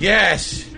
Yes!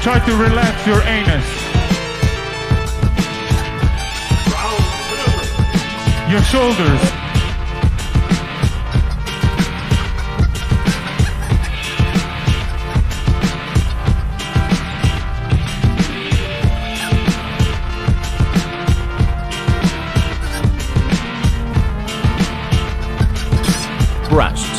Try to relax your anus. Your shoulders. Breasts.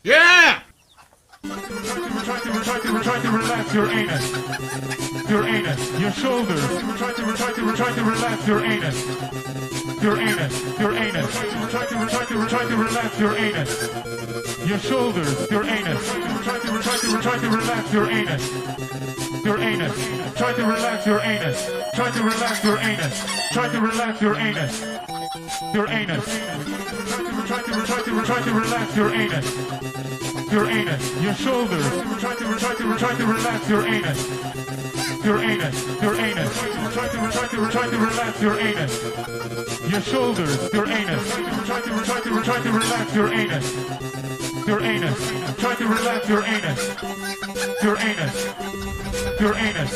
Yeah! Try to relax your anus. Your anus. Your shoulders. Try to relax your anus. Your anus. Your anus. Try to relax your anus. Your shoulders. Your anus. Try to relax your anus. Your anus. Try to relax your anus. Try to relax your anus. Try to relax your anus. Your anus. Try to relax your anus. Your anus, your shoulders. Try to relax your anus. Your anus, your anus. Try to relax your anus. Your shoulders, your anus. Try to relax your anus. Your anus. Try to relax your anus. Your anus. Your anus.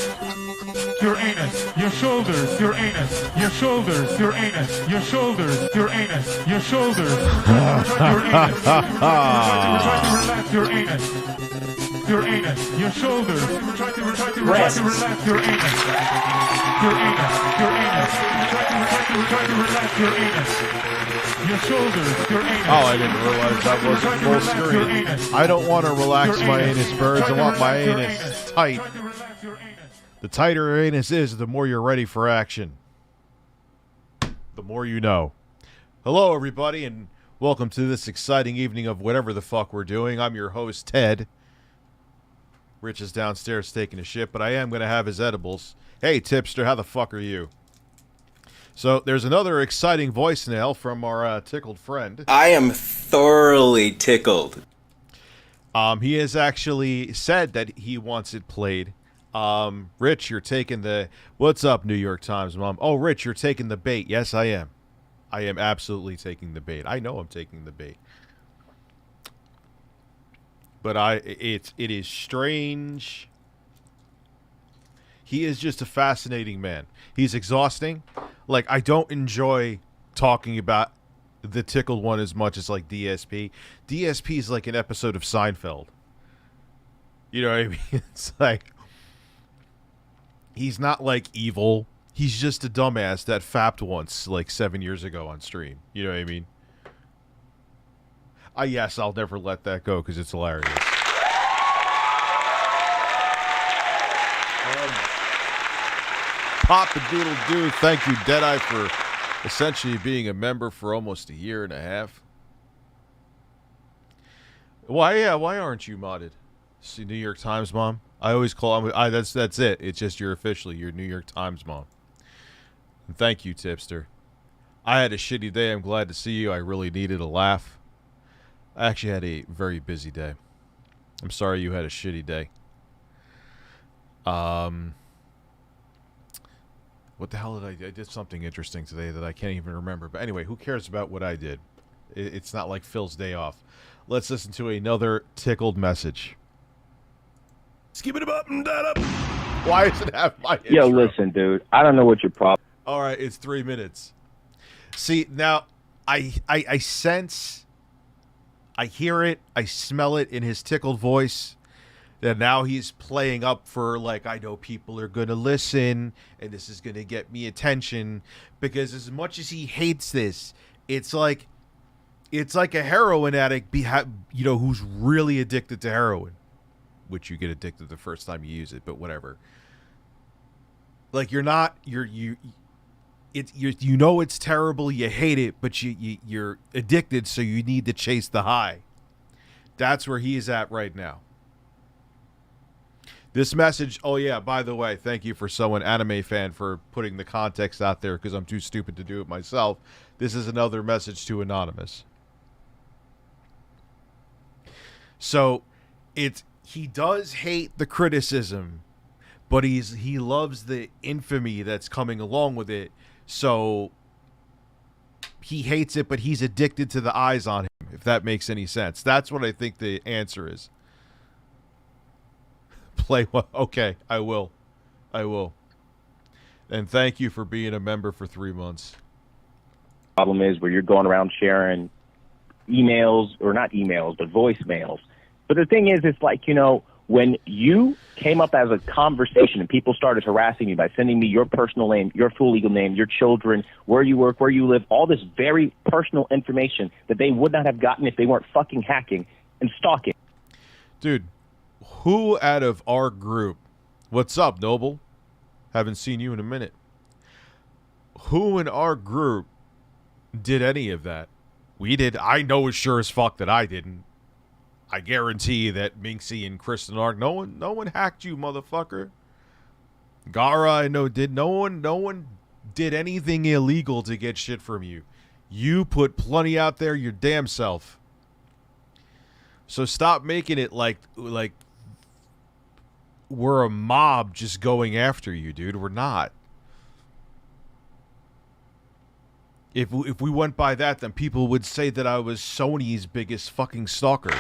Your anus. Your shoulders, your anus. Your shoulders, your anus. Your shoulders, your anus. Your shoulders. Your anus. Try to relax your anus. Your anus. Your shoulders. Try to relax your anus. Your anus. Your anus. Try to relax your anus. Your shoulders, your anus. Oh, I didn't realize that wasn't full screen. I don't want to relax my anus, birds. I want my anus tight. The tighter your anus is, the more you're ready for action. The more you know. Hello, everybody, and welcome to this exciting evening of whatever the fuck we're doing. I'm your host, Ted. Rich is downstairs taking a shit, but I am going to have his edibles. Hey, tipster, how the fuck are you? So, there's another exciting voicemail from our tickled friend. I am thoroughly tickled. He has actually said that he wants it played. Rich, you're taking the... What's up, New York Times, Mom? Oh, Rich, you're taking the bait. Yes, I am. I am absolutely taking the bait. I know I'm taking the bait. But it is strange. He is just a fascinating man. He's exhausting. Like, I don't enjoy talking about the tickled one as much as, like, DSP. DSP is like an episode of Seinfeld. You know what I mean? It's like... He's not, like, evil. He's just a dumbass that fapped once, like, 7 years ago on stream. You know what I mean? Yes, I'll never let that go because it's hilarious. Pop-a-doodle-doo, thank you, Deadeye, for essentially being a member for almost a year and a half. Why aren't you modded? See, New York Times Mom? I always call him. That's it. It's just you're officially your New York Times Mom. And thank you, tipster. I had a shitty day. I'm glad to see you. I really needed a laugh. I actually had a very busy day. I'm sorry you had a shitty day. What the hell did I do? I did something interesting today that I can't even remember. But anyway, who cares about what I did? It's not like Phil's day off. Let's listen to another tickled message. Skip it up and that up. Why does it have my intro? Yo, listen, dude. I don't know what your problem. All right, it's 3 minutes. See, now I sense, I hear it, I smell it in his tickled voice. That now he's playing up for, like, I know people are going to listen and this is going to get me attention. Because as much as he hates this, it's like a heroin addict, who's really addicted to heroin. Which you get addicted the first time you use it, but whatever. Like, you know it's terrible, you hate it, but you're addicted, so you need to chase the high. That's where he is at right now. This message, oh yeah, by the way, thank you for someone, Anime Fan, for putting the context out there, because I'm too stupid to do it myself. This is another message to Anonymous. So, he does hate the criticism, but he loves the infamy that's coming along with it. So he hates it, but he's addicted to the eyes on him, if that makes any sense. That's what I think the answer is. Play well. Okay, I will. And thank you for being a member for 3 months. Problem is where you're going around sharing emails, or not emails, but voicemails. But the thing is, it's like, when you came up as a conversation and people started harassing you by sending me your personal name, your full legal name, your children, where you work, where you live, all this very personal information that they would not have gotten if they weren't fucking hacking and stalking. Dude, who out of our group, what's up, Noble? Haven't seen you in a minute. Who in our group did any of that? We did. I know as sure as fuck that I didn't. I guarantee that Minxy and Kristen Ark, no one hacked you, motherfucker. Garaa, I know did. No one did anything illegal to get shit from you. You put plenty out there your damn self. So stop making it like we're a mob just going after you, dude. We're not. If we went by that, then people would say that I was Sony's biggest fucking stalker.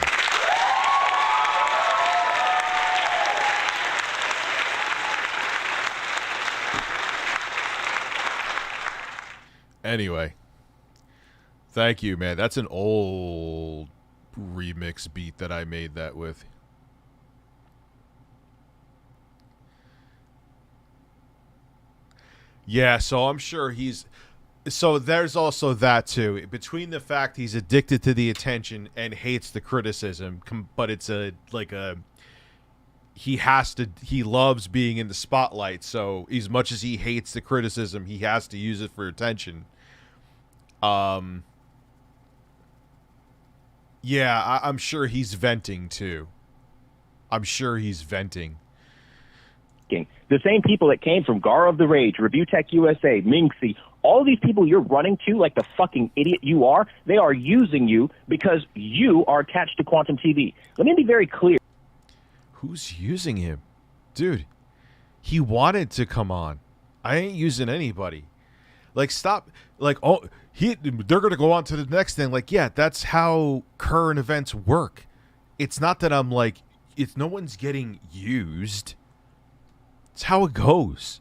Anyway, thank you, man. That's an old remix beat that I made that with. Yeah, so I'm sure he's... So there's also that, too. Between the fact he's addicted to the attention and hates the criticism, but it's he loves being in the spotlight, so as much as he hates the criticism, he has to use it for attention. Yeah, I'm sure he's venting too. I'm sure he's venting. The same people that came from Garaa of the Rage, ReviewTechUSA, Minxy, all these people you're running to like the fucking idiot you are, they are using you because you are attached to Quantum TV. Let me be very clear. Who's using him? Dude, he wanted to come on. I ain't using anybody. Like, stop. Like, oh, they're going to go on to the next thing. Like, yeah, that's how current events work. It's not that I'm like, no one's getting used. It's how it goes.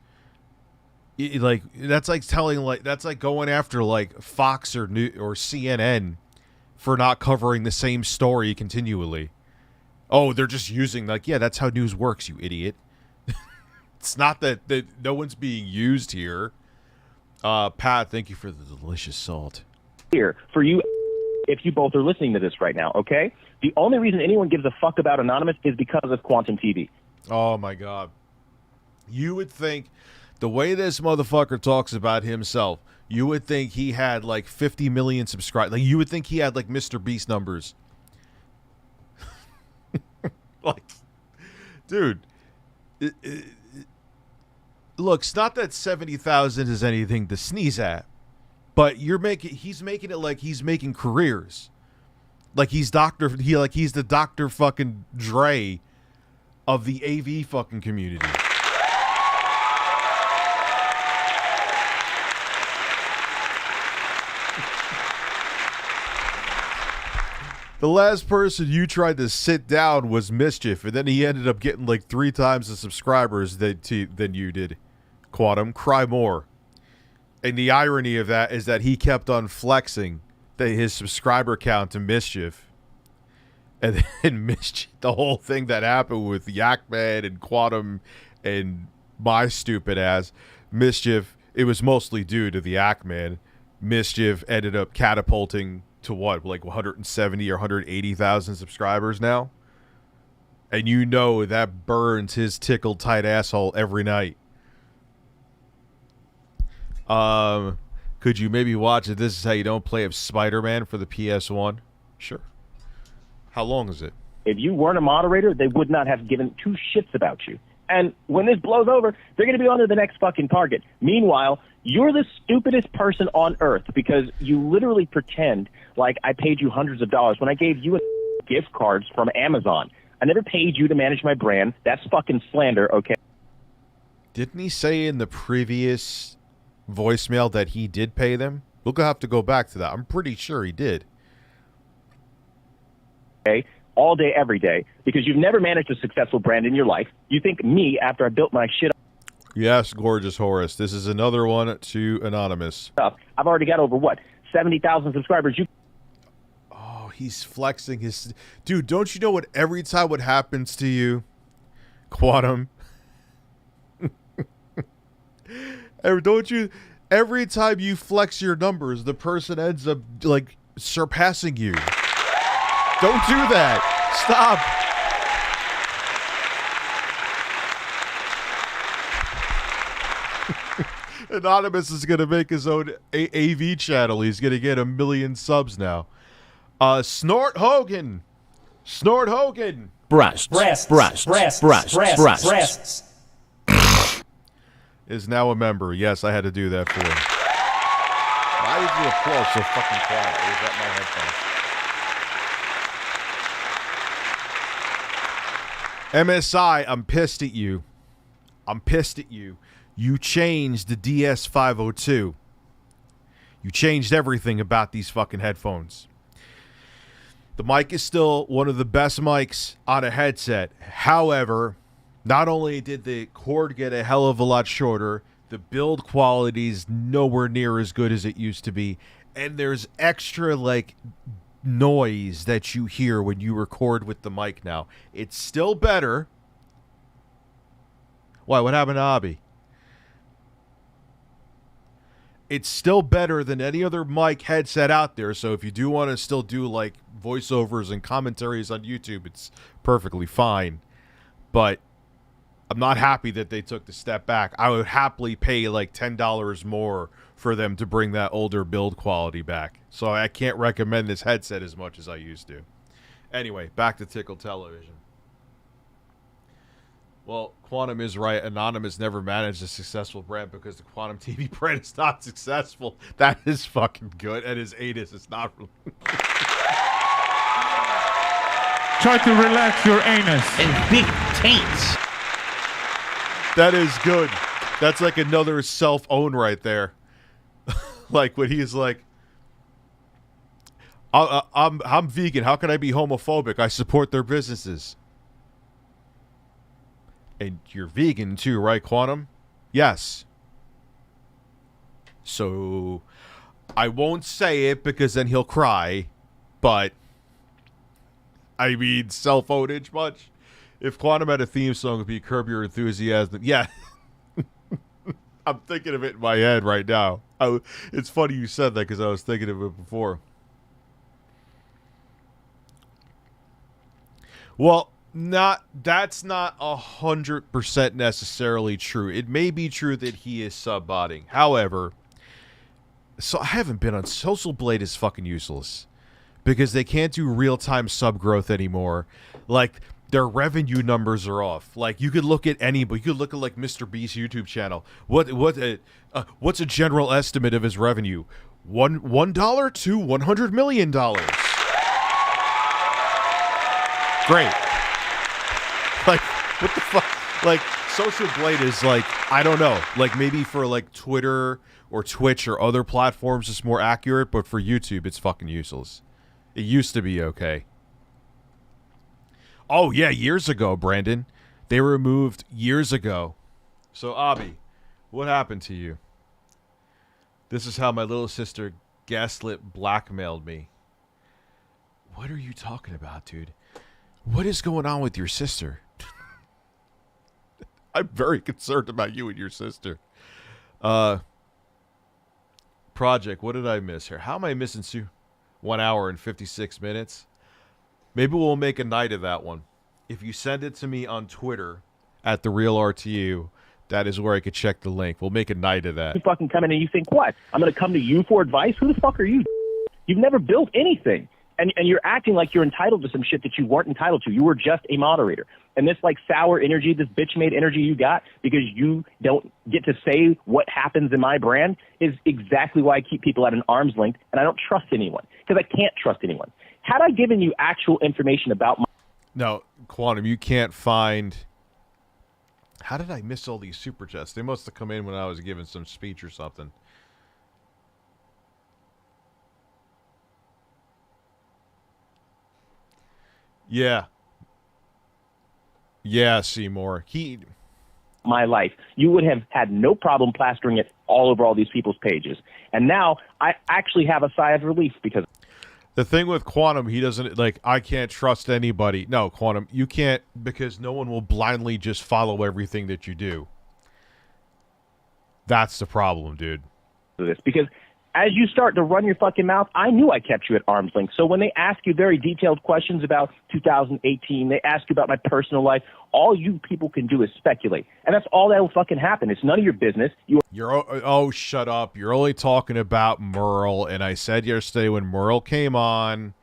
That's like going after like Fox or CNN for not covering the same story continually. Oh, they're just using, like, yeah, that's how news works, you idiot. It's not that no one's being used here. Pat, thank you for the delicious salt. Here for you, if you both are listening to this right now, okay? The only reason anyone gives a fuck about Anonymous is because of Quantum TV. Oh my God. You would think, the way this motherfucker talks about himself, you would think he had like 50 million subscribers. Like, you would think he had like Mr. Beast numbers. Like, dude, look, it's not that 70,000 is anything to sneeze at, but he's making it like he's making careers. Like he's the Dr. fucking Dre of the AV fucking community. The last person you tried to sit down was Mischief, and then he ended up getting like 3 times the subscribers than you did. Quantum, cry more. And the irony of that is that he kept on flexing his subscriber count to Mischief. And then Mischief, the whole thing that happened with Yakman and Quantum and my stupid ass, Mischief, it was mostly due to the Yakman. Mischief ended up catapulting to what, like 170 or 180,000 subscribers now? And you know that burns his tickled tight asshole every night. Could you maybe watch it? This is how you don't play of Spider-Man for the PS1? Sure. How long is it? If you weren't a moderator, they would not have given 2 shits about you. And when this blows over, they're going to be on to the next fucking target. Meanwhile, you're the stupidest person on earth because you literally pretend like I paid you hundreds of dollars when I gave you gift cards from Amazon. I never paid you to manage my brand. That's fucking slander, okay? Didn't he say in the previous voicemail that he did pay them? We'll have to go back to that. I'm pretty sure he did. Okay? All day, every day, because you've never managed a successful brand in your life. You think me, after I built my shit Yes, gorgeous Horace. This is another one to Anonymous. up, I've already got over, what, 70,000 subscribers. Oh, he's flexing his... Dude, don't you know what every time what happens to you, Quantum? Every time you flex your numbers, the person ends up, like, surpassing you. Don't do that. Stop. Anonymous is going to make his own AV channel. He's going to get 1 million subs now. Snort Hogan. Snort Hogan. Breasts. Is now a member. Yes, I had to do that for him. Why is the applause so fucking quiet? Or is that my headphones? MSI, I'm pissed at you. I'm pissed at you. You changed the DS502. You changed everything about these fucking headphones. The mic is still one of the best mics on a headset. However, not only did the cord get a hell of a lot shorter, the build quality is nowhere near as good as it used to be. And there's extra, like, noise that you hear when you record with the mic now. It's still better. Why? What happened to Abby? It's still better than any other mic headset out there. So if you do want to still do like voiceovers and commentaries on YouTube, it's perfectly fine. but I'm not happy that they took the step back. I would happily pay like $10 more for them to bring that older build quality back. So I can't recommend this headset as much as I used to. Anyway, back to Tickled Television. Well, Quantum is right. Anonymous never managed a successful brand because the Quantum TV brand is not successful. That is fucking good. And his anus is not. Try to relax your anus. And big taints. That is good. That's like another self-own right there. Like when he's like, I'm vegan. How can I be homophobic? I support their businesses. And you're vegan too, right, Quantum? Yes. So I won't say it because then he'll cry, but I mean, self-ownage much? If Quantum had a theme song, it would be Curb Your Enthusiasm. Yeah. I'm thinking of it in my head right now. It's funny you said that because I was thinking of it before. Well, that's not 100% necessarily true. It may be true that he is sub-botting. However, so I haven't been on Social Blade is fucking useless because they can't do real-time sub growth anymore. Like, their revenue numbers are off. Like, you could look at anybody. You could look at like Mr. Beast's YouTube channel. What's a general estimate of his revenue? $1 to $100 million. Great. Like, what the fuck? Like, Social Blade is like, I don't know. Like, maybe for like Twitter or Twitch or other platforms it's more accurate, but for YouTube it's fucking useless. It used to be okay. Oh, yeah, years ago, Brandon. They were removed years ago. So, Abby, what happened to you? This is how my little sister gaslit blackmailed me. What are you talking about, dude? What is going on with your sister? I'm very concerned about you and your sister. Project, what did I miss here? How am I missing 1 hour and 56 minutes? Maybe we'll make a night of that one. If you send it to me on Twitter at @TheRealRTU, that is where I could check the link. We'll make a night of that. You fucking come in and you think, what? I'm going to come to you for advice? Who the fuck are you? You've never built anything. And you're acting like you're entitled to some shit that you weren't entitled to. You were just a moderator. And this like sour energy, this bitch-made energy you got because you don't get to say what happens in my brand is exactly why I keep people at an arm's length and I don't trust anyone because I can't trust anyone. Had I given you actual information about my... No, Quantum, you can't find... How did I miss all these super chats? They must have come in when I was giving some speech or something. Yeah. Yeah, Seymour. My life, you would have had no problem plastering it all over all these people's pages. And now I actually have a sigh of relief because... The thing with Quantum, he doesn't, like, I can't trust anybody. No, Quantum, you can't, because no one will blindly just follow everything that you do. That's the problem, dude. Because as you start to run your fucking mouth, I knew I kept you at arm's length. So when they ask you very detailed questions about 2018, they ask you about my personal life, all you people can do is speculate. And that's all that will fucking happen. It's none of your business. Oh, shut up. You're only talking about Merle, and I said yesterday when Merle came on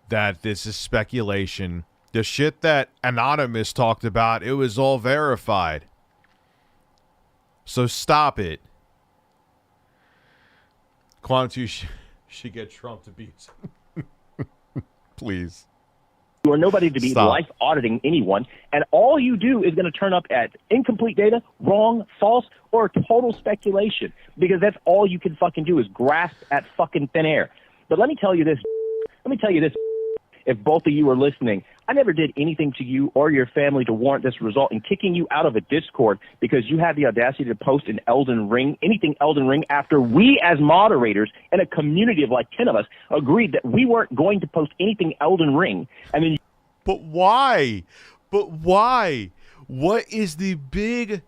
that this is speculation. The shit that Anonymous talked about, it was all verified. So stop it. Quantum should get Trump to beat. Please. You are nobody to be life auditing anyone, and all you do is going to turn up at incomplete data, wrong, false, or total speculation, because that's all you can fucking do is grasp at fucking thin air. But let me tell you this. If both of you are listening, I never did anything to you or your family to warrant this result in kicking you out of a Discord because you had the audacity to post an Elden Ring, anything Elden Ring, after we as moderators in a community of like 10 of us agreed that we weren't going to post anything Elden Ring. And then But why? What is the big...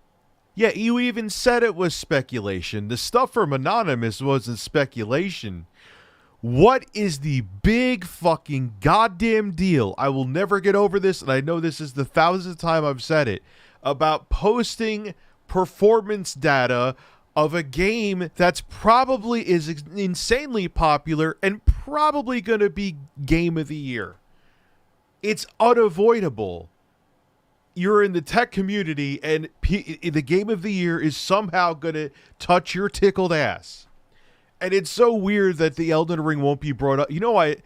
Yeah, you even said it was speculation. The stuff from Anonymous wasn't speculation. What is the big fucking goddamn deal? I will never get over this, and I know this is the 1,000th time I've said it, about posting performance data of a game that's probably is insanely popular and probably going to be game of the year. It's unavoidable. You're in the tech community, and the game of the year is somehow going to touch your tickled ass. And it's so weird that the Elden Ring won't be brought up. You know why?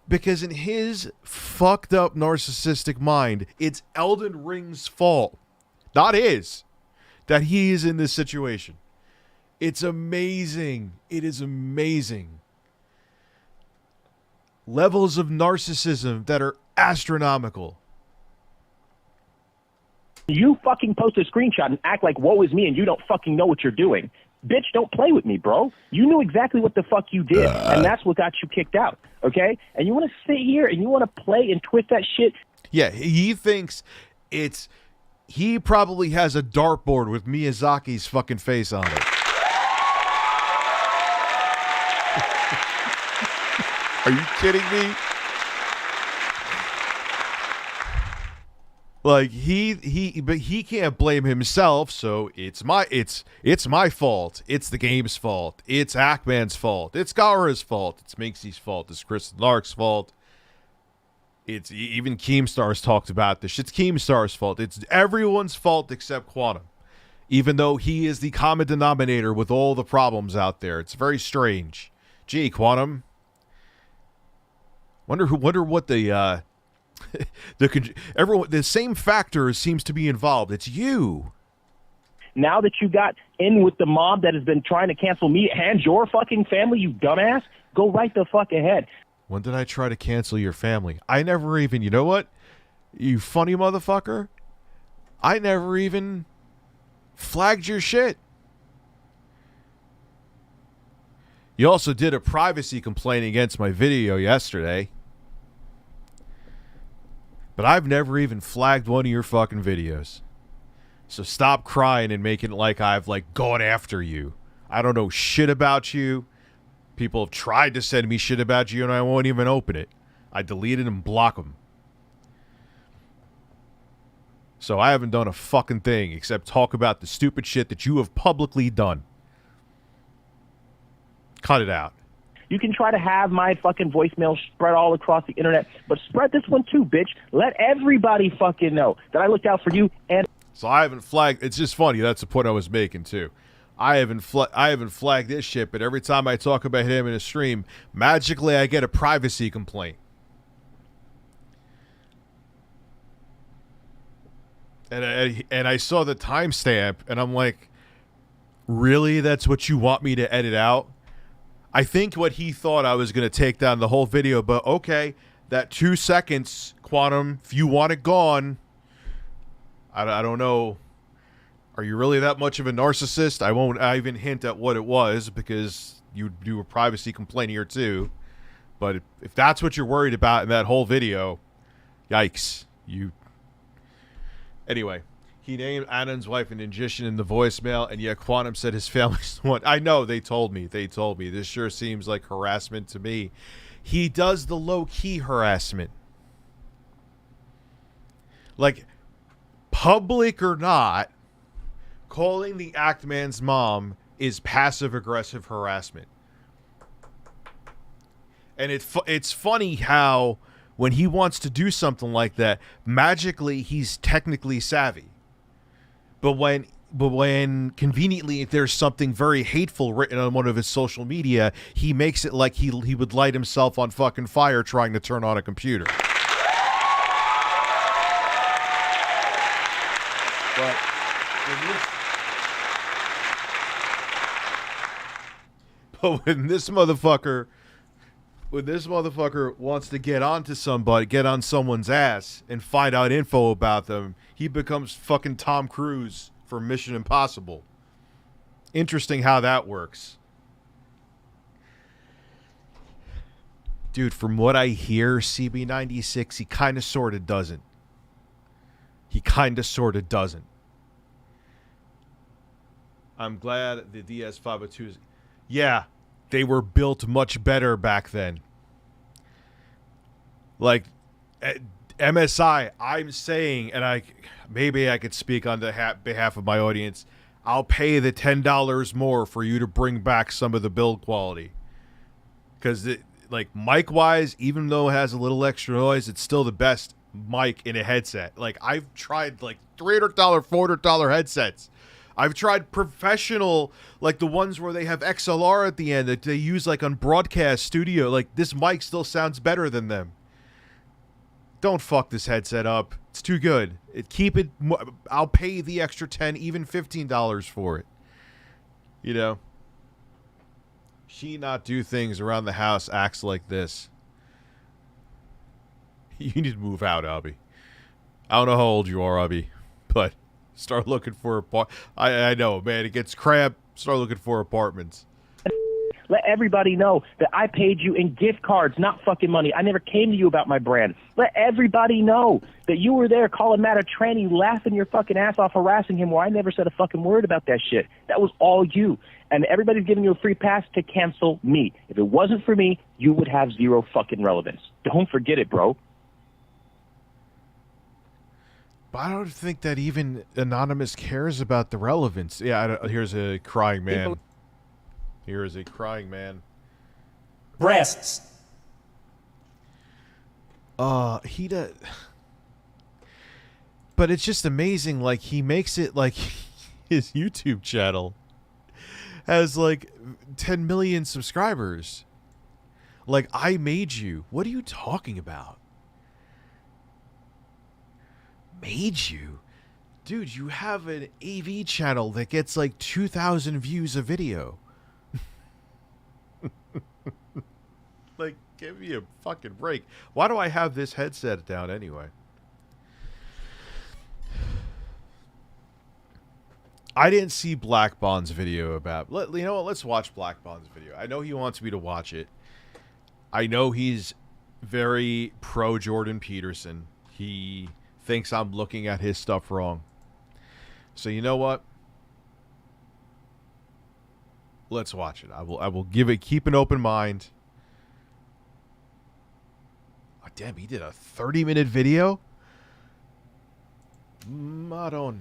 Because in his fucked up narcissistic mind, it's Elden Ring's fault, not his, that he is in this situation. It's amazing. It is amazing. Levels of narcissism that are astronomical. You fucking post a screenshot and act like woe is me and you don't fucking know what you're doing. Bitch, don't play with me, bro. You knew exactly what the fuck you did, and that's what got you kicked out, okay? And you want to sit here and you want to play and twist that shit? Yeah, he thinks it's... He probably has a dartboard with Miyazaki's fucking face on it. Are you kidding me? Like but he can't blame himself, so it's my fault. It's the game's fault. It's Hackman's fault. It's Gara's fault. It's Minxy's fault. It's Chris Lark's fault. It's even Keemstar's talked about this. It's Keemstar's fault. It's everyone's fault except Quantum, even though he is the common denominator with all the problems out there. It's very strange. Gee, Quantum. Wonder what the the same factor seems to be involved. It's you. Now that you got in with the mob that has been trying to cancel me and your fucking family, you dumbass, go right the fuck ahead. When did I try to cancel your family? I never even, you know what? You funny motherfucker. I never even flagged your shit. You also did a privacy complaint against my video yesterday. But I've never even flagged one of your fucking videos. So stop crying and making it like I've gone after you. I don't know shit about you. People have tried to send me shit about you and I won't even open it. I delete it and block them. So I haven't done a fucking thing except talk about the stupid shit that you have publicly done. Cut it out. You can try to have my fucking voicemail spread all across the internet, but spread this one too, bitch. Let everybody fucking know that I looked out for you. And so I haven't flagged. It's just funny. That's the point I was making too. I haven't flagged this shit, but every time I talk about him in a stream, magically I get a privacy complaint. And I saw the timestamp, and I'm like, really? That's what you want me to edit out? I think what he thought I was going to take down the whole video, but okay, that 2 seconds, Quantum, if you want it gone, I don't know. Are you really that much of a narcissist? I won't even hint at what it was because you do a privacy complaint here too. But if that's what you're worried about in that whole video, yikes. Anyway, he named Anand's wife an magician in the voicemail, and yet Quantum said his family's the one. I know, they told me. This sure seems like harassment to me. He does the low-key harassment. Like, public or not, calling the Actman's mom is passive-aggressive harassment. And it's funny how when he wants to do something like that, magically he's technically savvy. But when conveniently if there's something very hateful written on one of his social media, he makes it like he would light himself on fucking fire trying to turn on a computer. But when this motherfucker wants to get onto somebody, get on someone's ass and find out info about them, he becomes fucking Tom Cruise from Mission Impossible. Interesting how that works. Dude, from what I hear, CB96, he kind of sort of doesn't. I'm glad the DS502 is... Yeah, they were built much better back then. Like MSI, I'm saying, and maybe I could speak on behalf of my audience. I'll pay the $10 more for you to bring back some of the build quality, because like mic wise, even though it has a little extra noise, it's still the best mic in a headset. Like I've tried like $300, $400 headsets. I've tried professional, like the ones where they have XLR at the end that they use like on broadcast studio. Like this mic still sounds better than them. Don't fuck this headset up. It's too good. Keep it. I'll pay the extra $10, even $15 for it. You know. She not do things around the house acts like this. You need to move out, Abby. I don't know how old you are, Abby, but start looking for I know, man. It gets cramped. Start looking for apartments. Let everybody know that I paid you in gift cards, not fucking money. I never came to you about my brand. Let everybody know that you were there calling Matt a tranny, laughing your fucking ass off, harassing him, where I never said a fucking word about that shit. That was all you. And everybody's giving you a free pass to cancel me. If it wasn't for me, you would have zero fucking relevance. Don't forget it, bro. But I don't think that even Anonymous cares about the relevance. Yeah, here's a crying man. Here is a crying man. Breasts. He does. But it's just amazing. Like, he makes it like his YouTube channel has like 10 million subscribers. Like, I made you. What are you talking about? Made you? Dude, you have an AV channel that gets like 2,000 views a video. Like, give me a fucking break. Why do I have this headset down anyway? I didn't see Black Bond's video about... You know what? Let's watch Black Bond's video. I know he wants me to watch it. I know he's very pro Jordan Peterson. He thinks I'm looking at his stuff wrong. So you know what? Let's watch it. I will give it. Keep an open mind. Oh, damn, he did a 30-minute video. Madon.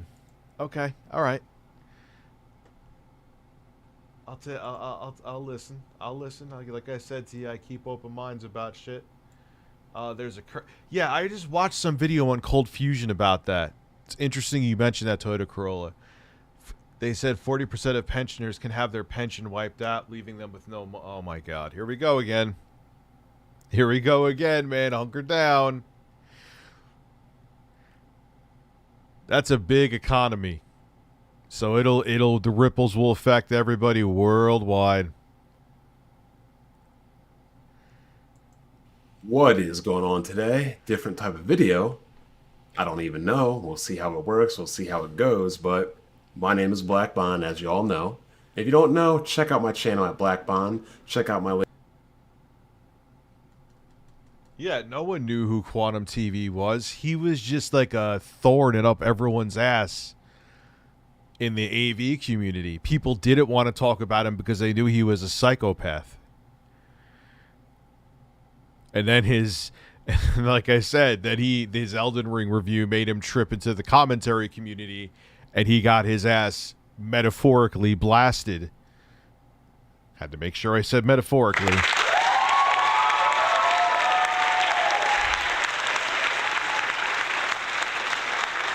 Okay, all right. I'll listen. I'll listen. Like I said to you, I keep open minds about shit. There's a yeah. I just watched some video on Cold Fusion about that. It's interesting you mentioned that Toyota Corolla. They said 40% of pensioners can have their pension wiped out, leaving them with no... Oh, my God. Here we go again. Here we go again, man. Hunker down. That's a big economy. So the ripples will affect everybody worldwide. What is going on today? Different type of video. I don't even know. We'll see how it works. We'll see how it goes, but... My name is Black Bond, as you all know. If you don't know, check out my channel at Black Bond. Check out my... Yeah, no one knew who Quantum TV was. He was just like a thorn up everyone's ass in the AV community. People didn't want to talk about him because they knew he was a psychopath. And then like I said, that his Elden Ring review made him trip into the commentary community. And he got his ass metaphorically blasted. Had to make sure I said metaphorically.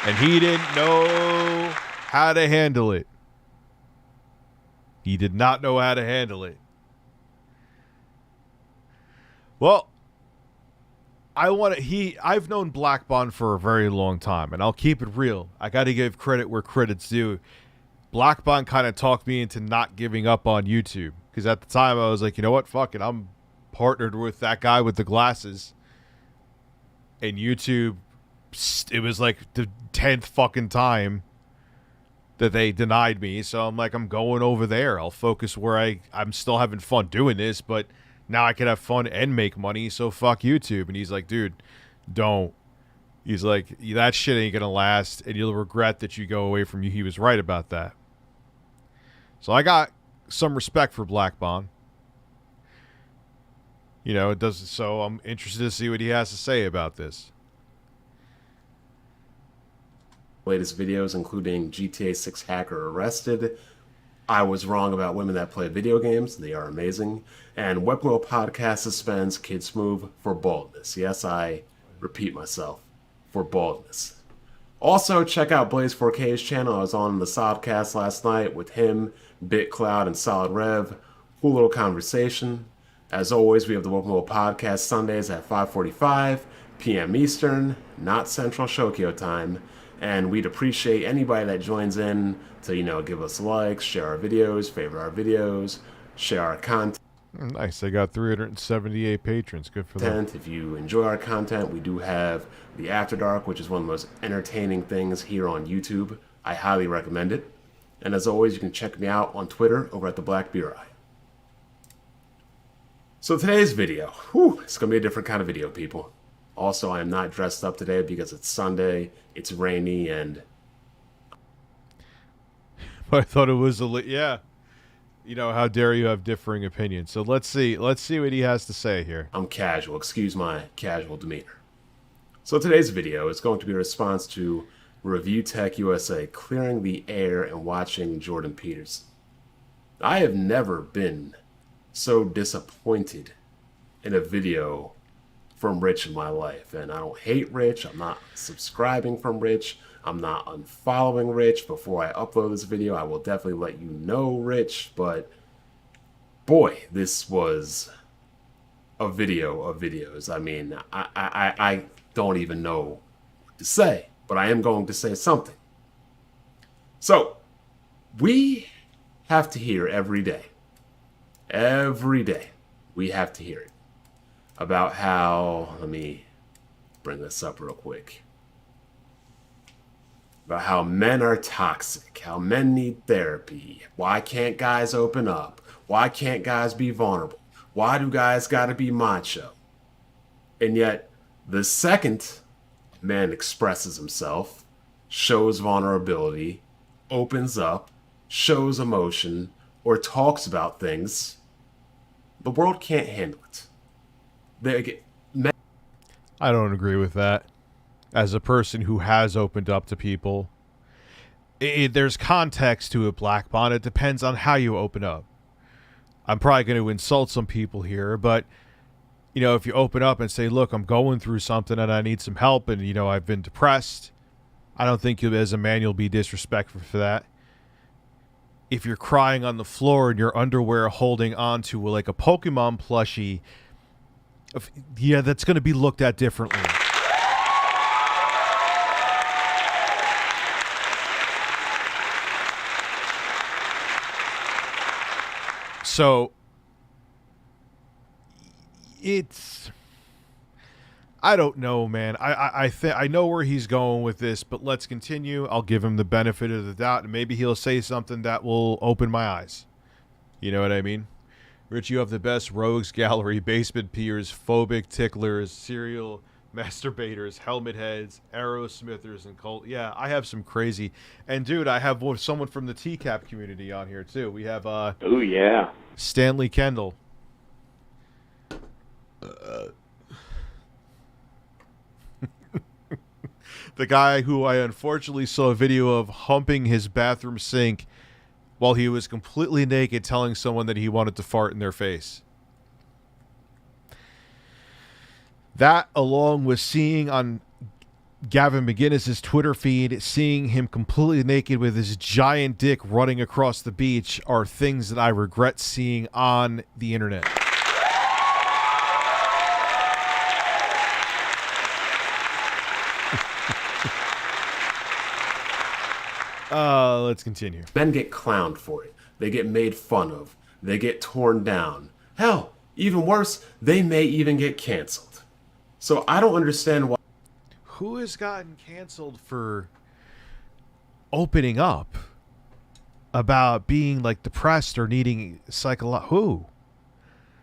And he didn't know how to handle it. He did not know how to handle it. Well, I've known Black Bond for a very long time, and I'll keep it real. I got to give credit where credit's due. Black Bond kind of talked me into not giving up on YouTube, because at the time I was like, you know what, fuck it, I'm partnered with that guy with the glasses. And YouTube, it was like the 10th fucking time that they denied me, so I'm like, I'm going over there. I'll focus where I'm still having fun doing this, but now I can have fun and make money, so fuck YouTube. And he's like, dude, don't. He's like, that shit ain't gonna last, and you'll regret that you go away from you. He was right about that. So I got some respect for Black Bond. You know, it doesn't. So I'm interested to see what he has to say about this. Latest videos, including GTA 6 hacker arrested, I was wrong about women that play video games. They are amazing. And Webmo podcast suspends Kid Smooth for baldness. Yes, I repeat myself, for baldness. Also, check out Blaze 4K's channel. I was on the Sodcast last night with him, BitCloud, and Solid Rev. Cool little conversation. As always, we have the Webmo podcast Sundays at 5:45 p.m. Eastern, not Central Shokyo time. And we'd appreciate anybody that joins in to, you know, give us likes, share our videos, favorite our videos, share our content. Nice. They got 378 patrons. Good for them. If you enjoy our content, we do have the After Dark, which is one of the most entertaining things here on YouTube. I highly recommend it. And as always, you can check me out on Twitter over at the Black Beer Eye. So today's video, it's going to be a different kind of video, people. Also, I am not dressed up today because it's Sunday, it's rainy, and... I thought it was yeah. You know, how dare you have differing opinions. So let's see what he has to say here. I'm casual. Excuse my casual demeanor. So today's video is going to be a response to ReviewTechUSA clearing the air and watching Jordan Peterson. I have never been so disappointed in a video from Rich in my life. And I don't hate Rich. I'm not subscribing from Rich. I'm not unfollowing Rich. Before I upload this video, I will definitely let you know, Rich. But boy, this was a video of videos. I mean, I don't even know what to say, but I am going to say something. So we have to hear every day, we have to hear it about how, let me bring this up real quick, about how men are toxic, how men need therapy, why can't guys open up, why can't guys be vulnerable, why do guys gotta be macho? And yet, the second a man expresses himself, shows vulnerability, opens up, shows emotion, or talks about things, the world can't handle it. I don't agree with that. As a person who has opened up to people, there's context to it, Black Bond. It depends on how you open up. I'm probably going to insult some people here, but, you know, if you open up and say, look, I'm going through something and I need some help and, you know, I've been depressed, I don't think you as a man you'll be disrespectful for that. If you're crying on the floor in your underwear holding on to like a Pokemon plushie, yeah, that's going to be looked at differently. So it's, I don't know, man. I know where he's going with this, but let's continue. I'll give him the benefit of the doubt, and maybe he'll say something that will open my eyes. You know what I mean? Rich, you have the best rogues gallery, basement peers, phobic ticklers, serial masturbators, helmet heads, arrowsmithers, and cult. Yeah, I have some crazy. And dude, I have someone from the TCAP community on here too. We have oh yeah, Stanley Kendall. The guy who I unfortunately saw a video of humping his bathroom sink while he was completely naked, telling someone that he wanted to fart in their face. That, along with seeing on Gavin McGinnis's Twitter feed, seeing him completely naked with his giant dick running across the beach, are things that I regret seeing on the internet. Let's continue. Men get clowned for it. They get made fun of. They get torn down. Hell, even worse, they may even get canceled. So I don't understand why. Who has gotten canceled for opening up about being like depressed or needing who?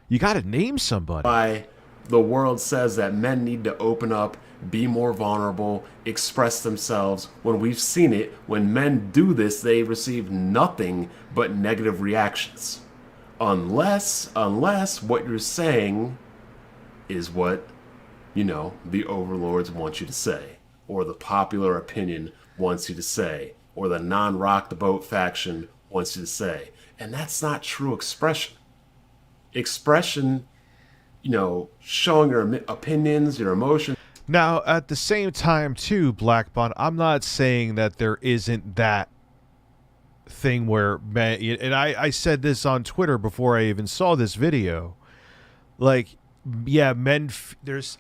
You got to name somebody. Why the world says that men need to open up, be more vulnerable, express themselves, when we've seen it. When men do this, they receive nothing but negative reactions. Unless what you're saying is what, you know, the overlords want you to say, or the popular opinion wants you to say, or the non-rock the boat faction wants you to say. And that's not true expression. Expression, you know, showing your opinions, your emotions. Now, at the same time, too, Black Bond, I'm not saying that there isn't that thing where men, and I said this on Twitter before I even saw this video. Like, yeah, men,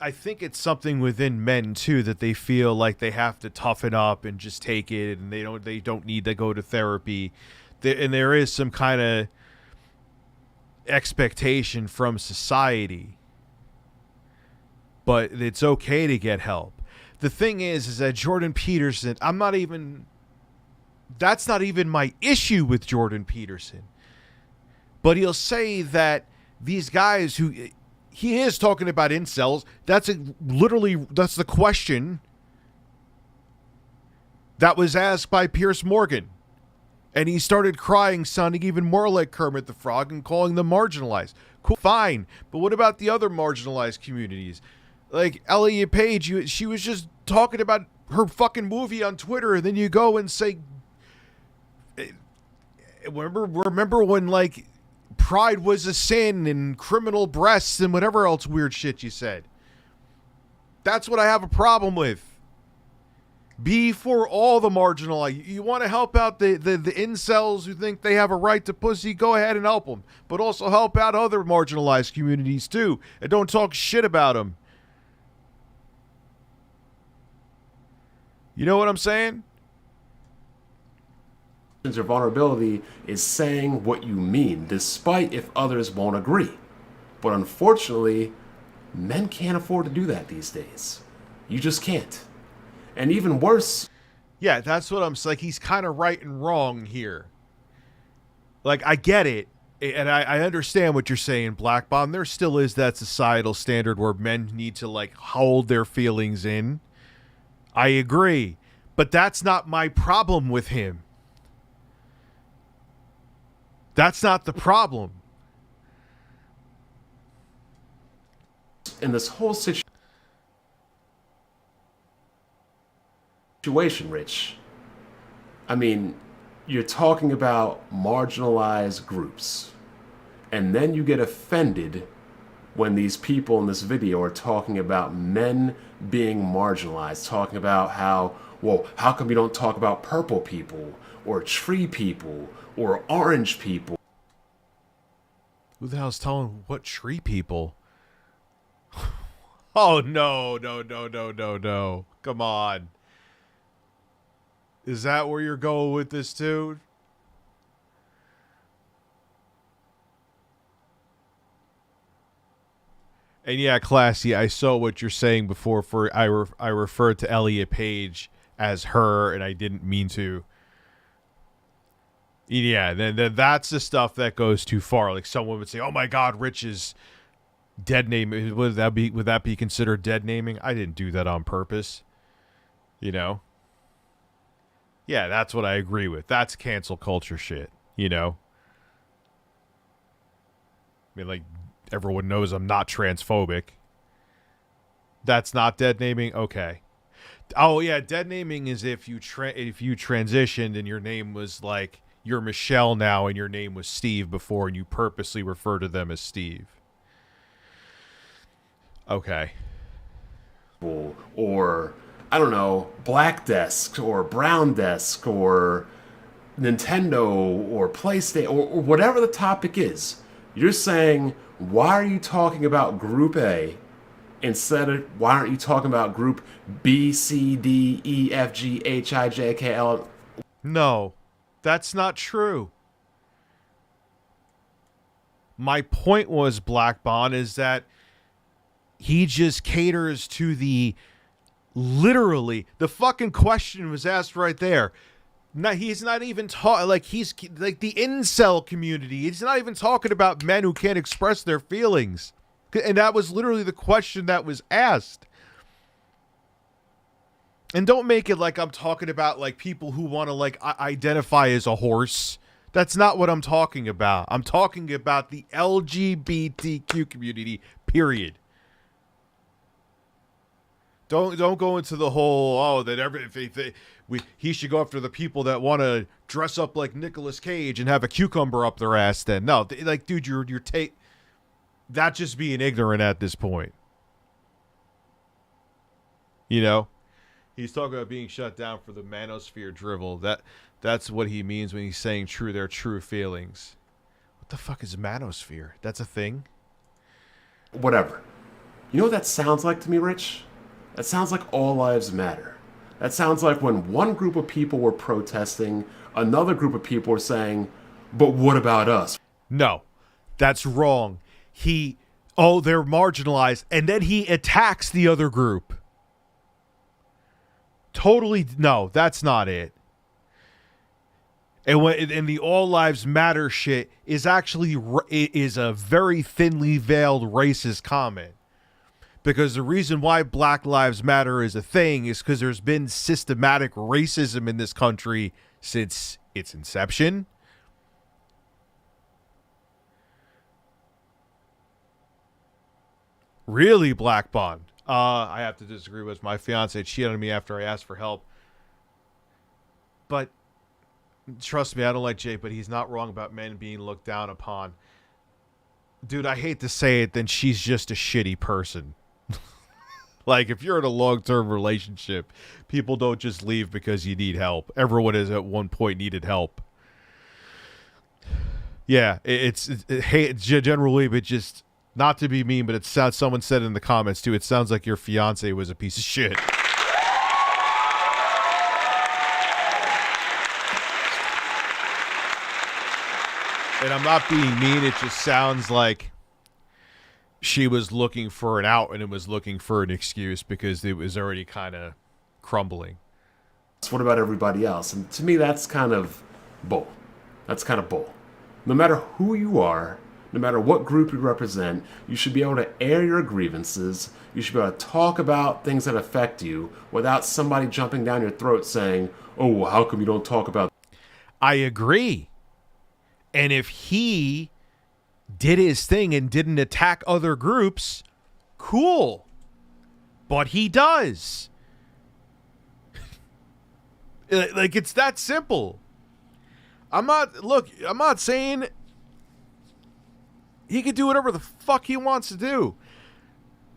I think it's something within men, too, that they feel like they have to toughen up and just take it, and they don't need to go to therapy. And there is some kind of expectation from society, but it's okay to get help. The thing is that Jordan Peterson, that's not even my issue with Jordan Peterson. But he'll say that these guys who, he is talking about incels, that's the question that was asked by Piers Morgan. And he started crying, sounding even more like Kermit the Frog and calling them marginalized. Cool, fine. But what about the other marginalized communities? Like Elliot Page, she was just talking about her fucking movie on Twitter, and then you go and say, remember when, like, pride was a sin and criminal breasts and whatever else weird shit you said. That's what I have a problem with. Be for all the marginalized. You want to help out the incels who think they have a right to pussy, go ahead and help them. But also help out other marginalized communities too. And don't talk shit about them. You know what I'm saying? Or vulnerability is saying what you mean, despite if others won't agree. But unfortunately, men can't afford to do that these days. You just can't. And even worse. Yeah, that's what I'm saying. Like, he's kind of right and wrong here. Like, I get it. And I understand what you're saying, Black Bomb. There still is that societal standard where men need to, like, hold their feelings in. I agree. But that's not my problem with him. That's not the problem. In this whole situation, Rich, I mean, you're talking about marginalized groups, and then you get offended when these people in this video are talking about men being marginalized, talking about how, well, how come you don't talk about purple people or tree people or orange people? Who the hell's telling what tree people? Oh, no. Come on. Is that where you're going with this, dude? And yeah, Classy, I saw what you're saying before. I referred to Elliot Page as her, and I didn't mean to. Yeah, then that's the stuff that goes too far. Like, someone would say, "Oh my God, Rich is dead naming." Would that be considered dead naming? I didn't do that on purpose. You know. Yeah, that's what I agree with. That's cancel culture shit, you know? I mean, like, everyone knows I'm not transphobic. That's not dead naming? Okay. Oh, yeah, dead naming is if you transitioned and your name was, like, you're Michelle now and your name was Steve before and you purposely refer to them as Steve. Okay. Or I don't know, Black Desk or Brown Desk or Nintendo or PlayStation or whatever the topic is. You're saying, why are you talking about Group A instead of, why aren't you talking about Group B, C, D, E, F, G, H, I, J, K, L? No, that's not true. My point was, Black Bond, is that he just caters to the... Literally, the fucking question was asked right there. Now, he's not even talking, like, he's like the incel community. He's not even talking about men who can't express their feelings. And that was literally the question that was asked. And don't make it like I'm talking about, like, people who want to, like, identify as a horse. That's not what I'm talking about. I'm talking about the LGBTQ community, period. Don't go into the whole that he should go after the people that want to dress up like Nicolas Cage and have a cucumber up their ass. Then no, like dude, you're that's just being ignorant at this point. You know, he's talking about being shut down for the manosphere drivel. That's what he means when he's saying their true feelings. What the fuck is manosphere? That's a thing? Whatever. You know what that sounds like to me, Rich? That sounds like all lives matter. That sounds like when one group of people were protesting, another group of people were saying, but what about us? No, that's wrong. They're marginalized, and then he attacks the other group. Totally, no, that's not it. And the all lives matter shit is actually is a very thinly veiled racist comment. Because the reason why Black Lives Matter is a thing is because there's been systematic racism in this country since its inception. Really, Black Bond? I have to disagree with my fiance. Cheated on me after I asked for help. But trust me, I don't like Jay, but he's not wrong about men being looked down upon. Dude, I hate to say it, then she's just a shitty person. Like, if you're in a long-term relationship, people don't just leave because you need help. Everyone has at one point needed help. Yeah, it's generally, but just not to be mean, but it sounds. Someone said in the comments too. It sounds like your fiance was a piece of shit. And I'm not being mean. It just sounds like she was looking for an out and it was looking for an excuse because it was already kind of crumbling. So what about everybody else? And to me, that's kind of bull. That's kind of bull. No matter who you are, no matter what group you represent, you should be able to air your grievances. You should be able to talk about things that affect you without somebody jumping down your throat saying, oh, well, how come you don't talk about... I agree. And if he did his thing and didn't attack other groups, cool. But he does. Like, it's that simple. I'm not saying he could do whatever the fuck he wants to do.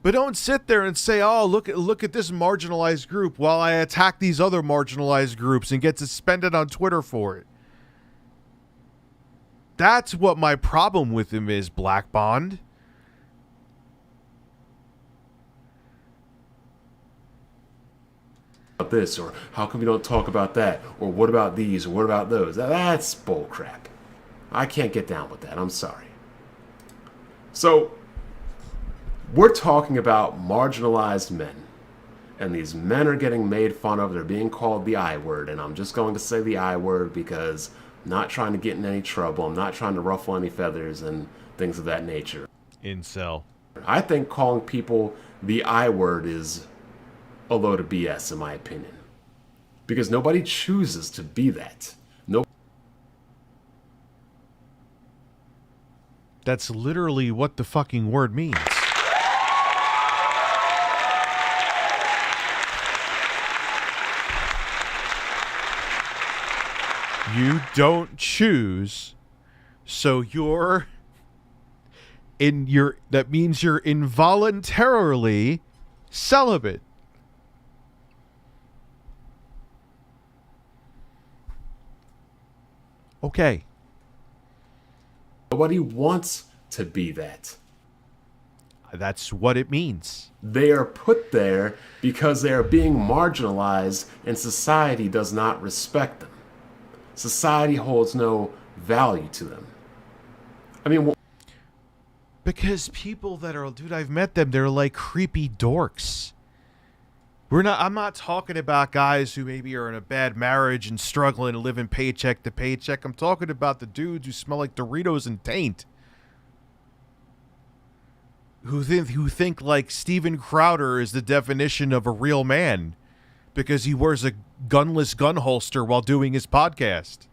But don't sit there and say, oh, look at this marginalized group while I attack these other marginalized groups and get suspended on Twitter for it. That's what my problem with him is, Black Bond. About this, or how come you don't talk about that, or what about these, or what about those? That's bullcrap. I can't get down with that. I'm sorry. So, we're talking about marginalized men. And these men are getting made fun of. They're being called the I word. And I'm just going to say the I word because I'm not trying to get in any trouble. I'm not trying to ruffle any feathers and things of that nature. Incel. I think calling people the I word is a load of BS, in my opinion. Because nobody chooses to be that. No. That's literally what the fucking word means. You don't choose, so that means you're involuntarily celibate. Okay. Nobody wants to be that. That's what it means. They are put there because they are being marginalized and society does not respect them. Society holds no value to them. I mean... Because people that are... Dude, I've met them. They're like creepy dorks. I'm not talking about guys who maybe are in a bad marriage and struggling and living paycheck to paycheck. I'm talking about the dudes who smell like Doritos and taint. Who think like Steven Crowder is the definition of a real man because he wears a gunless gun holster while doing his podcast.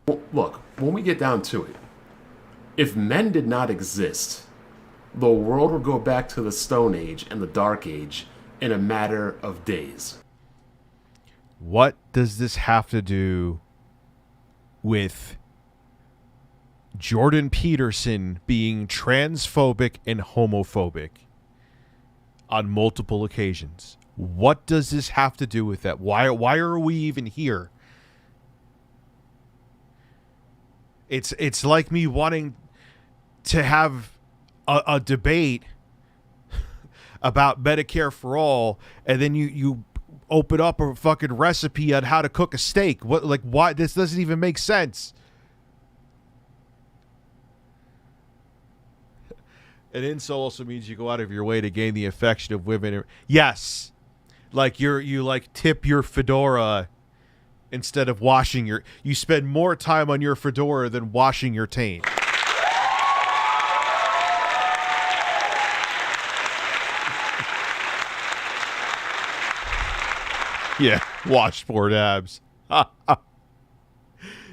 Well, look, when we get down to it, if men did not exist, the world would go back to the Stone Age and the Dark Age in a matter of days. What does this have to do with Jordan Peterson being transphobic and homophobic on multiple occasions? What does this have to do with that? Why are we even here? It's like me wanting to have a debate about Medicare for all, and then you open up a fucking recipe on how to cook a steak. What, like, why? This doesn't even make sense. An incel also means you go out of your way to gain the affection of women. Yes, like you like tip your fedora instead of washing your. You spend more time on your fedora than washing your taint. Yeah, washboard abs.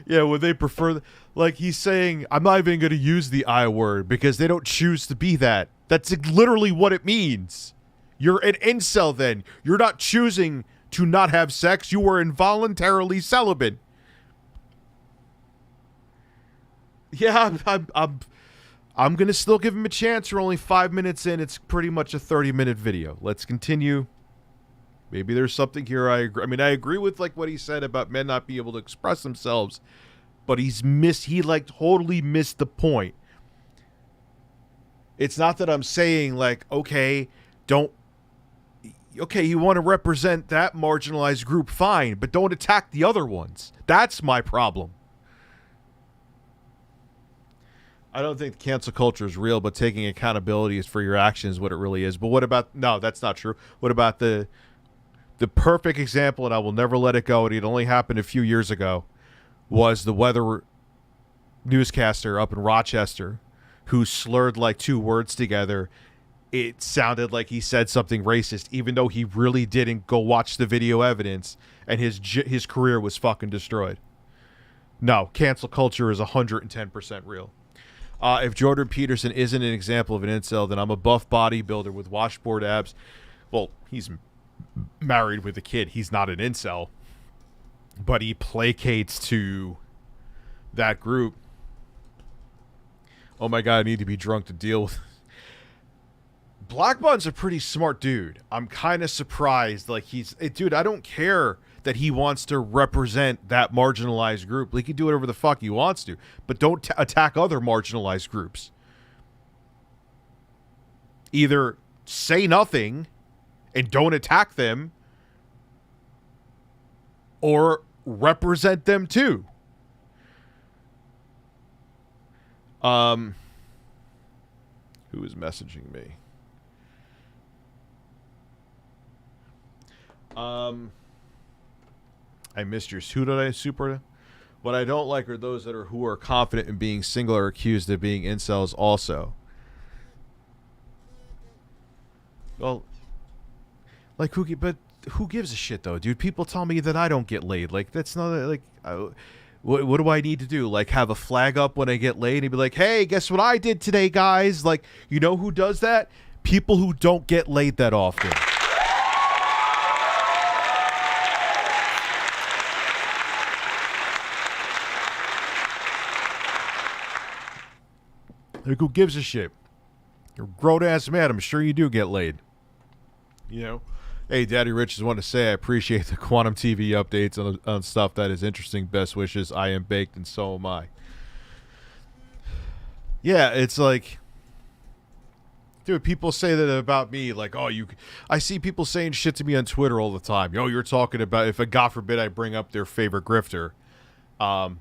Yeah, would they prefer... Like, he's saying, I'm not even going to use the I word because they don't choose to be that. That's literally what it means. You're an incel then. You're not choosing to not have sex. You were involuntarily celibate. Yeah, I'm going to still give him a chance. We're only 5 minutes in. It's pretty much a 30-minute video. Let's continue. Maybe there's something here I agree. I mean, I agree with like what he said about men not being able to express themselves, but he like totally missed the point. It's not that I'm saying like, okay, you want to represent that marginalized group, fine, but don't attack the other ones. That's my problem. I don't think cancel culture is real, but taking accountability is for your actions, what it really is. But what about, no, that's not true. What about the perfect example, and I will never let it go, and it only happened a few years ago, was the weather newscaster up in Rochester who slurred like 2 words together. It sounded like he said something racist, even though he really didn't. Go watch the video evidence, and his career was fucking destroyed. No, cancel culture is 110% real. If Jordan Peterson isn't an example of an incel, then I'm a buff bodybuilder with washboard abs. Well, he's married with a kid. He's not an incel, but he placates to that group. Oh my god, I need to be drunk to deal with. Black Bun's a pretty smart dude. I'm kind of surprised. Like, dude, I don't care that he wants to represent that marginalized group. He can do whatever the fuck he wants to, but don't attack other marginalized groups. Either say nothing and don't attack them, or represent them too. Who is messaging me? I missed yours. Who did I super? What I don't like are those who are confident in being single or accused of being incels also. Well, like who gives a shit though, dude? People tell me that I don't get laid. Like, that's not like what do I need to do? Like, have a flag up when I get laid and be like, "Hey, guess what I did today, guys?" Like, you know who does that? People who don't get laid that often. Like, who gives a shit? You're a grown-ass man. I'm sure you do get laid. You know? Hey, Daddy Rich just want to say I appreciate the Quantum TV updates on stuff that is interesting. Best wishes. I am baked, and so am I. Yeah, it's like... Dude, people say that about me, like, oh, I see people saying shit to me on Twitter all the time. Yo, you're talking about, if, God forbid, I bring up their favorite grifter.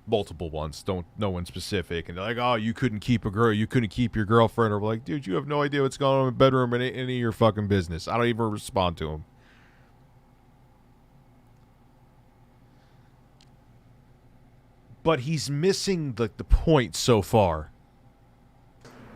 Multiple ones, no one specific, and they're like, oh, you couldn't keep a girl, you couldn't keep your girlfriend, or we're like, dude, you have no idea what's going on in the bedroom, and any of your fucking business. I don't even respond to them. But he's missing the point so far.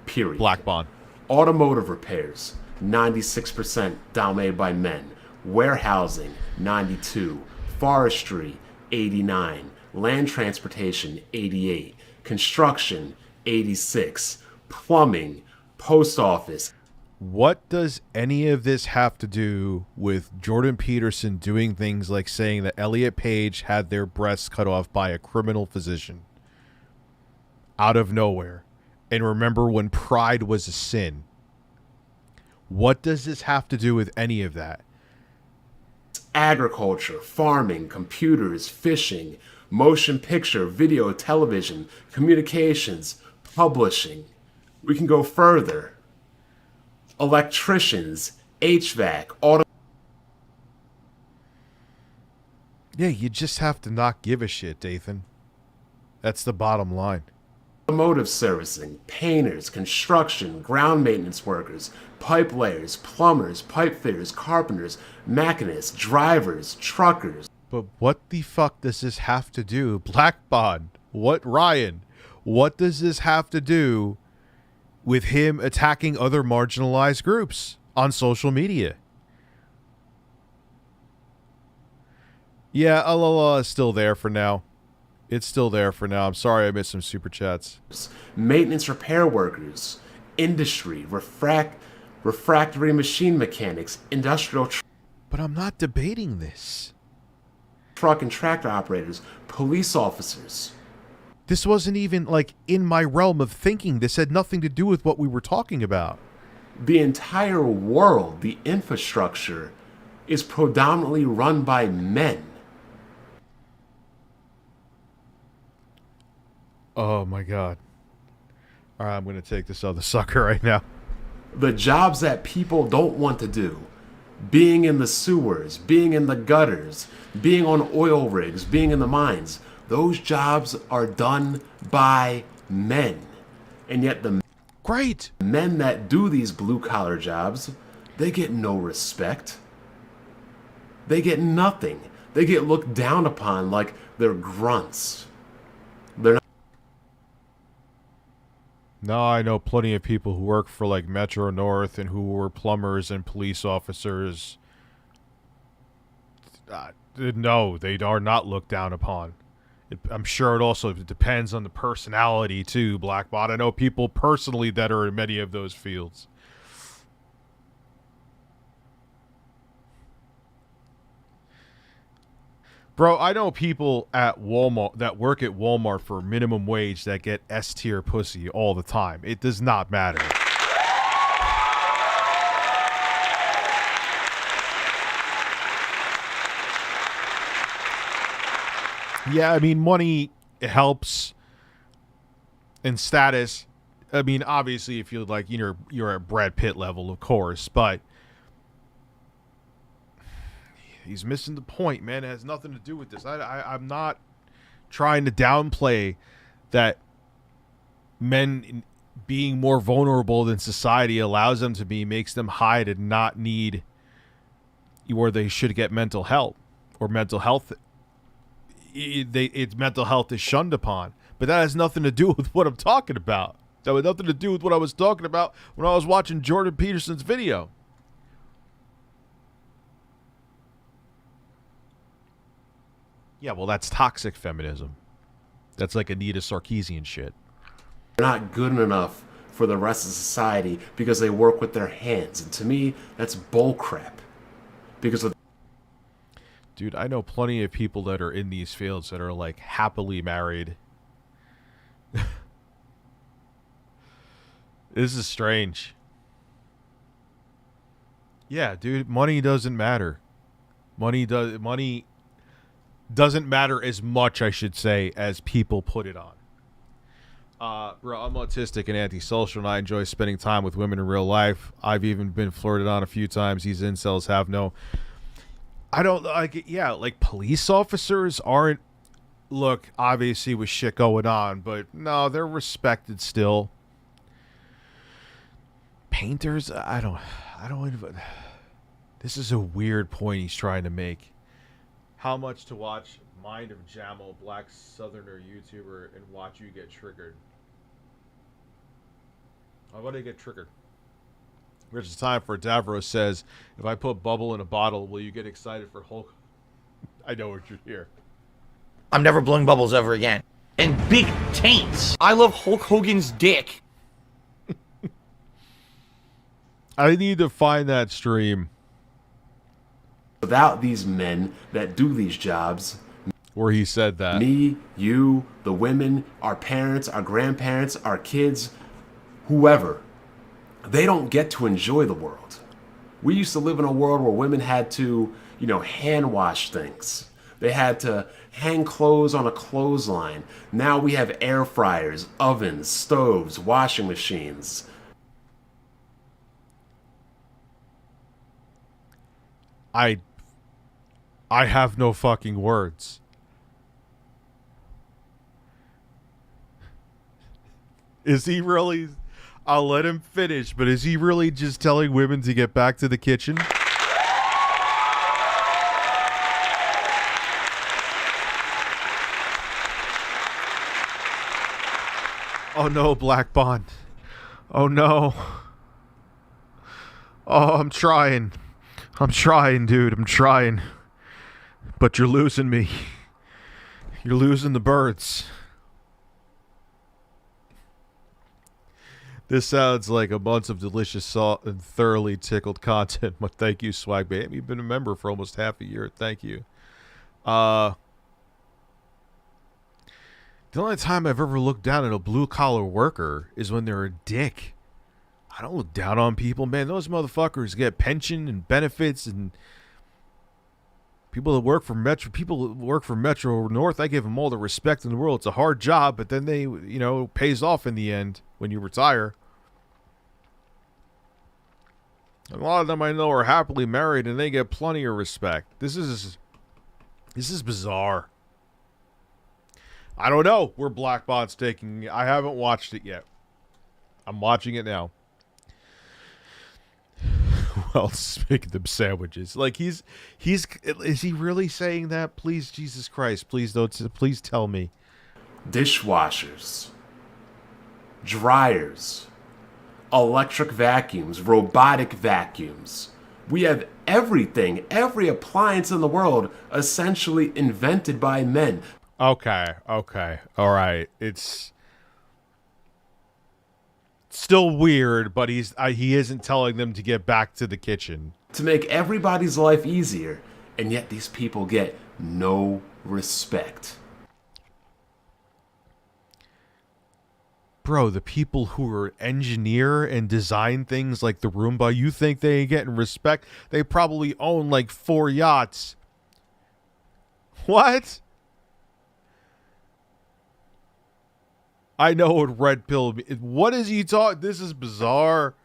Period. Black Bond. Automotive repairs, 96% dominated by men. Warehousing, 92. Forestry, 89. Land transportation, 88. Construction, 86. Plumbing, post office. What does any of this have to do with Jordan Peterson doing things like saying that Elliot Page had their breasts cut off by a criminal physician out of nowhere? And remember when pride was a sin? What does this have to do with any of that? Agriculture, farming, computers, fishing, motion picture, video, television, communications, publishing. We can go further. Electricians, HVAC, auto. Yeah, you just have to not give a shit, Dathan. That's the bottom line. Automotive servicing, painters, construction, ground maintenance workers, pipe layers, plumbers, pipe fitters, carpenters, mechanists, drivers, truckers. But what the fuck does this have to do? Black Bond, what, Ryan? What does this have to do with him attacking other marginalized groups on social media? Yeah, Allah is still there for now. It's still there for now. I'm sorry I missed some super chats. Maintenance repair workers, industry, refractory machine mechanics, industrial But I'm not debating this. truck and tractor operators, police officers. This wasn't even like in my realm of thinking. This had nothing to do with what we were talking about. The entire world, the infrastructure, is predominantly run by men. Oh my god. Alright, I'm going to take this other sucker right now. The jobs that people don't want to do, being in the sewers, being in the gutters, being on oil rigs, being in the mines, those jobs are done by men. And yet the Great. men that do these blue-collar jobs, they get no respect. They get nothing. They get looked down upon like they're grunts. They're not. Now I know plenty of people who work for like Metro North and who were plumbers and police officers. No, they are not looked down upon. I'm sure it also depends on the personality too, Blackbot. I know people personally that are in many of those fields. Bro, I know people at Walmart that work at Walmart for minimum wage that get S-tier pussy all the time. It does not matter. Yeah, I mean, money helps and status. I mean, obviously, if you're like, you're at Brad Pitt level, of course, but he's missing the point, man. It has nothing to do with this. I'm not trying to downplay that men being more vulnerable than society allows them to be makes them hide and not need, or they should get mental health or mental health. It's mental health is shunned upon, but that has nothing to do with what I'm talking about. That had nothing to do with what I was talking about when I was watching Jordan Peterson's video. Yeah, well, that's toxic feminism. That's like Anita Sarkeesian shit. They're not good enough for the rest of society because they work with their hands. And to me, that's bullcrap. Because of Dude, I know plenty of people that are in these fields that are like happily married. This is strange. Yeah, dude, money doesn't matter. Money doesn't matter as much, I should say, as people put it on. Bro, I'm autistic and antisocial, and I enjoy spending time with women in real life. I've even been flirted on a few times. These incels have no... I don't like it. Yeah, like police officers aren't... Look, obviously with shit going on, but no, they're respected still. Painters, I don't even... This is a weird point he's trying to make. How much to watch Mind of Jamal, Black Southerner YouTuber, and watch you get triggered? I want to get triggered. Which is time for Davros says, if I put bubble in a bottle, will you get excited for Hulk? I know what you're here. I'm never blowing bubbles ever again. And big taints. I love Hulk Hogan's dick. I need to find that stream Without these men that do these jobs, where he said that. me, you, the women, our parents, our grandparents, our kids, whoever, they don't get to enjoy the world. We used to live in a world where women had to, hand wash things. They had to hang clothes on a clothesline. Now we have air fryers, ovens, stoves, washing machines. I have no fucking words. Is he really? I'll let him finish, but is he really just telling women to get back to the kitchen? Oh no, Black Bond. Oh no. Oh, I'm trying. I'm trying, dude. I'm trying. But you're losing me. You're losing the birds. This sounds like a bunch of delicious, salt, and thoroughly tickled content. But thank you, Swag Babe. You've been a member for almost half a year. Thank you. The only time I've ever looked down at a blue-collar worker is when they're a dick. I don't look down on people, man. Those motherfuckers get pension and benefits, and people that work for Metro North, I give them all the respect in the world. It's a hard job, but then they, pays off in the end when you retire. And a lot of them I know are happily married, and they get plenty of respect. This is bizarre. I don't know where Black Bot's taking. I haven't watched it yet. I'm watching it now. Well, speaking of sandwiches, like is he really saying that? Please, Jesus Christ, please tell me. Dishwashers, dryers, electric vacuums, robotic vacuums. We have everything, every appliance in the world essentially invented by men. Okay, all right. It's still weird, but he isn't telling them to get back to the kitchen. To make everybody's life easier, and yet these people get no respect. Bro, the people who are engineer and design things like the Roomba, you think they ain't getting respect? They probably own like 4 yachts. What? I know what red pill. What is he talking? This is bizarre.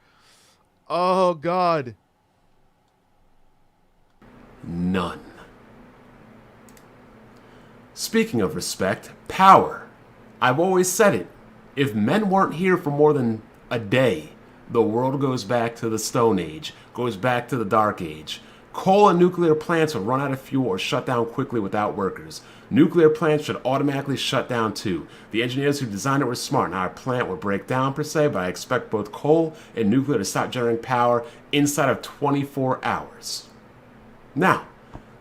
Oh, God. None. Speaking of respect, power. I've always said it. If men weren't here for more than a day, the world goes back to the Stone Age, goes back to the Dark Age. Coal and nuclear plants would run out of fuel or shut down quickly without workers. Nuclear plants should automatically shut down too. The engineers who designed it were smart. Now our plant would break down per se, but I expect both coal and nuclear to stop generating power inside of 24 hours. Now,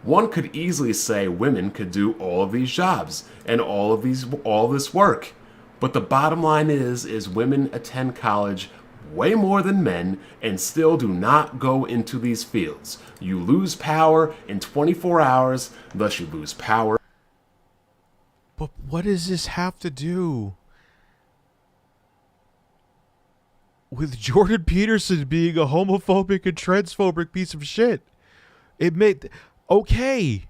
one could easily say women could do all of these jobs and all this work. But the bottom line is women attend college way more than men and still do not go into these fields. You lose power in 24 hours, thus you lose power. But what does this have to do with Jordan Peterson being a homophobic and transphobic piece of shit? Okay,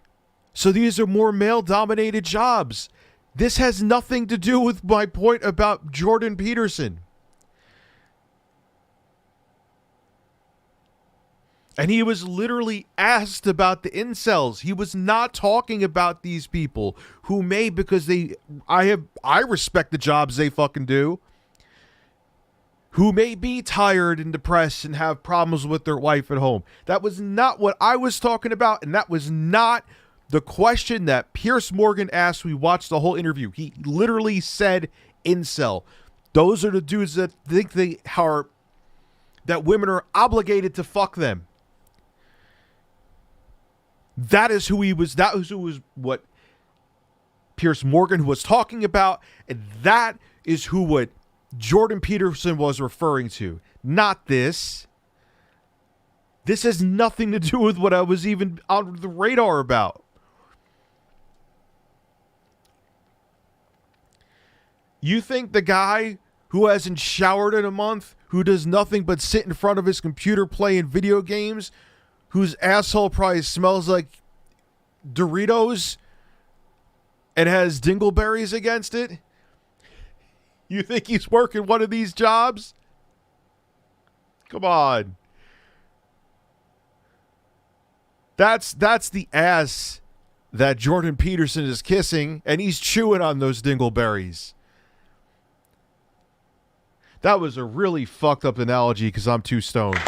so these are more male-dominated jobs. This has nothing to do with my point about Jordan Peterson. And he was literally asked about the incels. He was not talking about these people who may, because I respect the jobs they fucking do, who may be tired and depressed and have problems with their wife at home. That was not what I was talking about, and that was not the question that Piers Morgan asked. We watched the whole interview. He literally said incel. Those are the dudes that think that women are obligated to fuck them. That is who he was. That was what Piers Morgan was talking about, and that is what Jordan Peterson was referring to. Not this. This has nothing to do with what I was even on the radar about. You think the guy who hasn't showered in a month, who does nothing but sit in front of his computer playing video games, whose asshole probably smells like Doritos and has dingleberries against it? You think he's working one of these jobs? Come on. That's the ass that Jordan Peterson is kissing, and he's chewing on those dingleberries. That was a really fucked up analogy because I'm too stoned.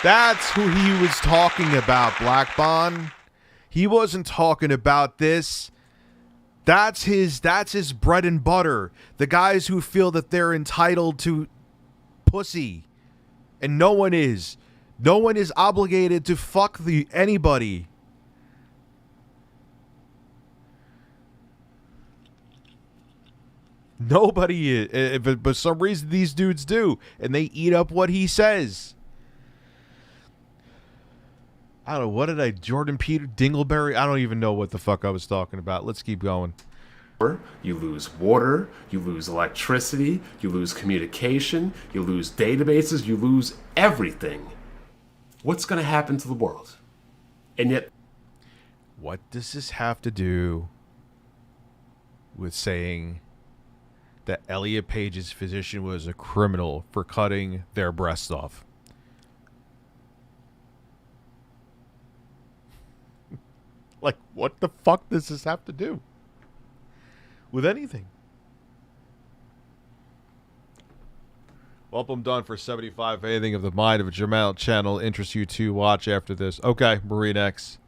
That's who he was talking about, Black Bond. He wasn't talking about this. That's his bread and butter. The guys who feel that they're entitled to pussy. And no one is. No one is obligated to fuck anybody. Nobody is. But for some reason these dudes do. And they eat up what he says. I don't know. What did Jordan Peter Dingleberry? I don't even know what the fuck I was talking about. Let's keep going. You lose water, you lose electricity, you lose communication, you lose databases, you lose everything. What's going to happen to the world? And yet, what does this have to do with saying that Elliot Page's physician was a criminal for cutting their breasts off? Like, what the fuck does this have to do with anything? Well, I'm done for 75. If anything of the mind of a Jamal channel interests you to watch after this. Okay, Marine X.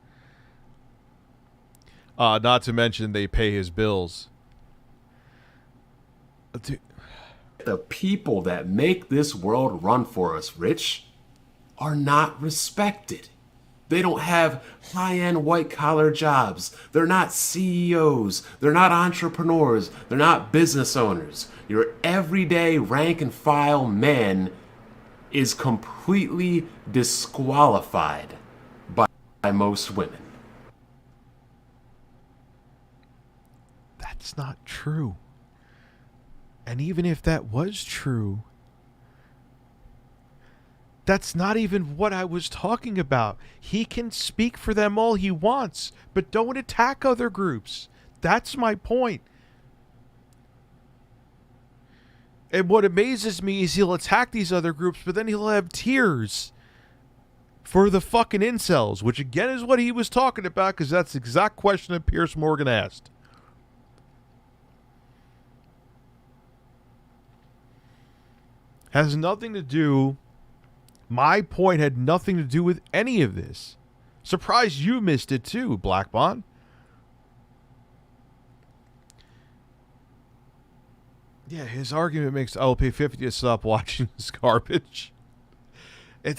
Not to mention they pay his bills. Dude. The people that make this world run for us, Rich, are not respected. They don't have high-end white-collar jobs. They're not CEOs. They're not entrepreneurs. They're not business owners. Your everyday rank-and-file man is completely disqualified by most women. That's not true. And even if that was true, that's not even what I was talking about. He can speak for them all he wants, but don't attack other groups. That's my point. And what amazes me is he'll attack these other groups, but then he'll have tears for the fucking incels, which again is what he was talking about, because that's the exact question that Pierce Morgan asked. Has nothing to do... My point had nothing to do with any of this. Surprised you missed it too, Black Bond. Yeah, his argument makes I'll pay 50 to stop watching this garbage.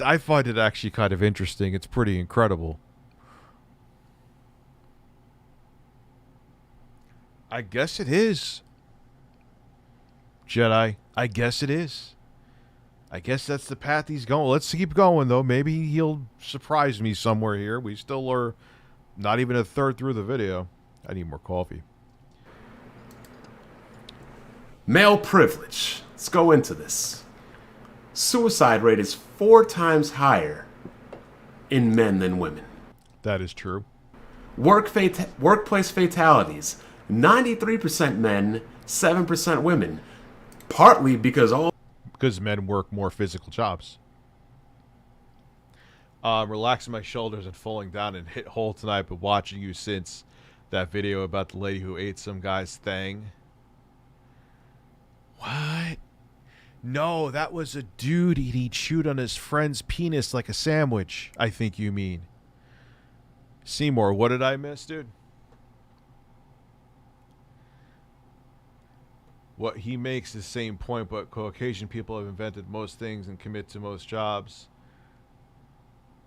I find it actually kind of interesting. It's pretty incredible. I guess it is. Jedi, I guess it is. I guess that's the path he's going. Let's keep going, though. Maybe he'll surprise me somewhere here. We still are not even a third through the video. I need more coffee. Male privilege. Let's go into this. Suicide rate is 4 times higher in men than women. That is true. Workplace fatalities. 93% men, 7% women. Partly because men work more physical jobs. Relaxing my shoulders and falling down and hit hole tonight, but watching you since that video about the lady who ate some guy's thing. What? No, that was a dude he chewed on his friend's penis like a sandwich, I think you mean. Seymour, what did I miss, dude? What he makes the same point, but Caucasian people have invented most things and commit to most jobs.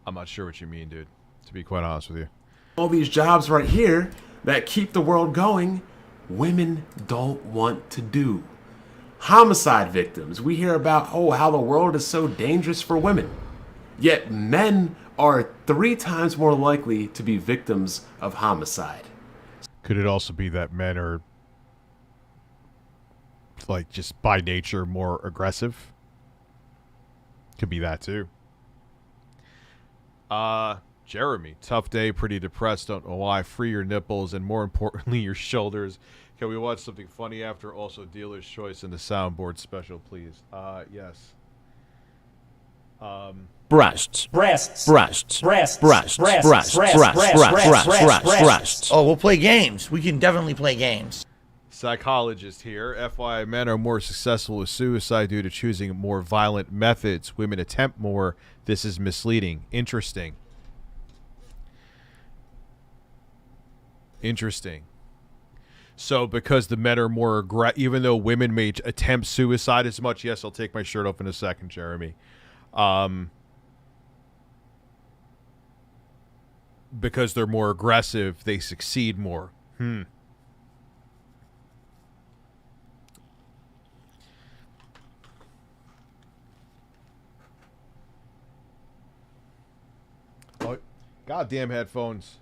I'm not sure what you mean, dude, to be quite honest with you. all these jobs right here that keep the world going, women don't want to do. Homicide victims, we hear about, oh, how the world is so dangerous for women. Yet men are 3 times more likely to be victims of homicide. Could it also be that men are, like, just by nature more aggressive? Could be that too. Jeremy, tough day, pretty depressed, don't know why. Free your nipples and more importantly your shoulders. Can we watch something funny after? Also dealer's choice in the soundboard special, please. Yes. Breasts. Breasts. Breasts. Breasts. Breasts. Breasts. Breasts. Breasts. Breasts. Breasts. Breasts. Oh, we'll play games. We can definitely play games. Psychologist here. FYI, men are more successful with suicide due to choosing more violent methods. Women attempt more. This is misleading. Interesting. Interesting. So because the men are more aggressive, even though women may attempt suicide as much, yes, I'll take my shirt off in a second, Jeremy. Because they're more aggressive, they succeed more. Oh, goddamn headphones.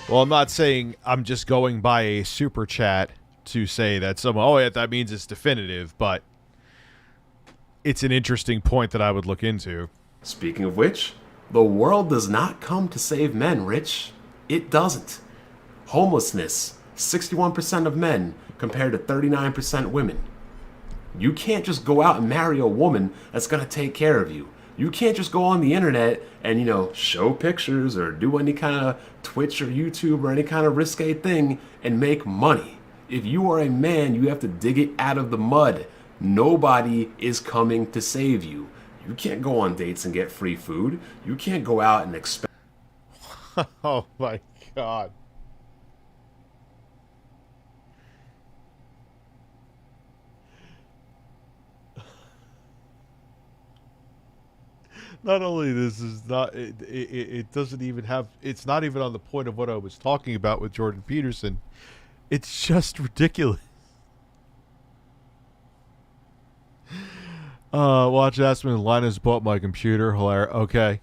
Well, I'm not saying I'm just going by a super chat to say that someone, oh, yeah, that means it's definitive, but it's an interesting point that I would look into. Speaking of which, the world does not come to save men, Rich. It doesn't. Homelessness, 61% of men compared to 39% women. You can't just go out and marry a woman that's going to take care of you. You can't just go on the internet and, you know, show pictures or do any kind of Twitch or YouTube or any kind of risque thing and make money. If you are a man, you have to dig it out of the mud. Nobody is coming to save you. You can't go on dates and get free food. You can't go out and expect. Oh my God. Not only this is not, it doesn't even have, it's not even on the point of what I was talking about with Jordan Peterson. It's just ridiculous. Watch Aspen and Linus bought my computer. Hilarious. Okay.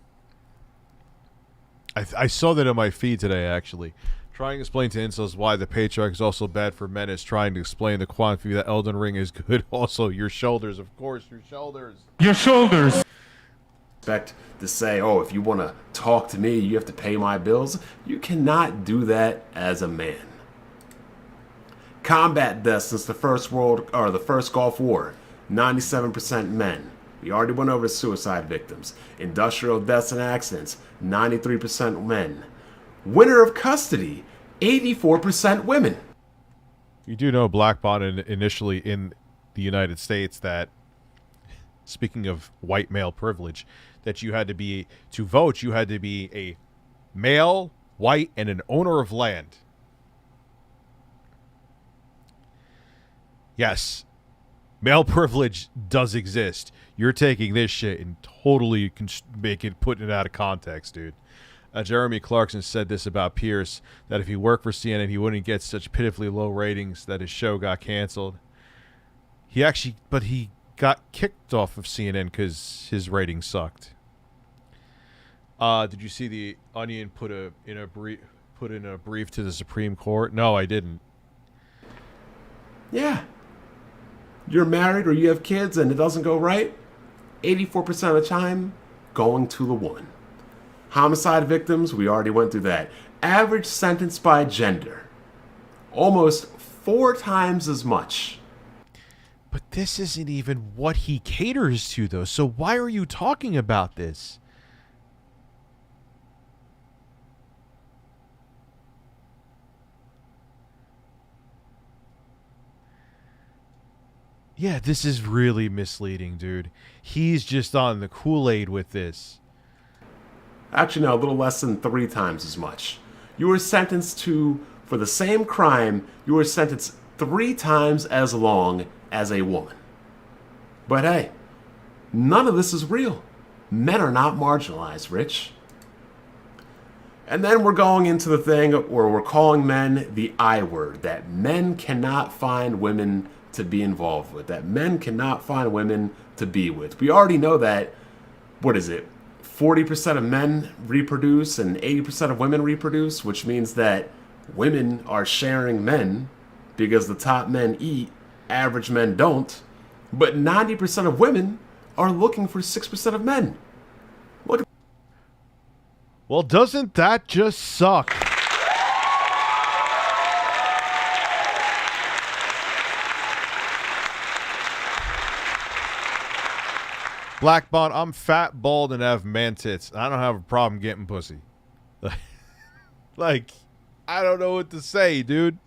I saw that in my feed today, actually. Trying to explain to incels why the patriarch is also bad for men is trying to explain the quantity that Elden Ring is good. Also, your shoulders, of course, your shoulders. Your shoulders. Expect to say, oh, if you want to talk to me, you have to pay my bills. You cannot do that as a man. Combat deaths since the first Gulf War, 97% men. We already went over suicide victims. Industrial deaths and accidents, 93% men. Winner of custody, 84% women. You do know Black Bond initially in the United States that, speaking of white male privilege, that you had to be, to vote, you had to be a male, white, and an owner of land. Yes, male privilege does exist. You're taking this shit and totally putting it out of context, dude. Jeremy Clarkson said this about Pierce, that if he worked for CNN, he wouldn't get such pitifully low ratings that his show got canceled. He got kicked off of CNN because his ratings sucked. Did you see the Onion put in a brief to the Supreme Court? No, I didn't. Yeah. You're married or you have kids and it doesn't go right, 84% of the time, going to the woman. Homicide victims, we already went through that. Average sentence by gender, almost 4 times as much. But this isn't even what he caters to, though. So why are you talking about this? Yeah, this is really misleading, dude. He's just on the Kool-Aid with this. Actually, no, a little less than 3 times as much. You were sentenced to, for the same crime, you were sentenced 3 times as long as a woman. But hey, none of this is real. Men are not marginalized, Rich. And then we're going into the thing where we're calling men the I word, that men cannot find women to be involved with, that men cannot find women to be with. We already know that, 40% of men reproduce and 80% of women reproduce, which means that women are sharing men because the top men eat, average men don't. But 90% of women are looking for 6% of men. Look at Well, doesn't that just suck? Black Bond, I'm fat, bald, and have man tits. I don't have a problem getting pussy. Like, I don't know what to say, dude.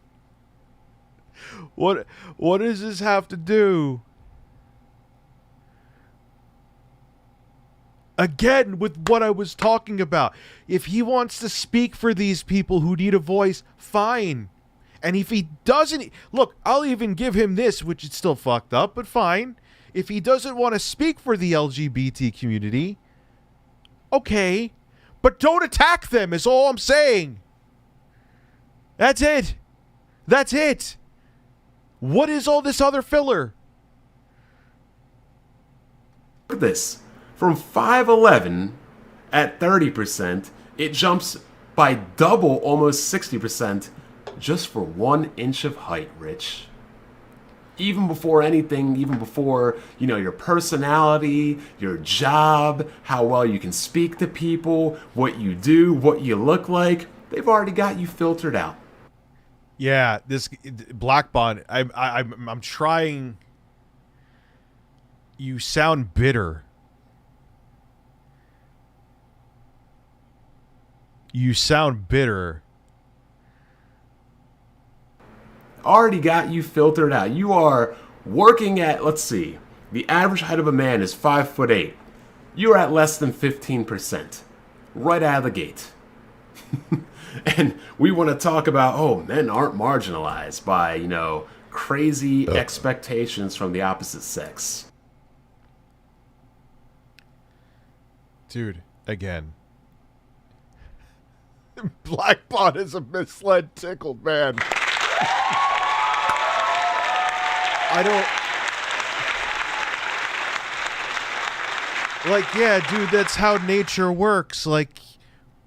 What does this have to do? Again, with what I was talking about. If he wants to speak for these people who need a voice, fine. And if he doesn't... Look, I'll even give him this, which is still fucked up, but fine. If he doesn't want to speak for the LGBT community, okay. But don't attack them is all I'm saying. That's it. That's it. What is all this other filler? Look at this. From 5'11" at 30%, it jumps by double, almost 60%, just for 1 inch of height, Rich. Even before anything, even before, your personality, your job, how well you can speak to people, what you do, what you look like, they've already got you filtered out. Yeah, this Black Bond, I'm trying. You sound bitter. You sound bitter. Already got you filtered out. You are working at, let's see, the average height of a man is 5'8". You're at less than 15%, right out of the gate. And we want to talk about, men aren't marginalized by, crazy expectations from the opposite sex. Dude, again. Black Bot is a misled Tickled, man. I don't... Like, yeah, dude, that's how nature works. Like,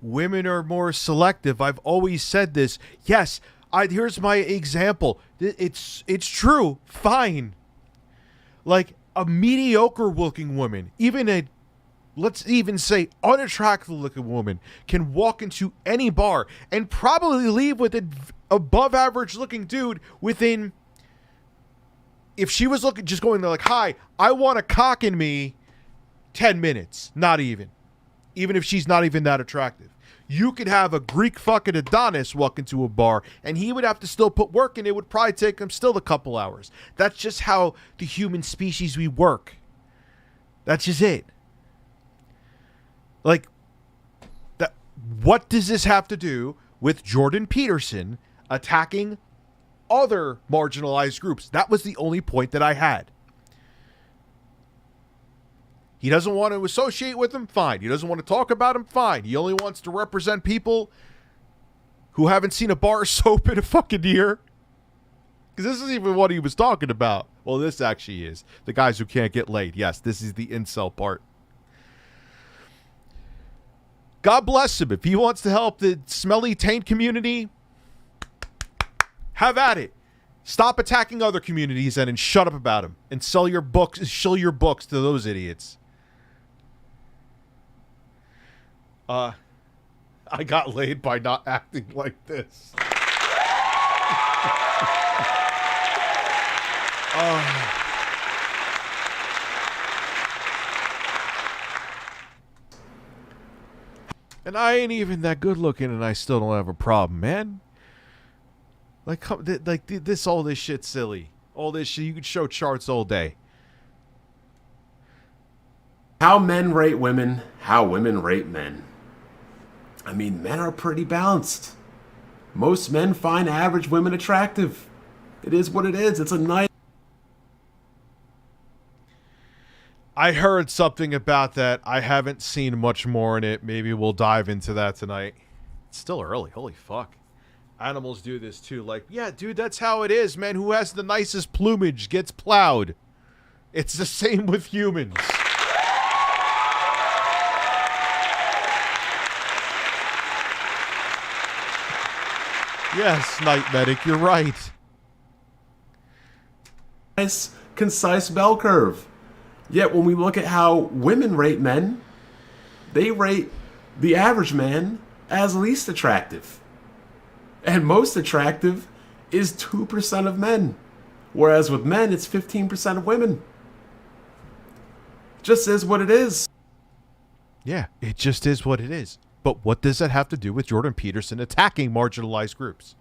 women are more selective. I've always said this. Yes, here's my example. It's true. Fine. Like, a mediocre-looking woman, even a, let's even say, unattractive-looking woman, can walk into any bar and probably leave with an above-average-looking dude within... If she was just going there like, hi, I want a cock in me, 10 minutes. Not even. Even if she's not even that attractive. You could have a Greek fucking Adonis walk into a bar, and he would have to still put work in. It would probably take him still a couple hours. That's just how the human species we work. That's just it. Like, that. What does this have to do with Jordan Peterson attacking other marginalized groups? That was the only point that I had. He doesn't want to associate with them? Fine. He doesn't want to talk about them? Fine. He only wants to represent people who haven't seen a bar of soap in a fucking year? Because this is even what he was talking about. Well, this actually is. The guys who can't get laid. Yes, this is the incel part. God bless him. If he wants to help the smelly taint community, have at it. Stop attacking other communities and shut up about them. And sell your books to those idiots. I got laid by not acting like this. And I ain't even that good looking, and I still don't have a problem, man. Like, all this shit's silly. All this shit, you could show charts all day. How men rate women, how women rate men. I mean, men are pretty balanced. Most men find average women attractive. It is what it is. It's a nice... I heard something about that. I haven't seen much more in it. Maybe we'll dive into that tonight. It's still early. Holy fuck. Animals do this too. Like, yeah, dude, that's how it is, man. Who has the nicest plumage gets plowed. It's the same with humans. Yes, Night Medic, you're right. Nice, concise bell curve. Yet when we look at how women rate men, they rate the average man as least attractive. And most attractive is 2% of men. Whereas with men, it's 15% of women. Just is what it is. Yeah, it just is what it is. But what does that have to do with Jordan Peterson attacking marginalized groups?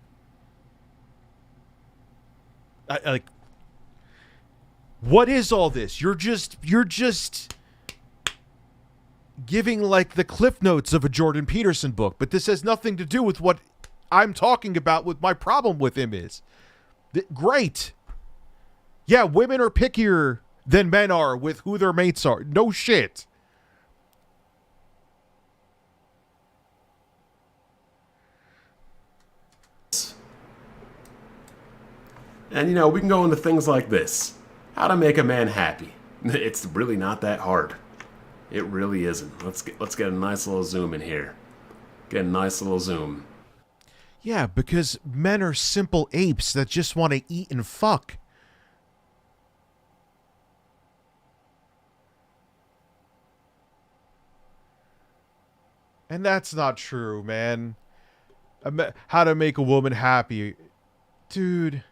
Like, what is all this? You're just giving like the cliff notes of a Jordan Peterson book, but this has nothing to do with what I'm talking about. With my problem with him is great. Yeah, women are pickier than men are with who their mates are. No shit. And, you know, we can go into things like this. How to make a man happy. It's really not that hard. It really isn't. Let's get a nice little zoom in here. Get a nice little zoom. Yeah, because men are simple apes that just want to eat and fuck. And that's not true, man. How to make a woman happy. Dude.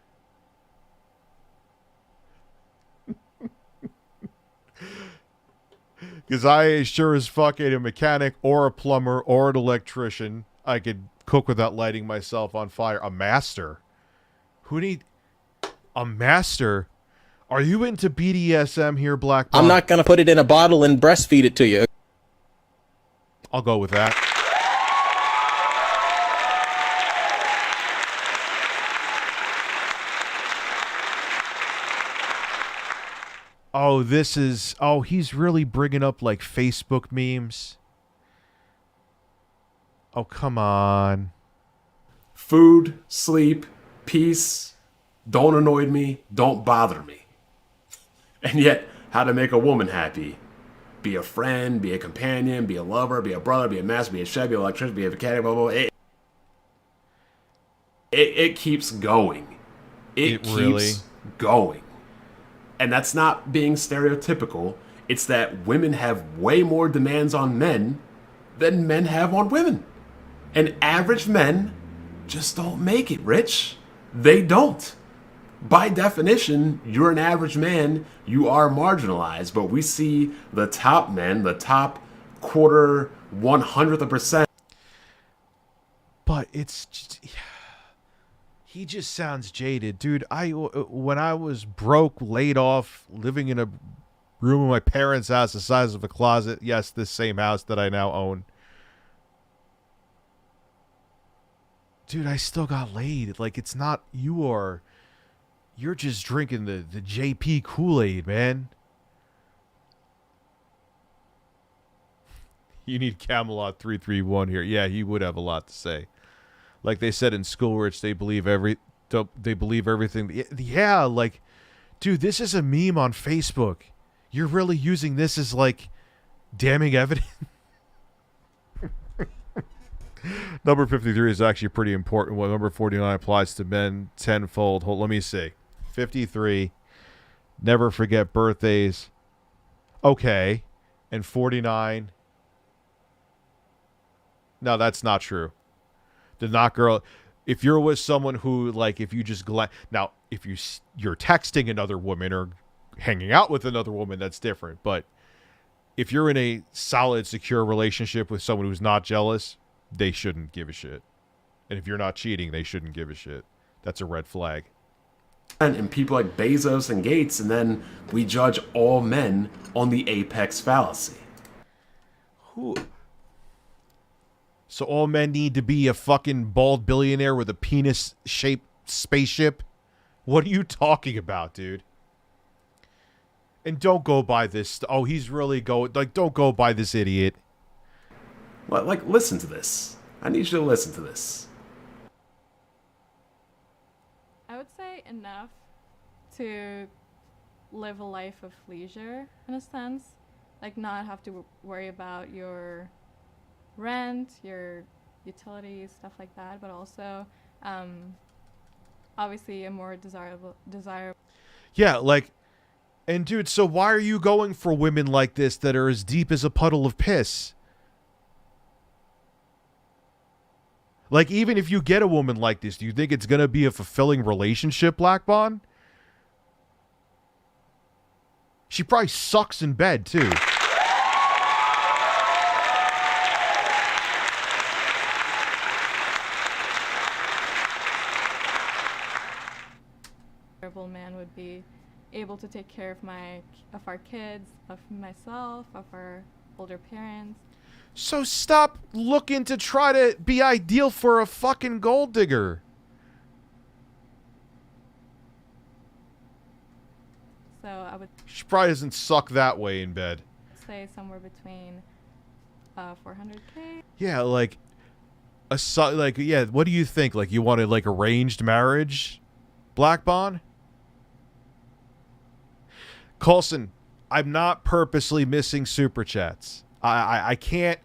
Because I sure as fuck ain't a mechanic or a plumber or an electrician. I could cook without lighting myself on fire. A master? Who need... A master? Are you into BDSM here, Black Bob? I'm not going to put it in a bottle and breastfeed it to you. I'll go with that. Oh, this is... Oh, he's really bringing up, like, Facebook memes. Oh, come on. Food, sleep, peace, don't annoy me, don't bother me. And yet, how to make a woman happy. Be a friend, be a companion, be a lover, be a brother, be a master, be a chef, be an electrician, be a mechanic, blah, blah, blah. It keeps going. It keeps really going. And that's not being stereotypical. It's that women have way more demands on men than men have on women. And average men just don't make it, Rich. They don't. By definition, you're an average man, you are marginalized. But we see the top men, the top quarter, 100th of a percent. But it's just... He just sounds jaded. Dude, when I was broke, laid off, living in a room in my parents' house the size of a closet, yes, this same house that I now own. Dude, I still got laid. Like, it's not... You're just drinking the JP Kool-Aid, man. You need Camelot 331 here. Yeah, he would have a lot to say. Like they said in school, Rich, they believe everything. Yeah, like, dude, this is a meme on Facebook. You're really using this as, like, damning evidence? Number 53 is actually pretty important. Well, number 49 applies to men tenfold. Let me see. 53, never forget birthdays. Okay. And 49. No, that's not true. The not girl. If you're with someone who, like, if you just now, if you're texting another woman or hanging out with another woman, that's different. But if you're in a solid, secure relationship with someone who's not jealous, they shouldn't give a shit. And if you're not cheating, they shouldn't give a shit. That's a red flag. and people like Bezos and Gates, and then we judge all men on the apex fallacy. Who? So all men need to be a fucking bald billionaire with a penis-shaped spaceship? What are you talking about, dude? And don't go by this. Oh, he's really going. Like, don't go by this idiot. Well, like, listen to this. I need you to listen to this. I would say enough to live a life of leisure, in a sense. Like, not have to worry about your rent, your utilities, stuff like that, but also obviously a more desirable. Yeah, like, and dude, so why are you going for women like this that are as deep as a puddle of piss? Like, even if you get a woman like this, do you think it's gonna be a fulfilling relationship, Black Bond? She probably sucks in bed too. Man would be able to take care of our kids, of myself, of our older parents. So stop looking to try to be ideal for a fucking gold digger. So I would She probably doesn't suck that way in bed. say somewhere between 400K. Yeah, like yeah, what do you think? Like, you wanted like arranged marriage, Black Bond? Coulson, I'm not purposely missing super chats. I can't.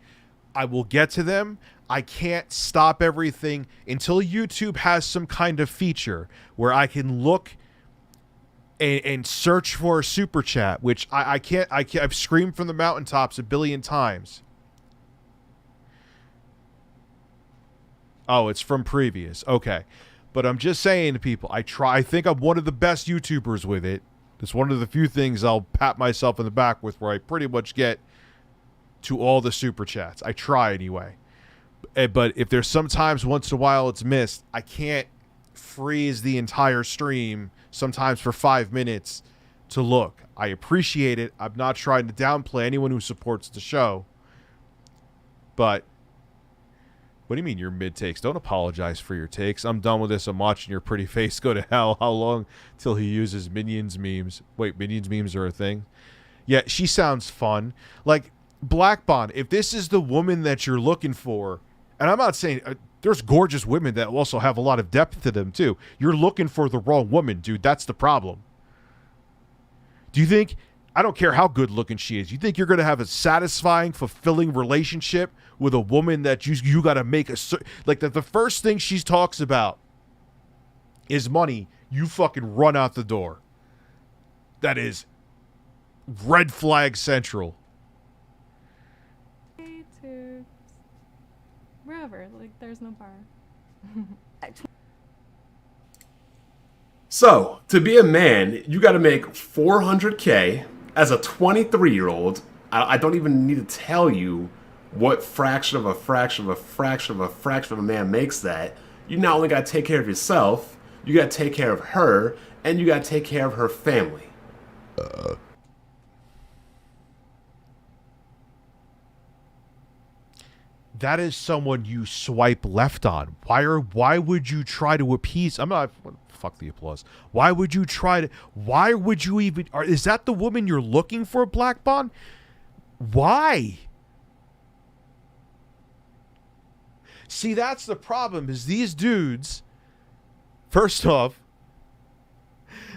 I will get to them. I can't stop everything until YouTube has some kind of feature where I can look and search for a super chat, which I can't. I've screamed from the mountaintops a billion times. Oh, it's from previous. Okay. But I'm just saying to people, I think I'm one of the best YouTubers with it. It's one of the few things I'll pat myself in the back with where I pretty much get to all the super chats. I try anyway. But if there's sometimes once in a while it's missed, I can't freeze the entire stream, sometimes for 5 minutes, to look. I appreciate it. I'm not trying to downplay anyone who supports the show. But what do you mean your mid-takes? Don't apologize for your takes. I'm done with this. I'm watching your pretty face go to hell. How long till he uses Minions memes? Wait, Minions memes are a thing? Yeah, she sounds fun. Like, Black Bond, if this is the woman that you're looking for, and I'm not saying... there's gorgeous women that also have a lot of depth to them, too. You're looking for the wrong woman, dude. That's the problem. Do you think... I don't care how good looking she is. You think you're going to have a satisfying, fulfilling relationship with a woman that you got to make a... Like, the first thing she talks about is money. You fucking run out the door. That is red flag central. To wherever. Like, there's no bar. So, to be a man, you got to make 400K as a 23-year-old. I don't even need to tell you what fraction of a man makes that. You not only got to take care of yourself, you got to take care of her, and you got to take care of her family. That is someone you swipe left on. Why would you try to appease? I'm not... Fuck the applause. Why would you try to... Why would you even... Is that the woman you're looking for, Black Bond? Why? See, that's the problem, is these dudes... First off,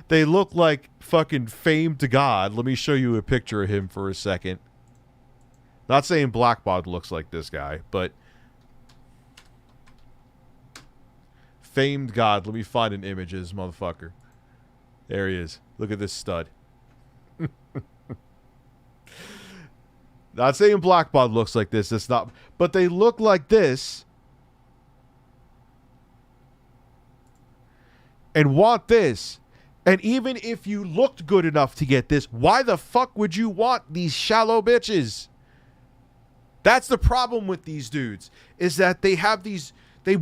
they look like fucking famed God. Let me show you a picture of him for a second. Not saying Black Bond looks like this guy, but... Famed God. Let me find an image of this motherfucker. There he is. Look at this stud. Not saying Black Bond looks like this. That's not... But they look like this. And want this. And even if you looked good enough to get this, why the fuck would you want these shallow bitches? That's the problem with these dudes. Is that they have these... They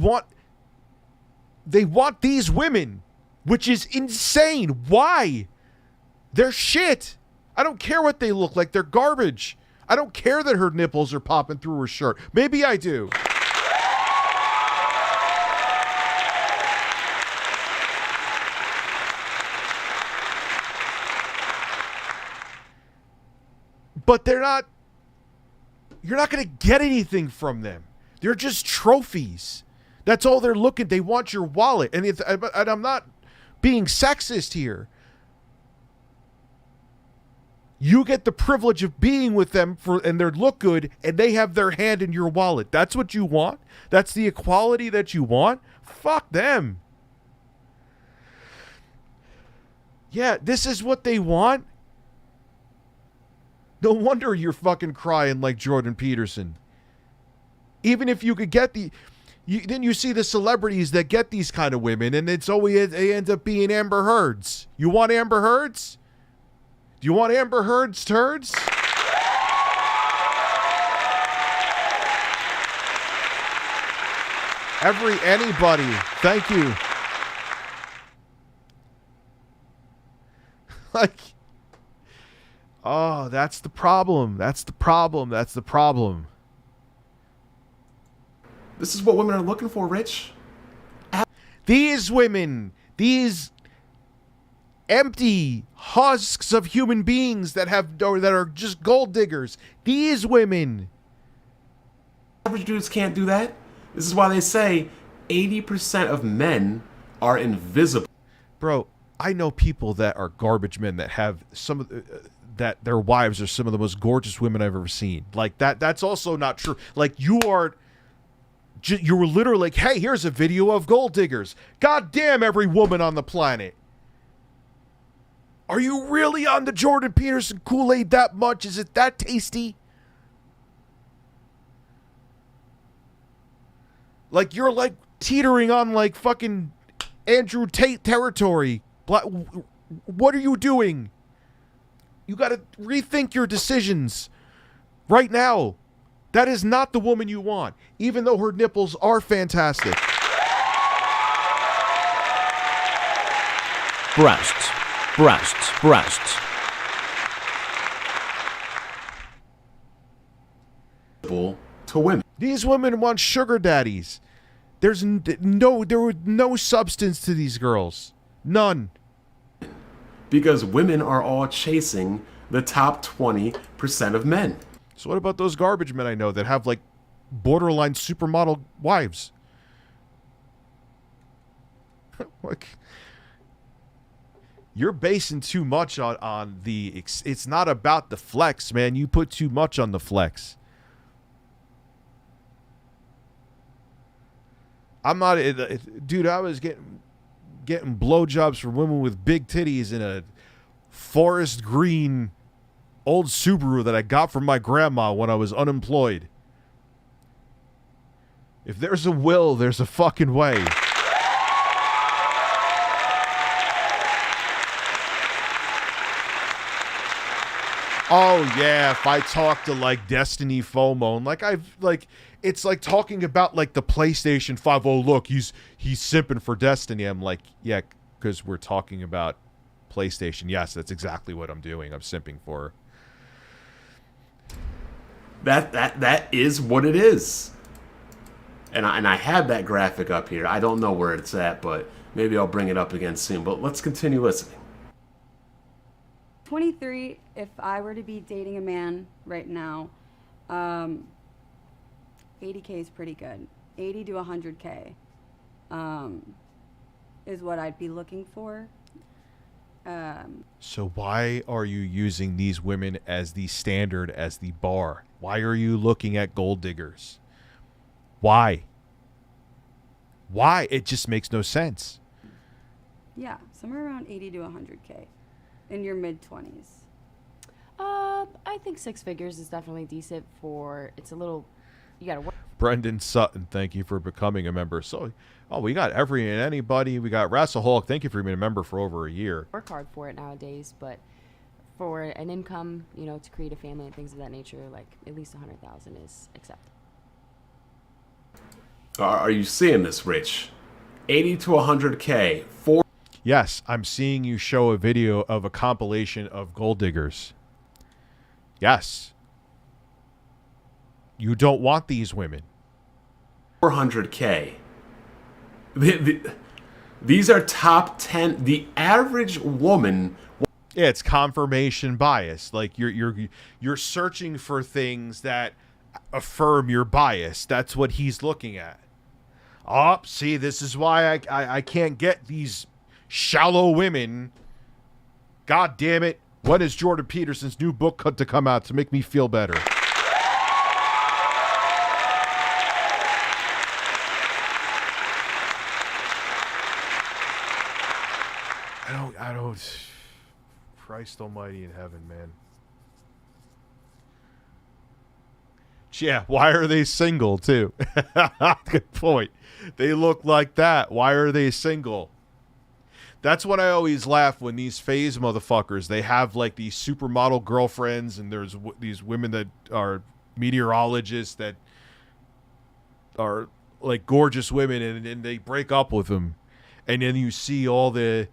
want these women. which is insane. Why? They're shit. I don't care what they look like. They're garbage. I don't care that her nipples are popping through her shirt. Maybe I do. But they're not... You're not going to get anything from them. They're just trophies. That's all they're looking. They want your wallet. And I'm not being sexist here. You get the privilege of being with them and they look good, and they have their hand in your wallet. That's what you want? That's the equality that you want? Fuck them. Yeah, this is what they want? No wonder you're fucking crying like Jordan Peterson. Even if you could get then you see the celebrities that get these kind of women, and they end up being Amber Heards. You want Amber Heards? Do you want Amber Heard's turds? Anybody. Thank you. Like, oh, that's the problem. That's the problem. That's the problem. This is what women are looking for, Rich. These women, these empty husks of human beings that are just gold diggers. These women. Average dudes can't do that. This is why they say 80% of men are invisible. Bro, I know people that are garbage men that have that their wives are some of the most gorgeous women I've ever seen. Like that's also not true. Like you were literally like, hey, here's a video of gold diggers. God damn every woman on the planet. Are you really on the Jordan Peterson Kool-Aid that much? Is it that tasty? Like you're like teetering on like fucking Andrew Tate territory. What are you doing? You got to rethink your decisions right now. That is not the woman you want, even though her nipples are fantastic. Breasts. Breasts. Breasts. To women. These women want sugar daddies. There was no substance to these girls. None. Because women are all chasing the top 20% of men. So what about those garbage men I know that have like borderline supermodel wives? Like, you're basing too much on the... It's not about the flex, man. You put too much on the flex. I'm not... Dude, I was getting blowjobs from women with big titties in a forest green old Subaru that I got from my grandma when I was unemployed. If there's a will, there's a fucking way. Oh yeah, if I talk to like Destiny FOMO, it's like talking about like the PlayStation 5. Oh look, he's simping for Destiny. I'm like, yeah, because we're talking about PlayStation. Yes, that's exactly what I'm doing. I'm simping for. That is what it is. And I had that graphic up here. I don't know where it's at, but maybe I'll bring it up again soon. But let's continue listening. 23, if I were to be dating a man right now, 80K is pretty good. 80 to 100K is what I'd be looking for. So why are you using these women as the standard, as the bar? Why are you looking at gold diggers? Why? Why? It just makes no sense. Yeah, somewhere around 80 to 100K in your mid-20s. I think 6 figures is definitely decent for... It's a little... You gotta work. Brendan Sutton, thank you for becoming a member. So, we got every and anybody. We got Rasaholic, thank you for being a member for over a year. Work hard for it nowadays, but for an income, to create a family and things of that nature, like at least 100,000 is acceptable. Are you seeing this, Rich? 80 to 100K for... Yes, I'm seeing you show a video of a compilation of gold diggers. Yes. You don't want these women. 400K. These are top 10. The average woman. Yeah, it's confirmation bias. Like you're searching for things that affirm your bias. That's what he's looking at. Oh, see, this is why I can't get these shallow women. God damn it. When is Jordan Peterson's new book to come out to make me feel better? I don't. Christ almighty in heaven, man. Yeah, why are they single, too? Good point. They look like that. Why are they single? That's what I always laugh when these phase motherfuckers, they have like these supermodel girlfriends, and there's these women that are meteorologists that are like gorgeous women, and they break up with them. And then you see all the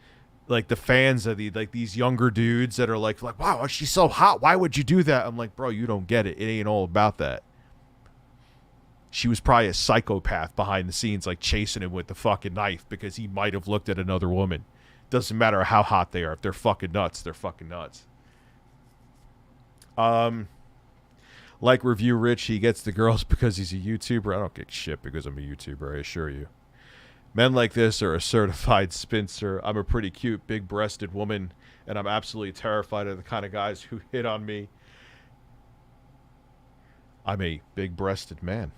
like the fans of these younger dudes that are like, wow, she's so hot. Why would you do that? I'm like, bro, you don't get it. It ain't all about that. She was probably a psychopath behind the scenes, like chasing him with the fucking knife because he might have looked at another woman. Doesn't matter how hot they are. If they're fucking nuts, they're fucking nuts. Like Review Rich, he gets the girls because he's a YouTuber. I don't get shit because I'm a YouTuber, I assure you. Men like this are a certified spinster. I'm a pretty cute, big-breasted woman, and I'm absolutely terrified of the kind of guys who hit on me. I'm a big-breasted man.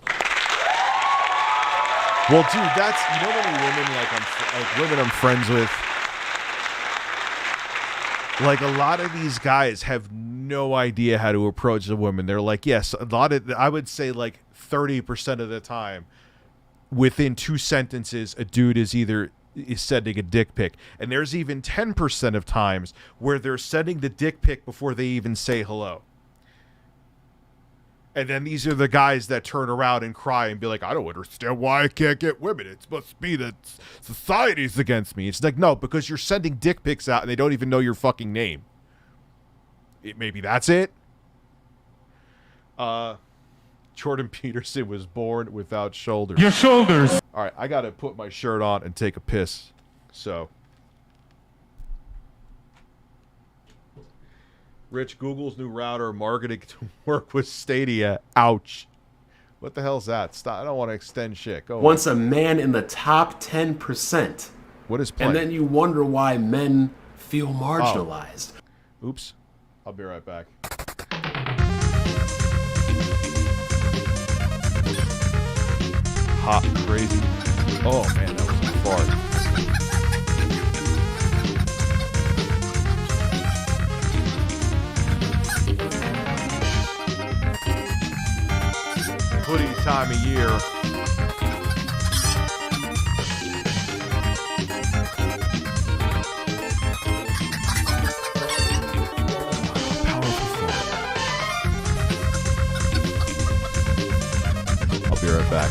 Well, dude, that's, you know, many women like women I'm friends with. Like a lot of these guys have no idea how to approach a woman. They're like, yes, a lot of, I would say like 30% of the time, within 2 sentences, a dude is sending a dick pic. And there's even 10% of times where they're sending the dick pic before they even say hello. And then these are the guys that turn around and cry and be like, I don't understand why I can't get women. It must be that society's against me. It's like, no, because you're sending dick pics out and they don't even know your fucking name. Maybe that's it. Jordan Peterson was born without shoulders. Your shoulders. All right, I got to put my shirt on and take a piss. So, Rich, Google's new router marketing to work with Stadia. Ouch. What the hell's that? Stop. I don't want to extend shit. Go Once a man in the top 10%. What is playing? And then you wonder why men feel marginalized. Oh. Oops. I'll be right back. Hot, crazy. Oh, man, that was a fart. Hoodie time of year. I'll be right back.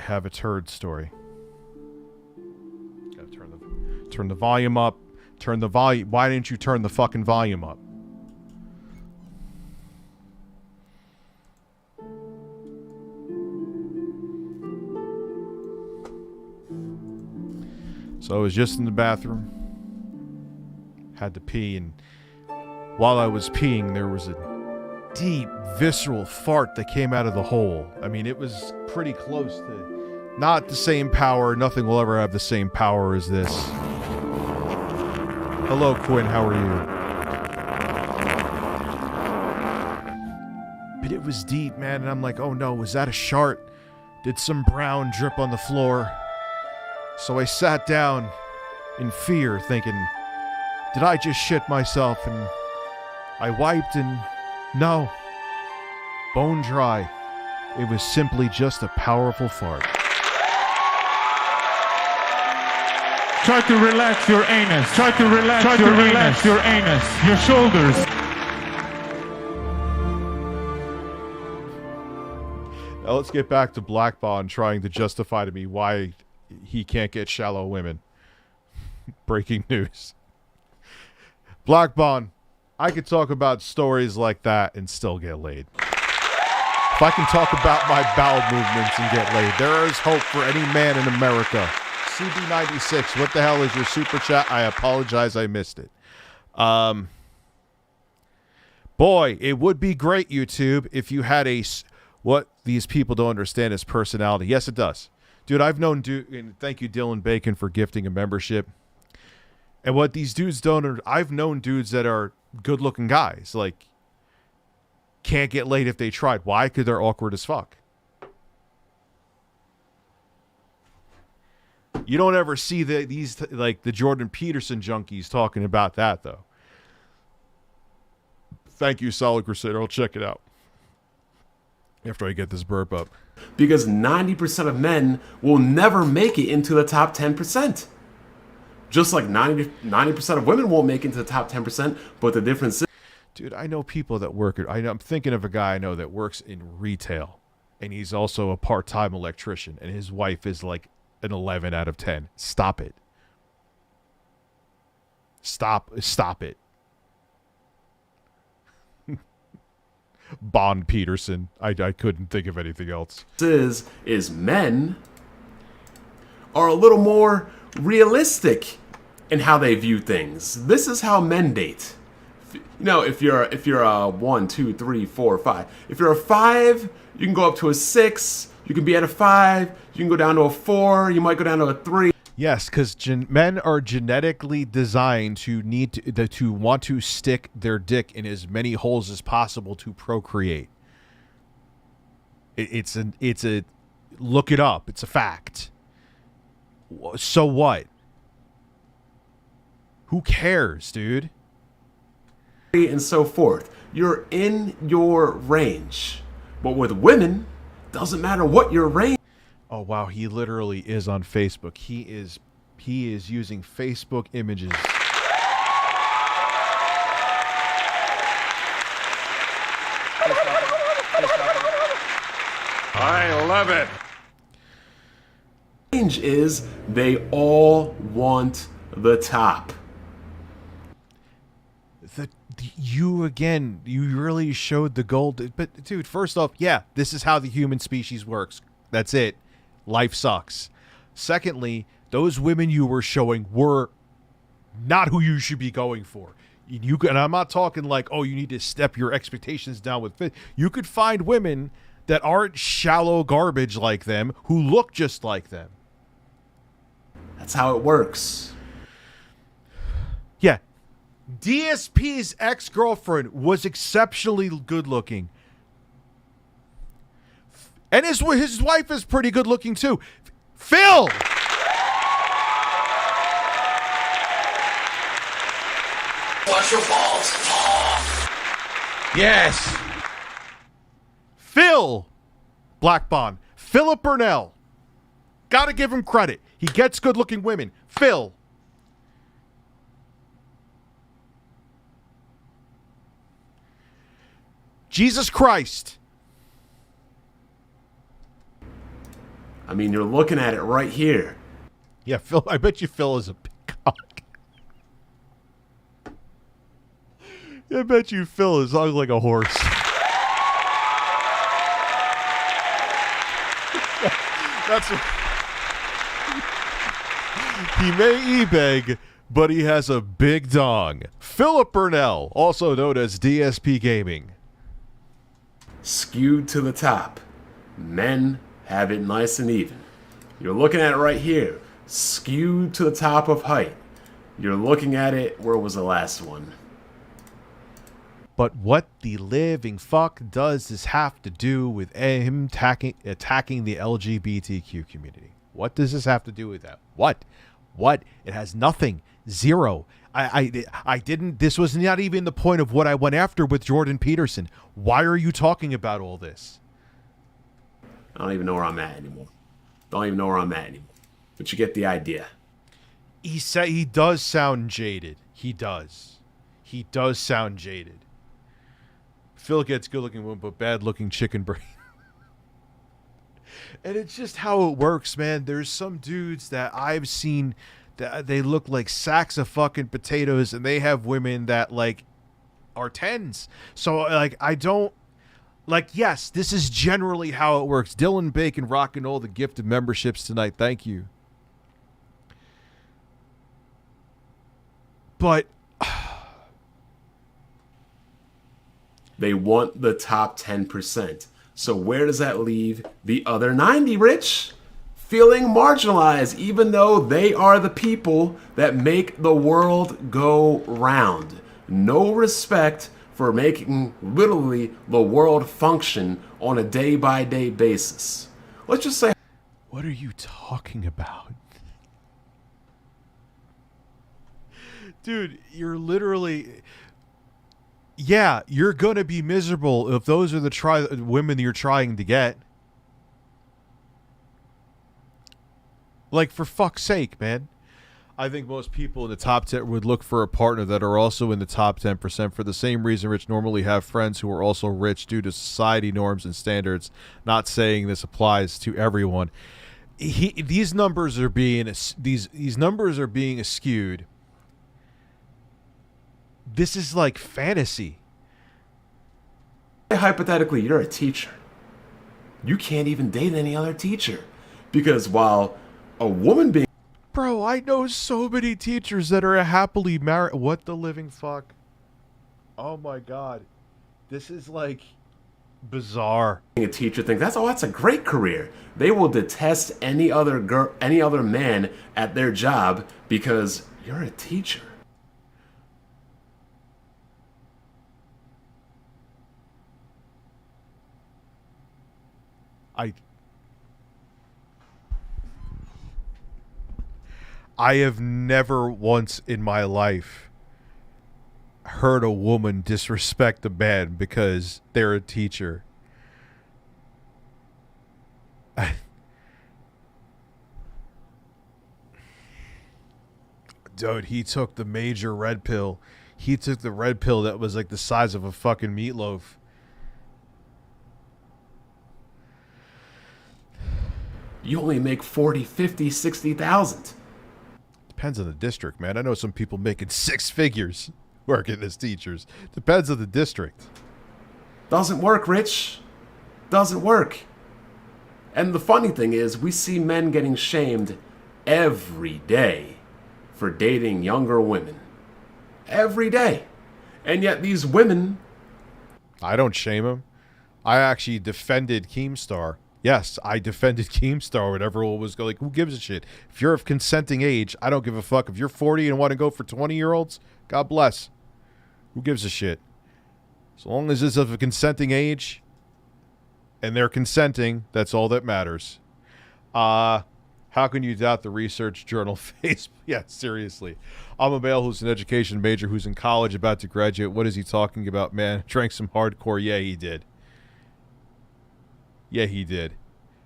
have a turd story. Gotta turn the volume up. Turn the volume. Why didn't you turn the fucking volume up? So I was just in the bathroom. Had to pee, and while I was peeing, there was a deep, visceral fart that came out of the hole. I mean, it was pretty close to... Not the same power. Nothing will ever have the same power as this. Hello, Quinn. How are you? But it was deep, man, and I'm like, oh no, was that a shart? Did some brown drip on the floor? So I sat down in fear, thinking, did I just shit myself? And I wiped, and no. Bone dry. It was simply just a powerful fart. Try to relax your anus. Try to relax your anus. Your shoulders. Now let's get back to Black Bond trying to justify to me why he can't get shallow women. Breaking news. Black Bond, I could talk about stories like that and still get laid. If I can talk about my bowel movements and get laid, there is hope for any man in America. CB96, what the hell is your super chat? I apologize, I missed it. Boy, it would be great, YouTube, if you had what these people don't understand is personality. Yes, it does. Dude, I've known and thank you, Dylan Bacon, for gifting a membership. And what these dudes don't, I've known dudes that are good-looking guys, like, can't get laid if they tried. Why? Because they're awkward as fuck. You don't ever see these like the Jordan Peterson junkies talking about that, though. Thank you, Solid Crusader. I'll check it out after I get this burp up. Because 90% of men will never make it into the top 10%. Just like 90% of women won't make it into the top 10%, but the difference is... Dude, I know people that work... I'm thinking of a guy I know that works in retail, and he's also a part-time electrician, and his wife is like an 11 out of 10. Stop it. Stop it. Bond Peterson. I couldn't think of anything else. Is men are a little more realistic in how they view things. This is how men date. You know, if you're a 1, 2, 3, 4, 5. If you're a 5, you can go up to a 6. You can be at a 5. You can go down to a 4. You might go down to a 3. Yes, because men are genetically designed to to want to stick their dick in as many holes as possible to procreate. It's a look it up. It's a fact. So what? Who cares, dude? And so forth. You're in your range. But with women, doesn't matter what your range. Oh wow, he literally is on Facebook. He is using Facebook images. I love it. Range is they all want the top. You really showed the gold. But dude, first off, yeah, this is how the human species works. That's it. Life sucks. Secondly, those women you were showing were not who you should be going for. And I'm not talking like, oh, you need to step your expectations down with fit. You could find women that aren't shallow garbage like them who look just like them. That's how it works. Yeah. DSP's ex-girlfriend was exceptionally good looking. And his wife is pretty good looking too. Phil! Wash your balls. Yes. Phil! Black Bond. Philip Burnell. Gotta give him credit. He gets good looking women. Phil. Jesus Christ. I mean, you're looking at it right here. Yeah, Phil. I bet you Phil is a peacock. I bet you Phil is like a horse. That's what... He may e-beg, but he has a big dong. Philip Burnell, also known as DSP Gaming. Skewed to the top. Men have it nice and even. You're looking at it right here. Skewed to the top of height. You're looking at it, where was the last one? But what the living fuck does this have to do with him attacking the LGBTQ community? What does this have to do with that? What? It has nothing. Zero. I didn't. This was not even the point of what I went after with Jordan Peterson. Why are you talking about all this? I don't even know where I'm at anymore. But you get the idea. He does sound jaded. He does sound jaded. Phil gets good-looking woman, but bad-looking chicken brain. And it's just how it works, man. There's some dudes that I've seen that they look like sacks of fucking potatoes, and they have women that, like, are 10s. So, like, I don't... Like, yes, this is generally how it works. Dylan Bacon rocking all the gifted memberships tonight. Thank you. But... They want the top 10%. So where does that leave the other 90, Rich? Feeling marginalized, even though they are the people that make the world go round. No respect for making literally the world function on a day-by-day basis. Let's just say... What are you talking about? Dude, you're literally... Yeah, you're gonna be miserable if those are the women you're trying to get. Like, for fuck's sake, man. I think most people in the top 10 would look for a partner that are also in the top 10% for the same reason Rich normally have friends who are also rich due to society norms and standards. Not saying this applies to everyone. These numbers are being these numbers are being skewed. This is like fantasy. Hypothetically, you're a teacher. You can't even date any other teacher. Because while a woman being... Bro, I know so many teachers that are happily married. What the living fuck? Oh my god. This is like bizarre. A teacher thinks that's a great career. They will detest any other man at their job because you're a teacher. I have never once in my life heard a woman disrespect a man because they're a teacher. Dude, he took the major red pill. He took the red pill that was like the size of a fucking meatloaf. You only make 40, 50, 60,000. Depends on the district, man. I know some people making 6 figures working as teachers. Depends on the district. Doesn't work, Rich. Doesn't work. And the funny thing is, we see men getting shamed every day for dating younger women. Every day. And yet these women... I don't shame them. I actually defended Keemstar. Yes, I defended Keemstar when everyone was like, who gives a shit? If you're of consenting age, I don't give a fuck. If you're 40 and want to go for 20-year-olds, God bless. Who gives a shit? As long as it's of a consenting age and they're consenting, that's all that matters. How can you doubt the research journal face? Yeah, seriously. I'm a male who's an education major who's in college about to graduate. What is he talking about, man? Drank some hardcore. Yeah, he did. Yeah, he did.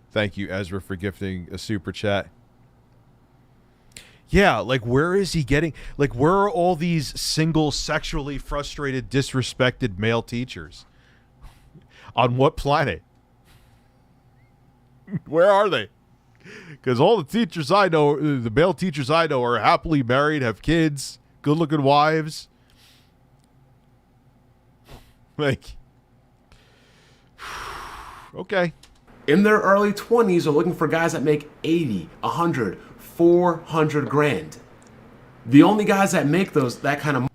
Thank you, Ezra, for gifting a super chat. Yeah, like, where is he getting... Like, where are all these single, sexually frustrated, disrespected male teachers? On what planet? Where are they? Because all the teachers I know, the male teachers I know, are happily married, have kids, good-looking wives. Like, okay. In their early 20s are looking for guys that make 80, 100, 400 grand. The only guys that make that kind of money.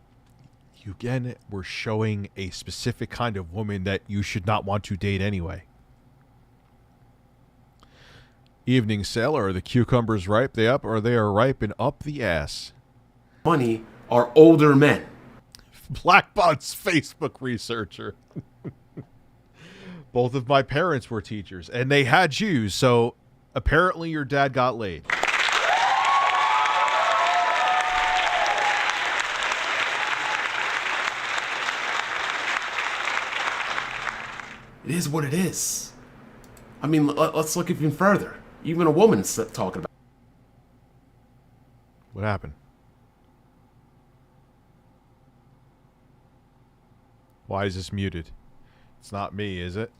You again were showing a specific kind of woman that you should not want to date anyway. Evening sailor, are the cucumbers ripe? They are ripe and up the ass. Money are older men. Blackbot's Facebook researcher. Both of my parents were teachers, and they had Jews, so apparently your dad got laid. It is what it is. I mean, let's look even further. Even a woman's talking about. What happened? Why is this muted? It's not me, is it?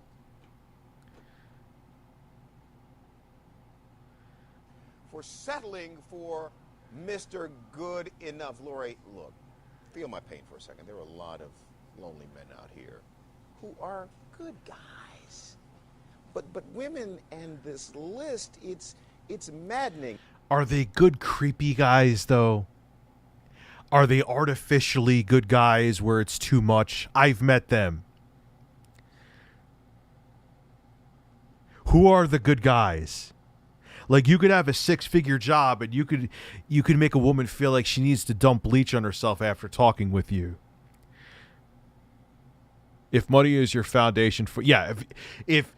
For settling for Mr. Good Enough. Lori, look, feel my pain for a second. There are a lot of lonely men out here who are good guys. But women and this list, it's maddening. Are they good creepy guys, though? Are they artificially good guys where it's too much? I've met them. Who are the good guys? Like, you could have a 6-figure job and you could make a woman feel like she needs to dump bleach on herself after talking with you. If money is your foundation for... Yeah, if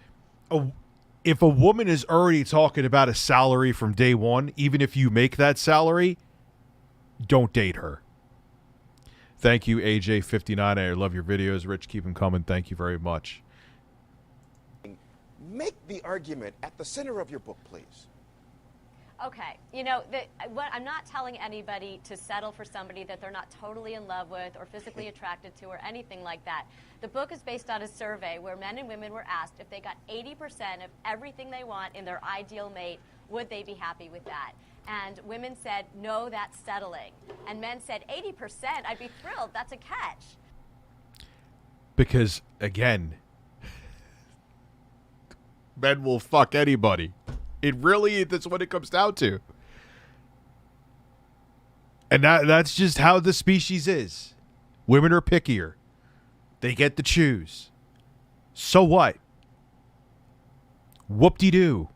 a woman is already talking about a salary from day one, even if you make that salary, don't date her. Thank you, AJ59. I love your videos. Rich, keep them coming. Thank you very much. Make the argument at the center of your book, please. Okay, I'm not telling anybody to settle for somebody that they're not totally in love with or physically attracted to or anything like that. The book is based on a survey where men and women were asked if they got 80% of everything they want in their ideal mate, would they be happy with that? And women said, no, that's settling. And men said, 80%, I'd be thrilled, that's a catch. Because, again, men will fuck anybody. That's what it comes down to. And that's just how the species is. Women are pickier. They get to choose. So what? Whoop-de-doo.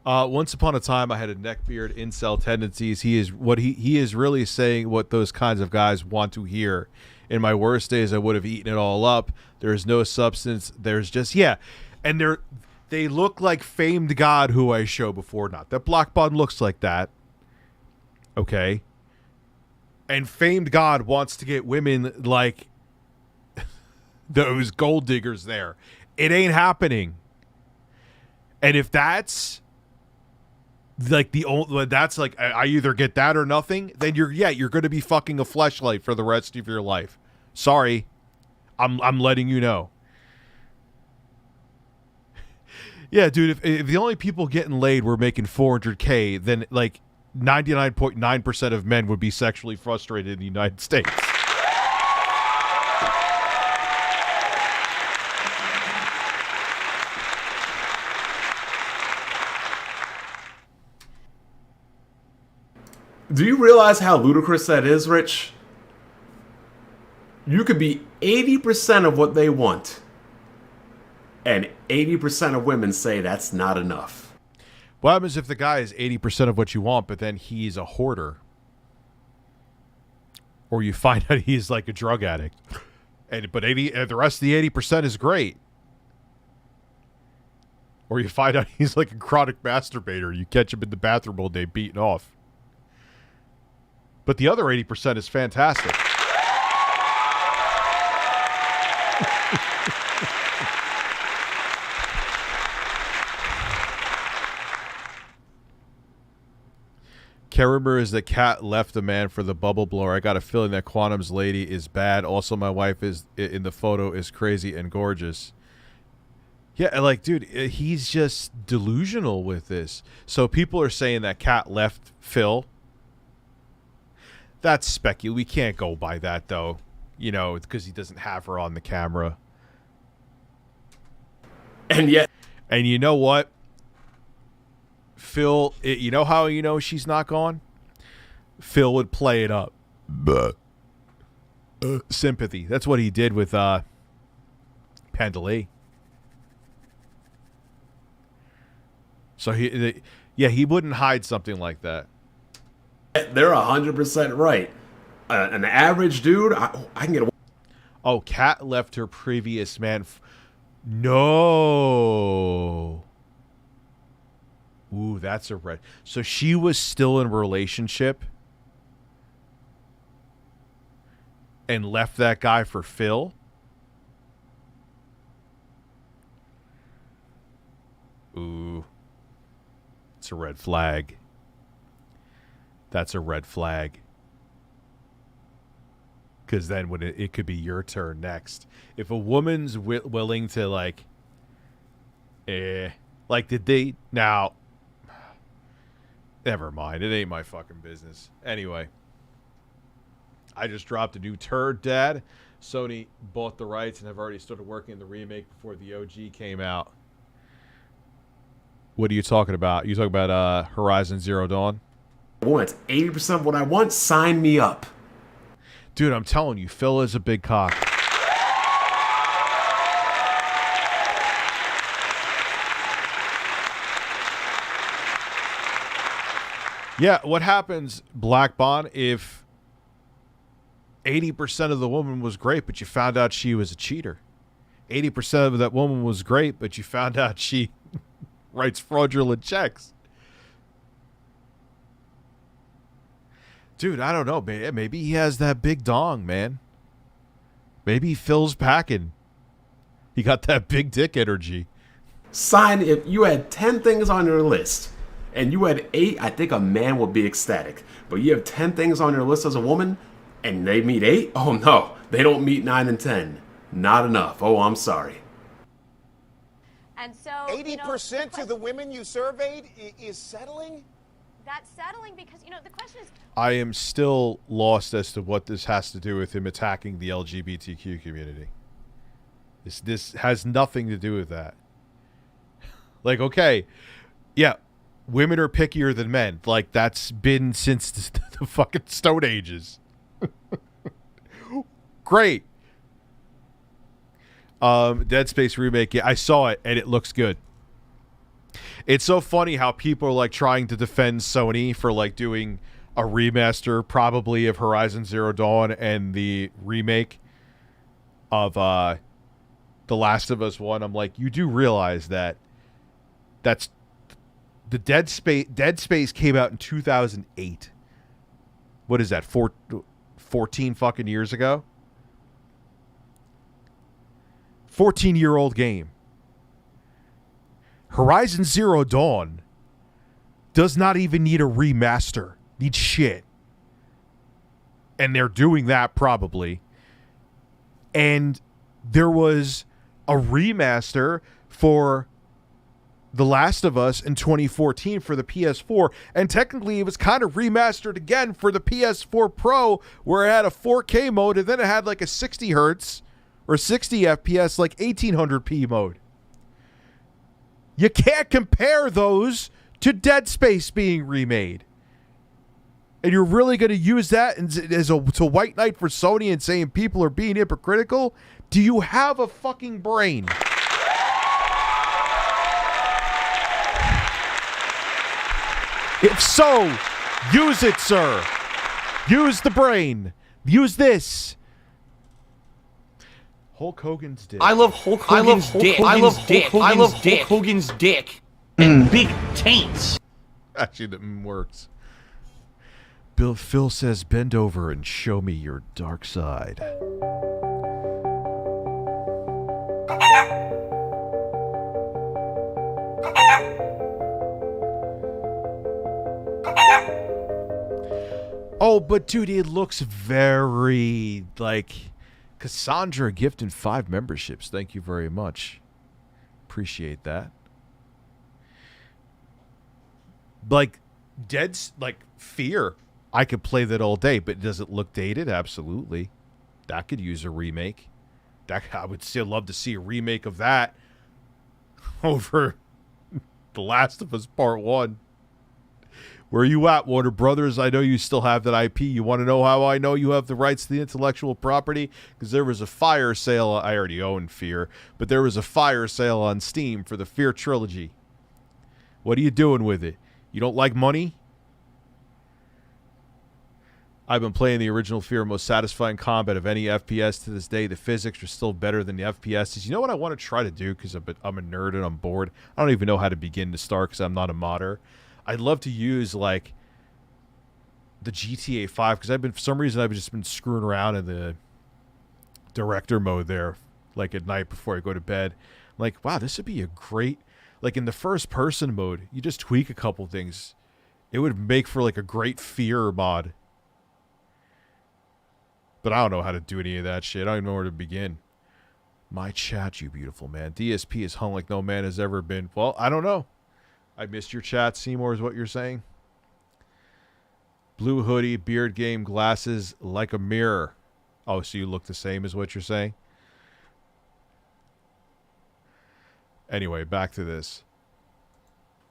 Once upon a time, I had a neckbeard, incel tendencies. He is really saying what those kinds of guys want to hear. In my worst days, I would have eaten it all up. There's no substance. There's just, yeah. And they look like famed God who I show before. Not that Blackbond looks like that. Okay. And famed God wants to get women like those gold diggers there. It ain't happening. And if that's like I either get that or nothing, then you're going to be fucking a fleshlight for the rest of your life. Sorry. I'm letting you know. Yeah, dude, if the only people getting laid were making $400K, then like 99.9% of men would be sexually frustrated in the United States. Do you realize how ludicrous that is, Rich? You could be 80% of what they want, and 80% of women say that's not enough. What happens if the guy is 80% of what you want, but then he's a hoarder? Or you find out he's like a drug addict. But the rest of the 80% is great. Or you find out he's like a chronic masturbator. You catch him in the bathroom all day beating off. But the other 80% is fantastic. Rumor is that Cat left the man for the bubble blower. I got a feeling that Quantum's lady is bad. Also, my wife is in the photo is crazy and gorgeous. Yeah, like, dude, he's just delusional with this. So people are saying that Kat left Phil. That's speculative. We can't go by that, though. You know, because he doesn't have her on the camera. And yet... And you know what? Phil, you know how you know she's not gone? Phil would play it up. Sympathy. That's what he did with Pandalay. So he wouldn't hide something like that. They're 100% right. An average dude, I can get. Oh, Kat left her previous man. No. Ooh, that's a red. So she was still in a relationship and left that guy for Phil. Ooh. It's a red flag. That's a red flag. Because then when it could be your turn next. If a woman's willing to like did they now? Never mind. It ain't my fucking business. Anyway, I just dropped a new turd, Dad. Sony bought the rights and have already started working on the remake before the OG came out. What are you talking about? You talking about Horizon Zero Dawn? I want 80% of what I want. Sign me up. Dude, I'm telling you, Phil is a big cock. Yeah, what happens, Black Bond, if 80% of the woman was great, but you found out she was a cheater? 80% of that woman was great, but you found out she writes fraudulent checks. Dude, I don't know, man. Maybe he has that big dong, man. Maybe Phil's packing. He got that big dick energy. Sign if you had 10 things on your list and you had 8, I think a man would be ecstatic. But you have 10 things on your list as a woman and they meet 8? Oh no, they don't meet 9 and 10. Not enough. Oh, I'm sorry. And so 80% of the women you surveyed is settling? That's settling because, the question is... I am still lost as to what this has to do with him attacking the LGBTQ community. This has nothing to do with that. Like, okay, yeah, women are pickier than men. Like, that's been since the fucking Stone Ages. Great. Dead Space remake, yeah, I saw it, and it looks good. It's so funny how people are like trying to defend Sony for like doing a remaster probably of Horizon Zero Dawn and the remake of The Last of Us 1. I'm like, you do realize that's the Dead Space came out in 2008. What is that? 14 fucking years ago? 14-year-old game. Horizon Zero Dawn does not even need a remaster. Needs shit. And they're doing that probably. And there was a remaster for The Last of Us in 2014 for the PS4. And technically it was kind of remastered again for the PS4 Pro, where it had a 4K mode and then it had like a 60 hertz or 60 FPS, like 1800p mode. You can't compare those to Dead Space being remade. And you're really going to use that as a white knight for Sony and saying people are being hypocritical? Do you have a fucking brain? If so, use it, sir. Use the brain. Use this. Hulk Hogan's dick. I love Hulk Hogan's dick. I love Hulk Hogan's dick. And big taints. Actually, that works. Phil says, bend over and show me your dark side. Oh, but dude, it looks very like Cassandra gifting 5 memberships. Thank you very much. Appreciate that. Like, Fear. I could play that all day, but does it look dated? Absolutely. That could use a remake. I would still love to see a remake of that over The Last of Us Part 1. Where are you at, Warner Brothers? I know you still have that IP. You want to know how I know you have the rights to the intellectual property? Because there was a fire sale. I already own Fear, but there was a fire sale on Steam for the Fear trilogy. What are you doing with it? You don't like money? I've been playing the original Fear, most satisfying combat of any FPS to this day. The physics are still better than the FPSs. You know what I want to try to do, because I'm a nerd and I'm bored? I don't even know how to begin to start because I'm not a modder. I'd love to use, like, the GTA 5, because for some reason, I've just been screwing around in the director mode there, like, at night before I go to bed. I'm like, wow, this would be a great, like, in the first-person mode, you just tweak a couple things. It would make for, like, a great Fear mod. But I don't know how to do any of that shit. I don't even know where to begin. My chat, you beautiful man. DSP is hung like no man has ever been. Well, I don't know. I missed your chat, Seymour, is what you're saying. Blue hoodie, beard game, glasses, like a mirror. Oh, so you look the same is what you're saying? Anyway, back to this.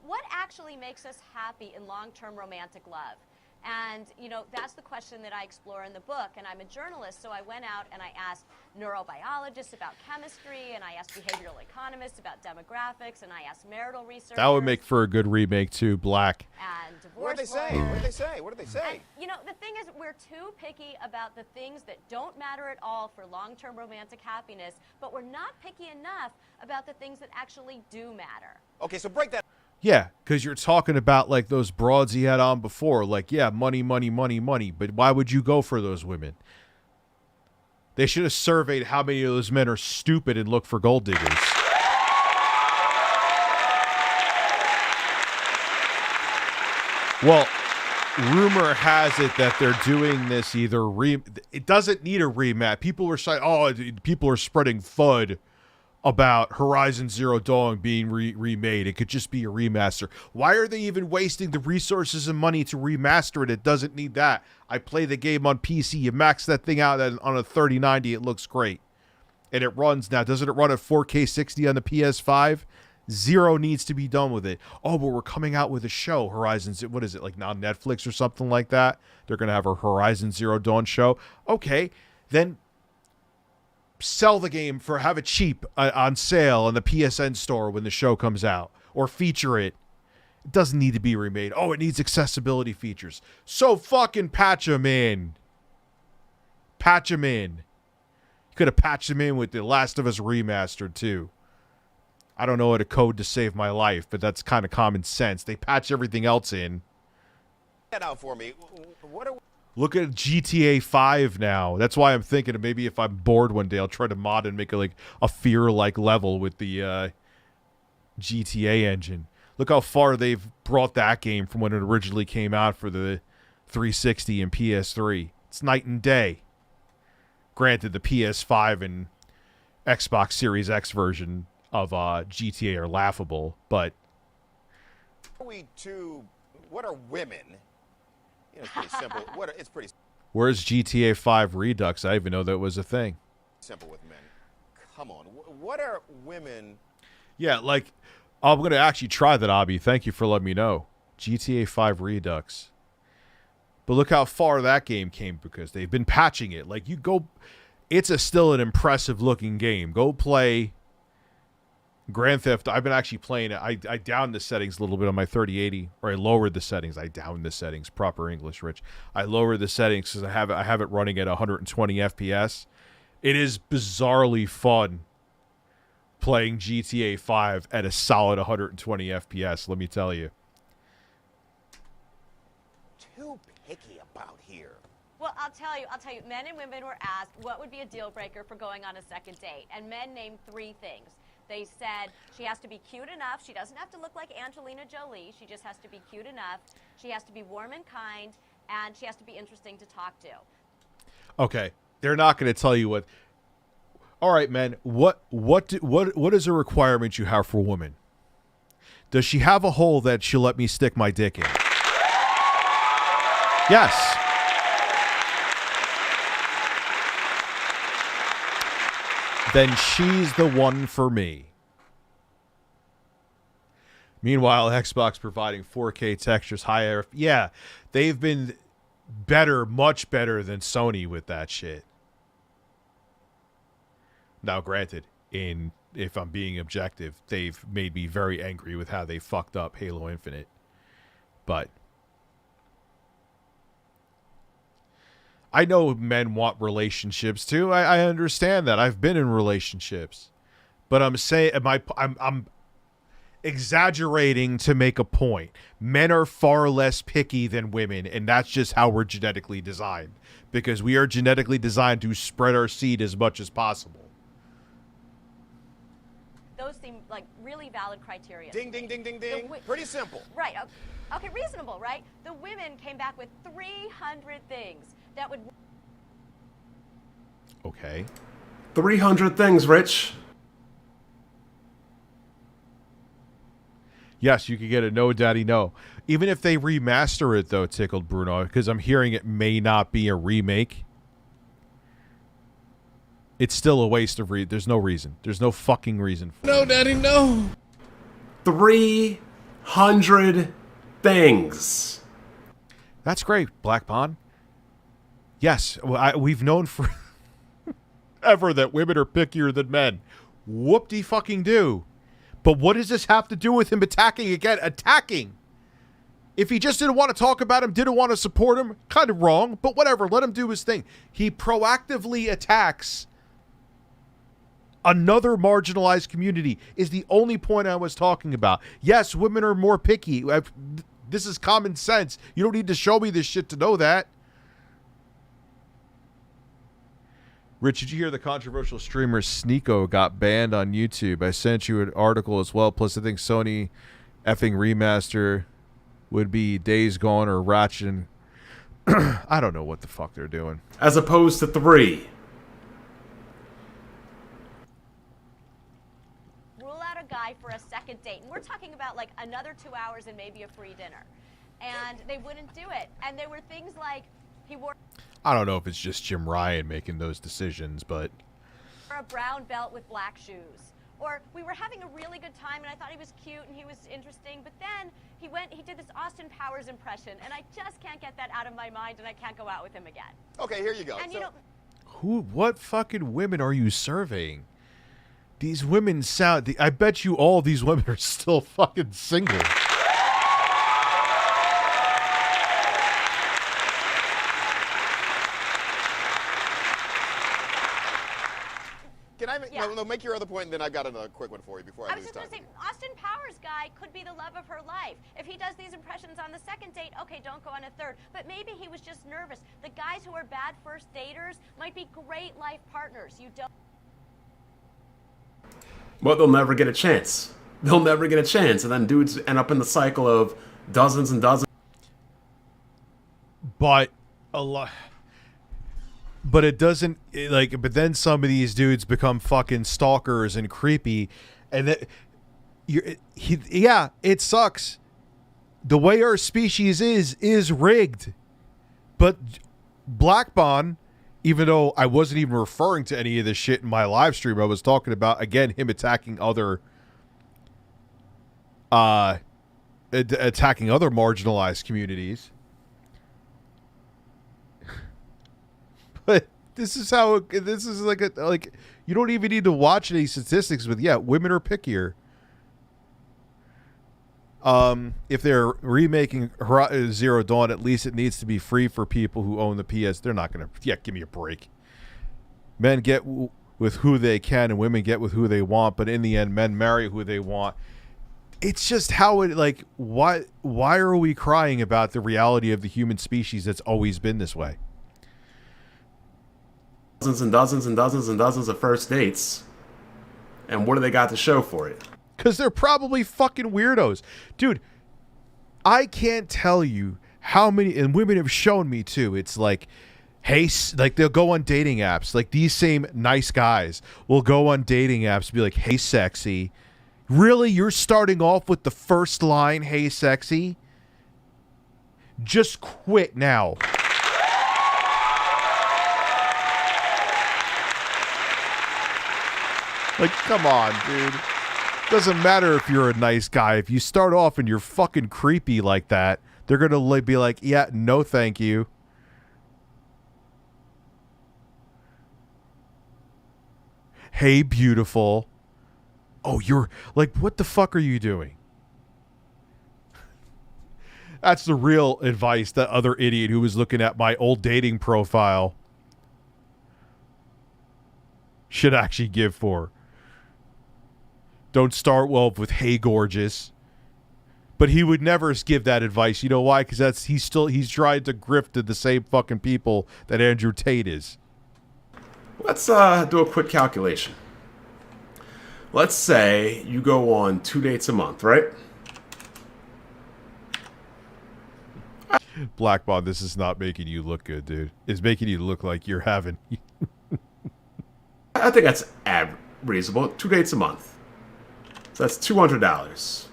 What actually makes us happy in long-term romantic love? And, you know, that's the question that I explore in the book. And I'm a journalist, so I went out and I asked neurobiologists about chemistry, and I asked behavioral economists about demographics, and I asked marital researchers. That would make for a good remake, too, Black. And divorce. What do they say? What do they say? What do they say? And, you know, the thing is, we're too picky about the things that don't matter at all for long-term romantic happiness, but we're not picky enough about the things that actually do matter. Okay, so break that. Yeah, because you're talking about, like, those broads he had on before. Like, yeah, money, money, money, money. But why would you go for those women? They should have surveyed how many of those men are stupid and look for gold diggers. Well, rumor has it that they're doing this either it doesn't need a rematch. People were saying, oh, people are spreading FUD about Horizon Zero Dawn being remade. It could just be a remaster. Why are they even wasting the resources and money to remaster it? It doesn't need that. I play the game on PC. You max that thing out on a 3090, it looks great. And it runs now. Doesn't it run at 4K 60 on the PS5? Zero needs to be done with it. Oh, but we're coming out with a show, Horizon. What is it, like now Netflix or something like that? They're going to have a Horizon Zero Dawn show. Okay, then sell the game have it cheap on sale in the PSN store when the show comes out, or feature it. It doesn't need to be remade. Oh, it needs accessibility features. So fucking patch them in. Patch them in. You could have patched them in with The Last of Us Remastered too. I don't know what to code to save my life, but that's kind of common sense. They patch everything else in. That out for me. What are Look at GTA 5 now. That's why I'm thinking of maybe if I'm bored one day, I'll try to mod and make a Fear-like level with the GTA engine. Look how far they've brought that game from when it originally came out for the 360 and PS3. It's night and day. Granted, the PS5 and Xbox Series X version of GTA are laughable, but what are women? You know, it's pretty simple. It's pretty where's GTA 5 Redux? I didn't even know that was a thing. simple with men. Come on. What are women? Yeah, like, I'm going to actually try that, Abby. Thank you for letting me know. GTA 5 Redux. But look how far that game came because they've been patching it. Like, it's still an impressive looking game. Go play Grand Theft. I've been actually playing it. I downed the settings a little bit on my 3080, or I lowered the settings. I downed the settings. Proper English, Rich. I lowered the settings because I have it running at 120 FPS. It is bizarrely fun playing GTA 5 at a solid 120 FPS. Let me tell you. Too picky about here. Well, I'll tell you, men and women were asked what would be a deal breaker for going on a second date, and men named 3 things. They said she has to be cute enough. She doesn't have to look like Angelina Jolie. She just has to be cute enough. She has to be warm and kind, and she has to be interesting to talk to. Okay, they're not going to tell you what. All right, man. What is a requirement you have for a woman? Does she have a hole that she'll let me stick my dick in? Yes. Then she's the one for me. Meanwhile, Xbox providing 4K textures, higher. Yeah, they've been better, much better than Sony with that shit. Now, granted, if I'm being objective, they've made me very angry with how they fucked up Halo Infinite. But I know men want relationships too. I understand that. I've been in relationships. But I'm saying I'm exaggerating to make a point. Men are far less picky than women, and that's just how we're genetically designed. Because we are genetically designed to spread our seed as much as possible. Those seem like really valid criteria. Ding, ding, ding, ding, ding. Pretty simple. Right. Okay, reasonable, right? The women came back with 300 things that would... Okay. 300 things, Rich. Yes, you could get a No Daddy No. Even if they remaster it, though, Tickled Bruno, because I'm hearing it may not be a remake. It's still a waste of there's no reason. There's no fucking reason for No, Daddy, no. 300 things. That's great, Black Pond. Yes, we've known for ever that women are pickier than men. Whoop-de-fucking-do. But what does this have to do with him attacking again? Attacking! If he just didn't want to talk about him, didn't want to support him, kind of wrong, but whatever, let him do his thing. He proactively attacks another marginalized community is the only point I was talking about. Yes, women are more picky. This is common sense. You don't need to show me this shit to know that. Rich, did you hear the controversial streamer Sneeko got banned on YouTube? I sent you an article as well. Plus, I think Sony effing remaster would be Days Gone or Ratchet. I don't know what the fuck they're doing. As opposed to 3. Rule out a guy for a second date. And we're talking about like another 2 hours and maybe a free dinner. And they wouldn't do it. And there were things like he wore... I don't know if it's just Jim Ryan making those decisions, but... a brown belt with black shoes. Or we were having a really good time and I thought he was cute and he was interesting, but then he did this Austin Powers impression and I just can't get that out of my mind and I can't go out with him again. Okay, here you go. And you know... What fucking women are you surveying? These women sound... I bet you all these women are still fucking single. Can I make, no, make your other point, and then I've got another quick one for you before I lose time. I was just going to say, Austin Powers guy could be the love of her life. If he does these impressions on the second date, okay, don't go on a third. But maybe he was just nervous. The guys who are bad first daters might be great life partners. You don't... But they'll never get a chance. They'll never get a chance, and then dudes end up in the cycle of dozens and dozens. But a lot... But it doesn't, but then some of these dudes become fucking stalkers and creepy. And it sucks. The way our species is rigged. But Black Bond, even though I wasn't even referring to any of this shit in my live stream, I was talking about, again, him attacking other marginalized communities. But this is how this is like you don't even need to watch any statistics with women are pickier. If they're remaking Zero Dawn, at least it needs to be free for people who own the PS. They're not gonna give me a break. Men get with who they can and women get with who they want, but in the end men marry who they want. It's just how it why are we crying about the reality of the human species that's always been this way? Dozens and dozens and dozens and dozens of first dates. And what do they got to show for it? Because they're probably fucking weirdos. Dude, I can't tell you how many, and women have shown me too, it's like Hey, like they'll go on dating apps. Like these same nice guys will go on dating apps and be like, "Hey, sexy." Really, you're starting off with the first line, "Hey, sexy." Just quit now. Like, come on, dude. Doesn't matter if you're a nice guy. If you start off and you're fucking creepy like that, they're gonna be like, "Yeah, no, thank you." Hey, beautiful. Oh, you're like, what the fuck are you doing? That's the real advice that other idiot who was looking at my old dating profile should actually give for. Don't start well with "Hey, gorgeous." But he would never give that advice. You know why? Because he's trying to grift to the same fucking people that Andrew Tate is. Let's do a quick calculation. Let's say you go on 2 dates a month, right? Blackbond, this is not making you look good, dude. It's making you look like you're having... I think that's reasonable. 2 dates a month. So that's $200.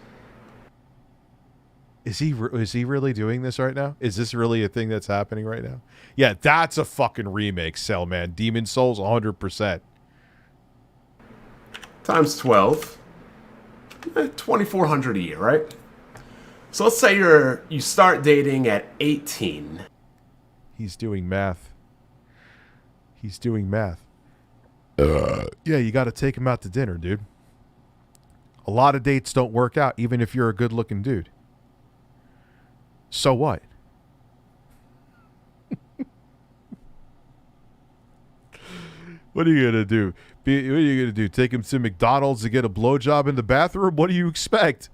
Is he really doing this right now? Is this really a thing that's happening right now? Yeah, that's a fucking remake, Cell Man. Demon Souls, 100%. Times 12. $2,400 a year, right? So let's say you start dating at 18. He's doing math. He's doing math. Yeah, you got to take him out to dinner, dude. A lot of dates don't work out, even if you're a good-looking dude. So what? What are you gonna do? What are you gonna do? Take him to McDonald's to get a blowjob in the bathroom? What do you expect?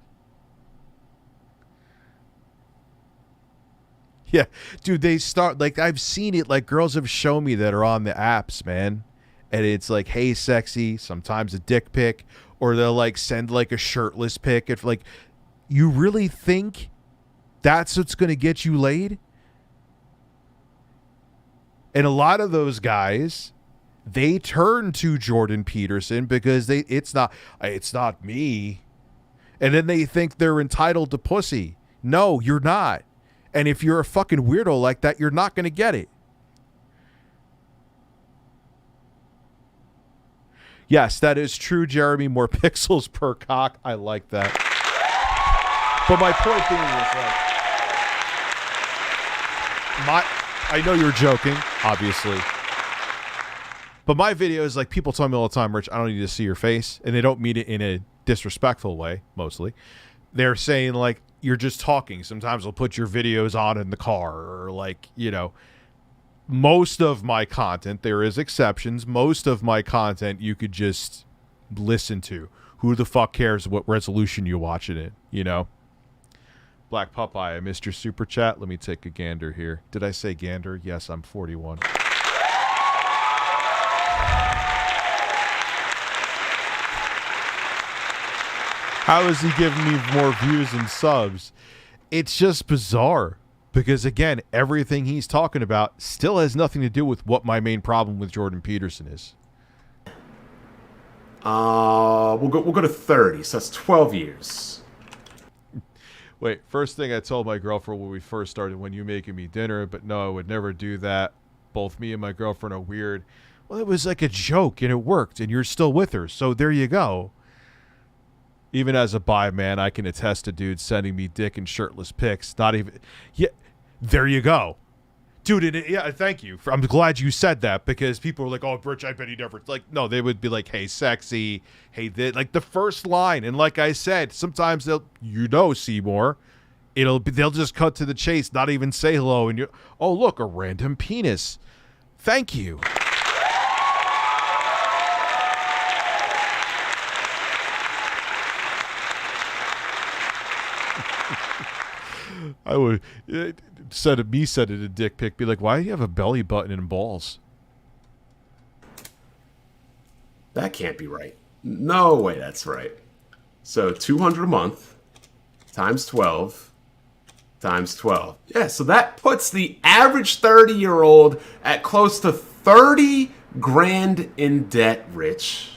Yeah, dude, they start, like, I've seen it, like, girls have shown me that are on the apps, man. And it's like, "Hey, sexy," sometimes a dick pic, or they'll, like, send, like, a shirtless pic. If, like, you really think that's what's going to get you laid? And a lot of those guys, they turn to Jordan Peterson because it's not me. And then they think they're entitled to pussy. No, you're not. And if you're a fucking weirdo like that, you're not going to get it. Yes, that is true, Jeremy. More pixels per cock. I like that. But my point being is, like, I know you're joking, obviously. But my videos, like, people tell me all the time, "Rich, I don't need to see your face." And they don't mean it in a disrespectful way, mostly. They're saying, like, you're just talking. Sometimes I'll put your videos on in the car, or, like, you know, most of my content, there is exceptions, most of my content you could just listen to. Who the fuck cares what resolution you watch it in, you know? Black Popeye, I missed your super chat. Let me take a gander here. Did I say gander? Yes, I'm 41. How is he giving me more views and subs? It's just bizarre. Because, again, everything he's talking about still has nothing to do with what my main problem with Jordan Peterson is. We'll go to 30, so that's 12 years. Wait, first thing I told my girlfriend when we first started, "When you making me dinner," but no, I would never do that. Both me and my girlfriend are weird. Well, it was like a joke, and it worked, and you're still with her, so there you go. Even as a bi man, I can attest to dudes sending me dick and shirtless pics. Not even... Yeah, there you go. Dude, yeah, thank you. I'm glad you said that, because people were like, "Oh, Rich, I bet he never..." Like, no, they would be like, "Hey, sexy. Hey, like the first line." And like I said, sometimes they'll, Seymour, they'll just cut to the chase, not even say hello. And "Oh, look, a random penis. Thank you." I would send it a dick pic, be like, "Why do you have a belly button and balls?" That can't be right. No way that's right. So 200 a month times 12 times 12. Yeah, so that puts the average 30-year-old at close to 30 grand in debt, Rich.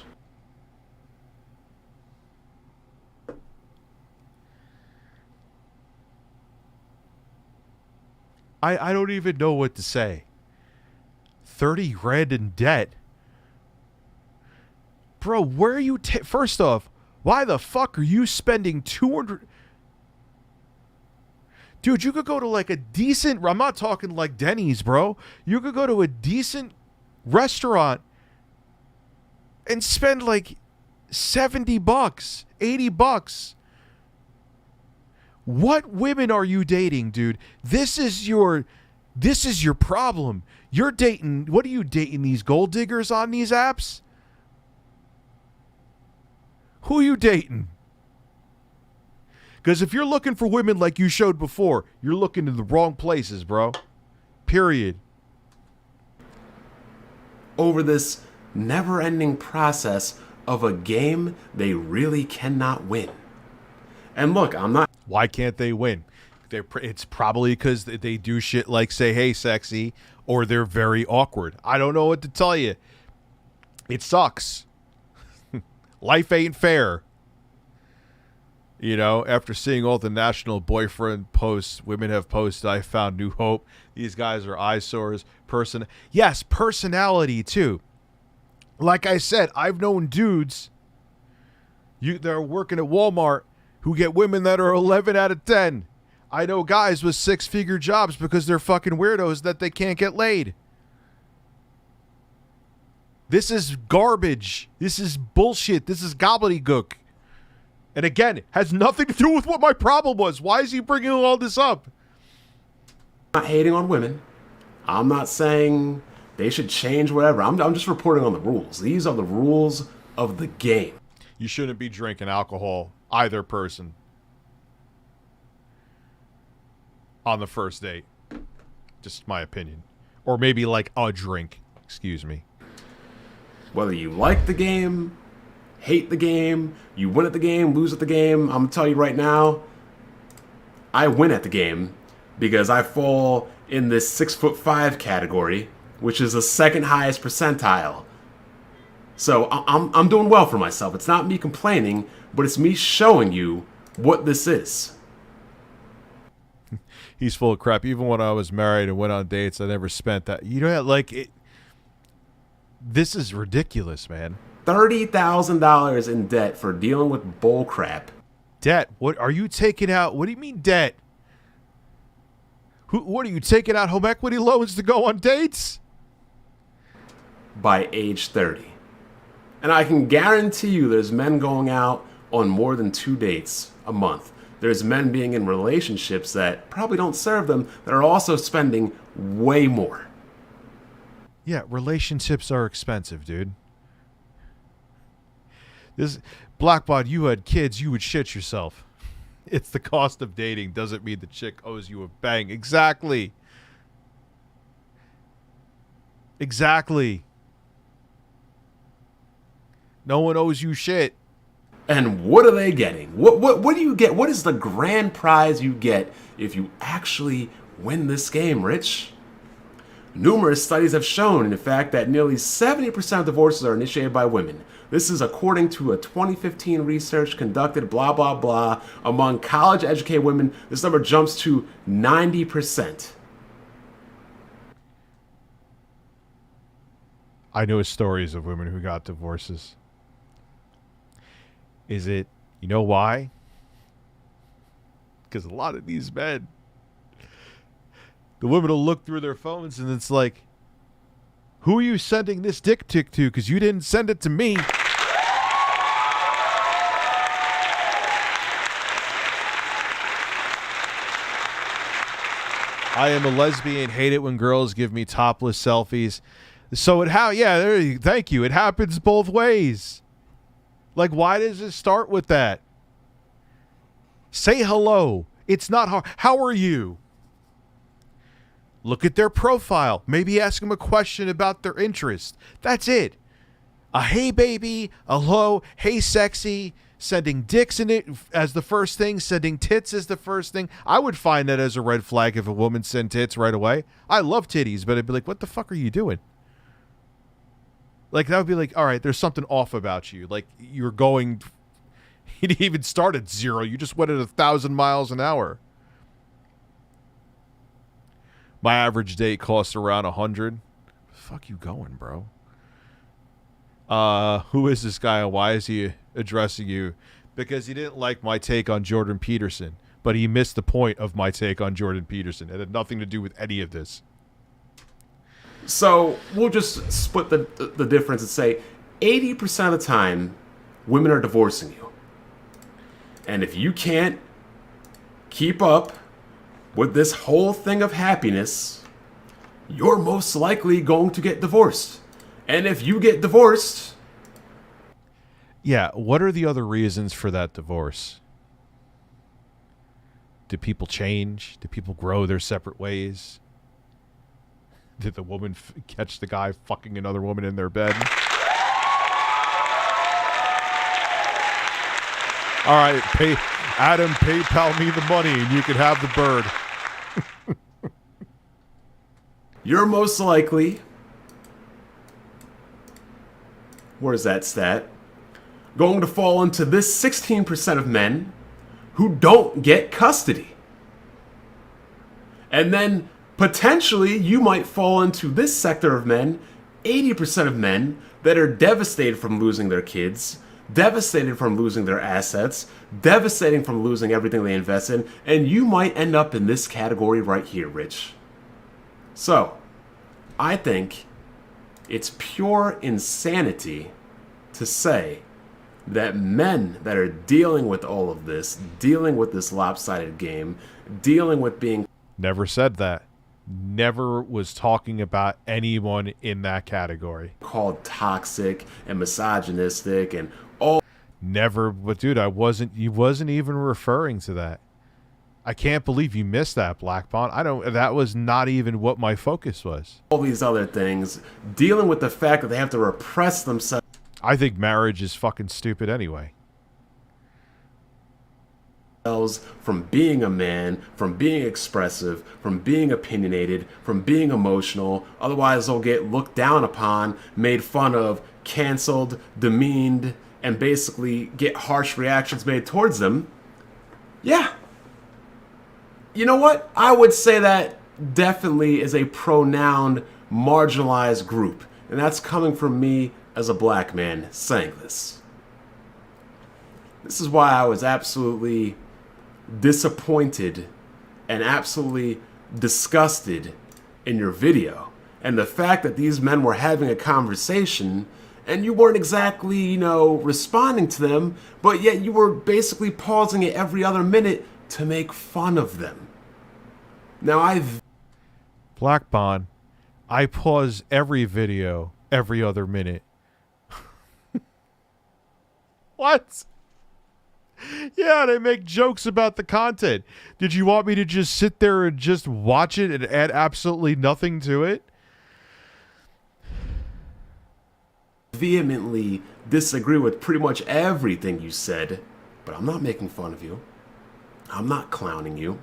I don't even know what to say. 30 grand in debt? Bro, where are you... First off, why the fuck are you spending 200... Dude, you could go to like a decent... I'm not talking like Denny's, bro. You could go to a decent restaurant and spend like $70, $80. What women are you dating, dude? This is your problem. You're dating... What are you dating, these gold diggers on these apps? Who are you dating? Because if you're looking for women like you showed before, you're looking in the wrong places, bro. Period. Over this never-ending process of a game they really cannot win. And look, I'm not... Why can't they win? It's probably because they do shit like say, hey, sexy, or they're very awkward. I don't know what to tell you. It sucks. Life ain't fair. You know, after seeing all the national boyfriend posts women have posted, I found new hope. These guys are eyesores. Yes, personality too. Like I said, I've known dudes that are working at Walmart who get women that are 11 out of 10. I know guys with 6-figure jobs because they're fucking weirdos that they can't get laid. This is garbage. This is bullshit. This is gobbledygook. And again, has nothing to do with what my problem was. Why is he bringing all this up? I'm not hating on women. I'm not saying they should change whatever. I'm just reporting on the rules. These are the rules of the game. You shouldn't be drinking alcohol, either person, on the first date. Just my opinion. Or maybe like a drink. Excuse me. Whether you like the game, hate the game, you win at the game, lose at the game, I'm going to tell you right now, I win at the game because I fall in this 6'5" category, which is the second highest percentile. So I'm doing well for myself. It's not me complaining, but it's me showing you what this is. He's full of crap. Even when I was married and went on dates, I never spent that. You know, like, this is ridiculous, man. $30,000 in debt for dealing with bull crap. Debt? What are you taking out? What do you mean debt? What are you taking out home equity loans to go on dates? By age 30. And I can guarantee you there's men going out on more than 2 dates a month. There's men being in relationships that probably don't serve them that are also spending way more. Yeah, relationships are expensive, dude. This Blackbot, you had kids, you would shit yourself. It's the cost of dating doesn't mean the chick owes you a bang. Exactly. Exactly. No one owes you shit. And what are they getting? What do you get? What is the grand prize you get if you actually win this game, Rich? Numerous studies have shown, in fact, that nearly 70% of divorces are initiated by women. This is according to a 2015 research conducted, blah, blah, blah. Among college-educated women, this number jumps to 90%. I know stories of women who got divorces. Is it, you know why? Because a lot of these men, the women will look through their phones and it's like, who are you sending this dick pic to? Because you didn't send it to me. I am a lesbian, hate it when girls give me topless selfies. So thank you. It happens both ways. Like, why does it start with that? Say hello. It's not hard. How are you? Look at their profile. Maybe ask them a question about their interest. That's it. A hey baby, a hello, hey sexy. sending dicks in it as the first thing, sending tits as the first thing. I would find that as a red flag if a woman sent tits right away. I love titties, but I'd be like, what the fuck are you doing? Like, that would be like, all right, there's something off about you. Like, you're going, you didn't even start at 0. You just went at 1,000 miles an hour. My average date costs around 100. Fuck you going, bro? Who is this guy and why is he addressing you? Because he didn't like my take on Jordan Peterson, but he missed the point of my take on Jordan Peterson. It had nothing to do with any of this. So we'll just split the difference and say 80% of the time, women are divorcing you. And if you can't keep up with this whole thing of happiness, you're most likely going to get divorced. And if you get divorced... Yeah, what are the other reasons for that divorce? Do people change? Do people grow their separate ways? Did the woman catch the guy fucking another woman in their bed? All right, Adam, PayPal me the money and you can have the bird. You're most likely... Where's that stat? Going to fall into this 16% of men who don't get custody. And then potentially you might fall into this sector of men, 80% of men that are devastated from losing their kids, devastated from losing their assets, devastated from losing everything they invest in, and you might end up in this category right here, Rich. So, I think it's pure insanity to say that men that are dealing with all of this, dealing with this lopsided game, dealing with being... Never said that. Never was talking about anyone in that category. Called toxic and misogynistic and all... Never, but dude, you wasn't even referring to that. I can't believe you missed that, Black Bond. That was not even what my focus was. All these other things, dealing with the fact that they have to repress themselves. I think marriage is fucking stupid anyway. From being a man, from being expressive, from being opinionated, from being emotional. Otherwise, they'll get looked down upon, made fun of, canceled, demeaned, and basically get harsh reactions made towards them. Yeah. You know what? I would say that definitely is a pronounced, marginalized group. And that's coming from me as a black man saying this. This is why I was absolutely disappointed and absolutely disgusted in your video. And the fact that these men were having a conversation and you weren't exactly, responding to them, but yet you were basically pausing it every other minute to make fun of them. Now Black Bond, I pause every video every other minute. What? Yeah, they make jokes about the content. Did you want me to just sit there and just watch it and add absolutely nothing to it? Vehemently disagree with pretty much everything you said, but I'm not making fun of you. I'm not clowning you.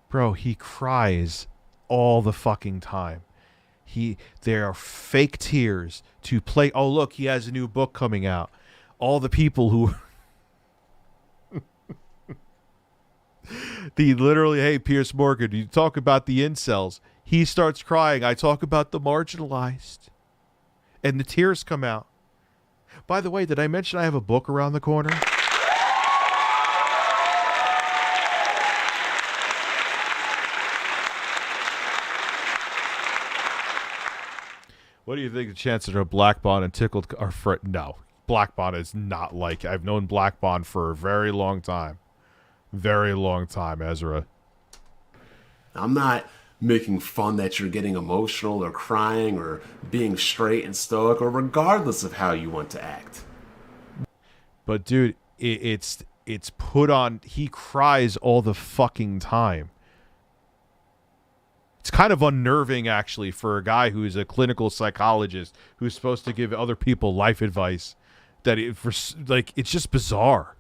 Bro, he cries all the fucking time. There are fake tears to play. Oh, look, he has a new book coming out. All the people who... hey, Pierce Morgan, you talk about the incels. He starts crying. I talk about the marginalized. And the tears come out. By the way, did I mention I have a book around the corner? What do you think the chances are Black Bond and Tickled are no. Black Bond is not like... I've known Black Bond for a very long time. Very long time, Ezra. I'm not making fun that you're getting emotional or crying or being straight and stoic or regardless of how you want to act. But dude, it's put on... He cries all the fucking time. It's kind of unnerving, actually, for a guy who's a clinical psychologist who's supposed to give other people life advice that like, it's just bizarre.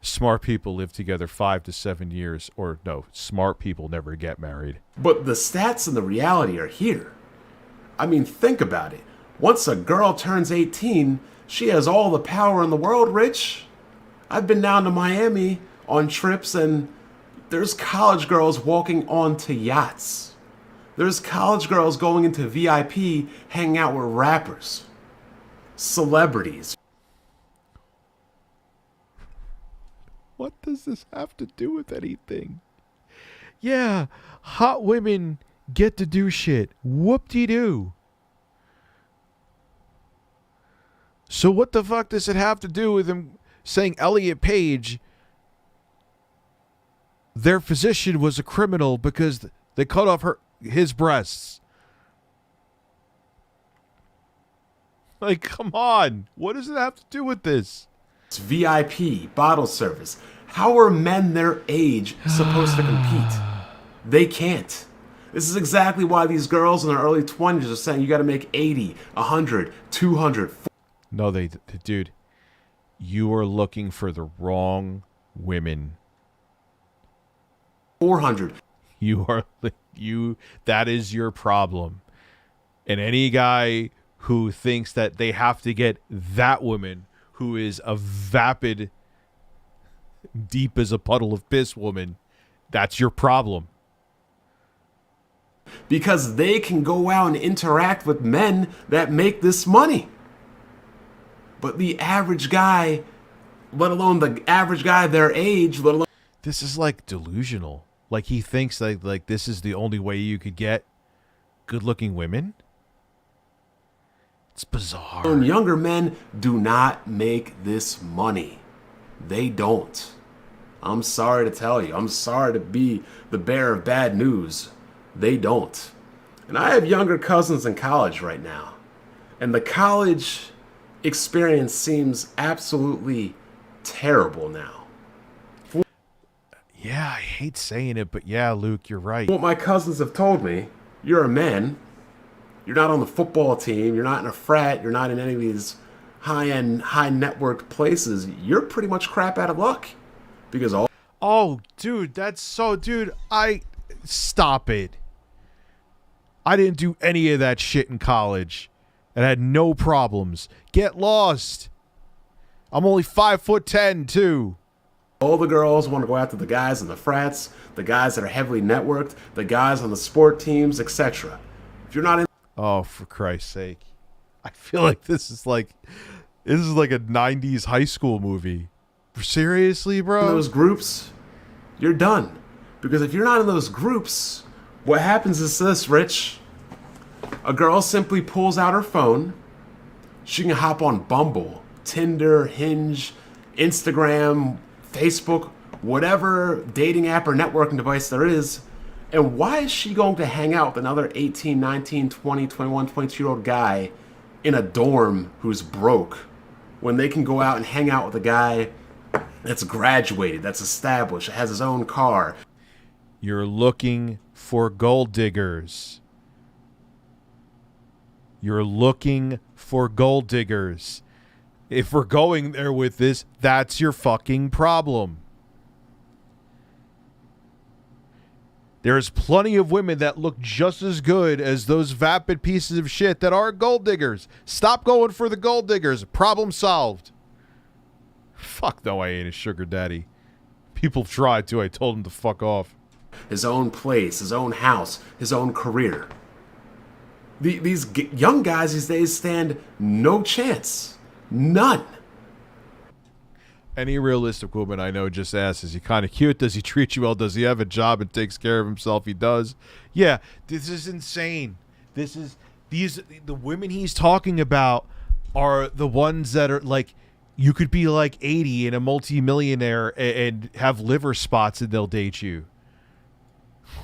Smart people live together 5 to 7 years, or no, smart people never get married. But the stats and the reality are here. I mean, think about it. Once a girl turns 18, she has all the power in the world, Rich. I've been down to Miami on trips, and there's college girls walking onto yachts. There's college girls going into VIP, hanging out with rappers, celebrities. What does this have to do with anything? Yeah, hot women get to do shit. Whoop-de-doo. So what the fuck does it have to do with him saying Elliot Page, their physician, was a criminal because they cut off his breasts? Like, come on. What does it have to do with this? It's VIP, bottle service. How are men their age supposed to compete? They can't. This is exactly why these girls in their early 20s are saying you got to make 80, 100, 200. No, dude, you are looking for the wrong women. 400. That is your problem. And any guy who thinks that they have to get that woman, who is a vapid, deep as a puddle of piss woman, that's your problem. Because they can go out and interact with men that make this money. But the average guy, let alone the average guy their age, let alone... This is like delusional. Like he thinks like this is the only way you could get good-looking women? It's bizarre. Younger men do not make this money. They don't. I'm sorry to tell you. I'm sorry to be the bearer of bad news. They don't. And I have younger cousins in college right now. And the college experience seems absolutely terrible now. Yeah, I hate saying it, but yeah, Luke, you're right. What my cousins have told me, you're a man. You're not on the football team. You're not in a frat. You're not in any of these high-end, high-networked places. You're pretty much crap out of luck. Because all... Oh, dude, that's so... Dude, stop it. I didn't do any of that shit in college. And had no problems. Get lost. I'm only 5'10", too. All the girls want to go after the guys in the frats, the guys that are heavily networked, the guys on the sport teams, etc. If you're not in... Oh, for Christ's sake. I feel like this is like a 90s high school movie. Seriously, bro? In those groups, you're done. Because if you're not in those groups, what happens is this, Rich. A girl simply pulls out her phone. She can hop on Bumble, Tinder, Hinge, Instagram, Facebook, whatever dating app or networking device there is. And why is she going to hang out with another 18, 19, 20, 21, 22-year-old guy in a dorm who's broke when they can go out and hang out with a guy that's graduated, that's established, has his own car? You're looking for gold diggers. You're looking for gold diggers. If we're going there with this, that's your fucking problem. There's plenty of women that look just as good as those vapid pieces of shit that are gold diggers. Stop going for the gold diggers. Problem solved. Fuck no, I ain't a sugar daddy. People have tried to. I told them to fuck off. His own place, his own house, his own career. These young guys these days stand no chance. None. Any realistic woman I know just asks, is he kind of cute? Does he treat you well? Does he have a job and takes care of himself? He does. Yeah, this is insane. The women he's talking about are the ones that are like, you could be like 80 and a multi-millionaire and have liver spots and they'll date you.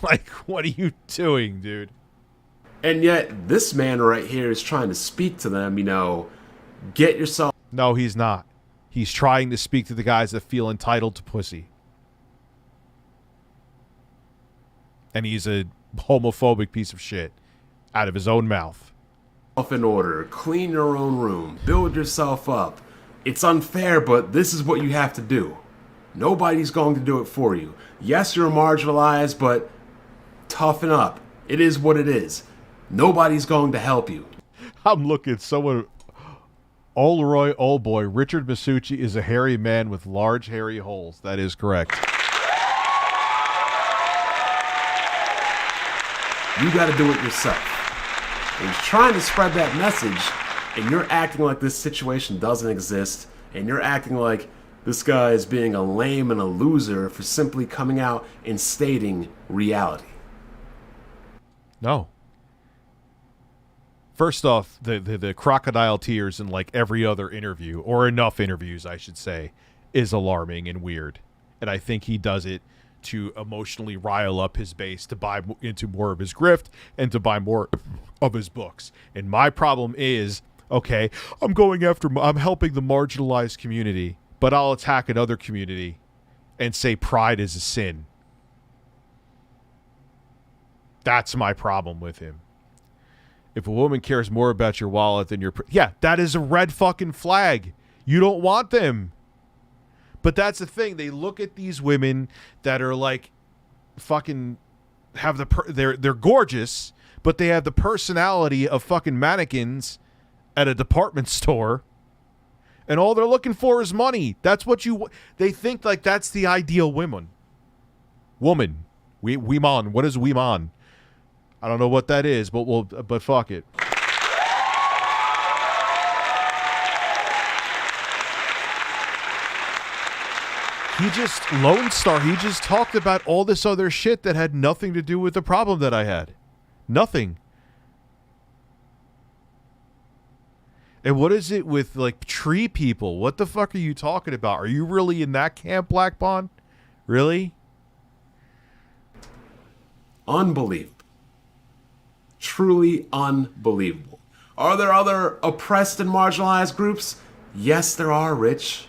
Like, what are you doing, dude? And yet, this man right here is trying to speak to them, get yourself... No, he's not. He's trying to speak to the guys that feel entitled to pussy. And he's a homophobic piece of shit. out of his own mouth. In order, clean your own room, build yourself up. It's unfair, but this is what you have to do. Nobody's going to do it for you. Yes, you're marginalized, but toughen up. It is what it is. Nobody's going to help you. I'm looking someone. Olroy Oldboy, Richard Masucci is a hairy man with large hairy holes. That is correct. You got to do it yourself. And you're trying to spread that message, and you're acting like this situation doesn't exist, and you're acting like this guy is being a lame and a loser for simply coming out and stating reality. No. First off, the crocodile tears in like every other interview, or enough interviews, I should say, is alarming and weird. And I think he does it to emotionally rile up his base, to buy into more of his grift, and to buy more of his books. And my problem is, okay, I'm helping the marginalized community, but I'll attack another community and say pride is a sin. That's my problem with him. If a woman cares more about your wallet than your... Yeah, that is a red fucking flag. You don't want them. But that's the thing. They look at these women that are like fucking have they're gorgeous, but they have the personality of fucking mannequins at a department store. And all they're looking for is money. That's what they think like that's the ideal woman. Woman. Weeman. What is Weeman? I don't know what that is, but fuck it. He just Lone Star. He just talked about all this other shit that had nothing to do with the problem that I had. Nothing. And what is it with like tree people? What the fuck are you talking about? Are you really in that camp, Black Bond? Really? Unbelievable. Truly unbelievable. Are there other oppressed and marginalized groups? Yes, there are, Rich.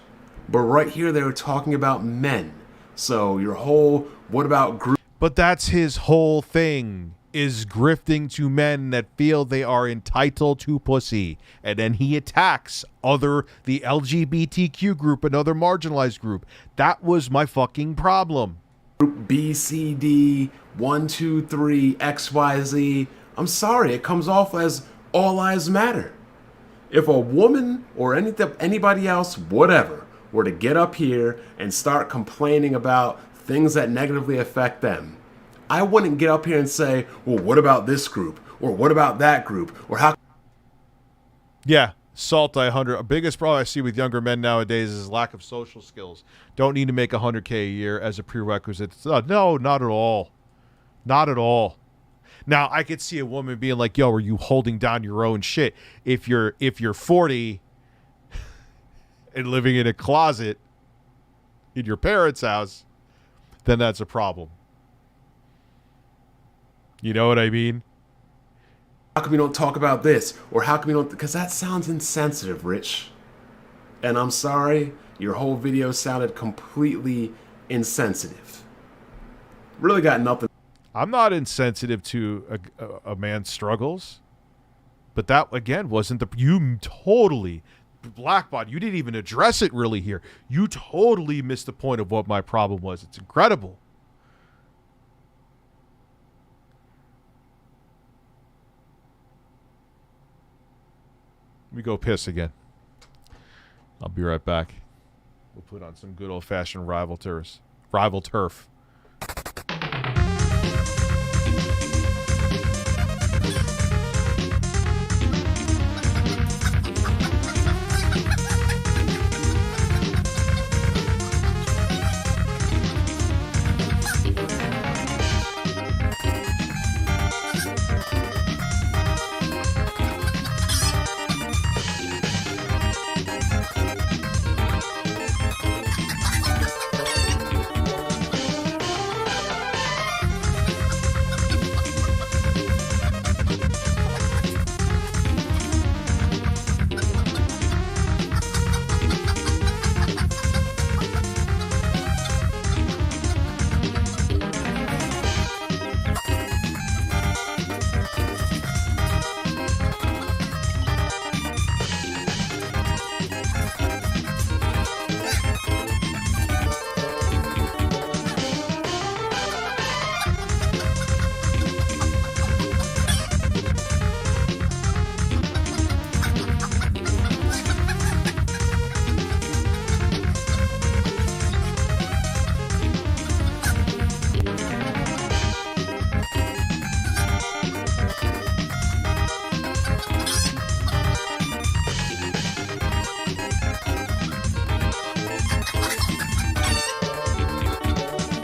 But right here they were talking about men. So your whole, what about group? But that's his whole thing, is grifting to men that feel they are entitled to pussy. And then he attacks the LGBTQ group, another marginalized group. That was my fucking problem. Group B, C, D, 1, 2, 3, X, Y, Z. I'm sorry, it comes off as all lives matter. If a woman or anybody else, whatever, were to get up here and start complaining about things that negatively affect them, I wouldn't get up here and say, well, what about this group? Or what about that group? Or how... Yeah, Salt 100. The biggest problem I see with younger men nowadays is lack of social skills. Don't need to make $100K a year as a prerequisite. No, not at all. Not at all. Now, I could see a woman being like, yo, are you holding down your own shit? If you're 40 and living in a closet in your parents' house, then that's a problem. You know what I mean? How come we don't talk about this? Or how come we don't... Because that sounds insensitive, Rich. And I'm sorry, your whole video sounded completely insensitive. Really got nothing... I'm not insensitive to a man's struggles, but that again wasn't you totally Blackbot. You didn't even address it really here. You totally missed the point of what my problem was. It's incredible. Let me go piss again. I'll be right back. We'll put on some good old-fashioned rival turf.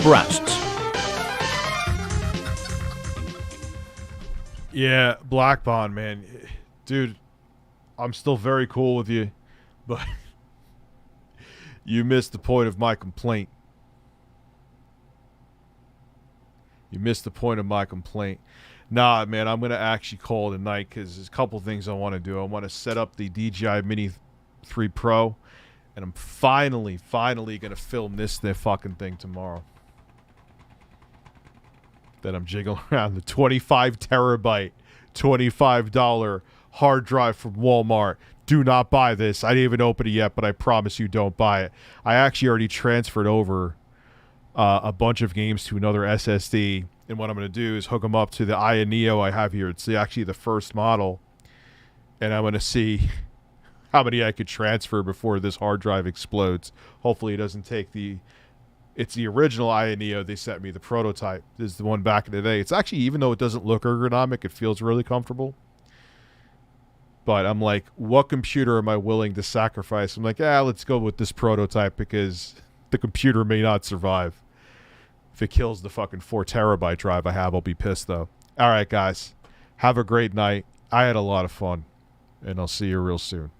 breasts. Yeah, Black Bond, man. Dude, I'm still very cool with you, but you missed the point of my complaint. You missed the point of my complaint. Nah, man, I'm going to actually call it a night because there's a couple things I want to do. I want to set up the DJI Mini 3 Pro, and I'm finally going to film this fucking thing tomorrow. Then I'm jiggling around the 25 terabyte, $25 hard drive from Walmart. Do not buy this. I didn't even open it yet, but I promise you don't buy it. I actually already transferred over a bunch of games to another SSD, and what I'm going to do is hook them up to the Aya Neo I have here. It's actually the first model, and I'm going to see how many I could transfer before this hard drive explodes. Hopefully it doesn't take the... It's the original Aya Neo they sent me, the prototype. This is the one back in the day. It's actually, even though it doesn't look ergonomic, it feels really comfortable. But I'm like, what computer am I willing to sacrifice? I'm like, let's go with this prototype because the computer may not survive. If it kills the fucking 4 terabyte drive I have, I'll be pissed though. All right, guys. Have a great night. I had a lot of fun. And I'll see you real soon.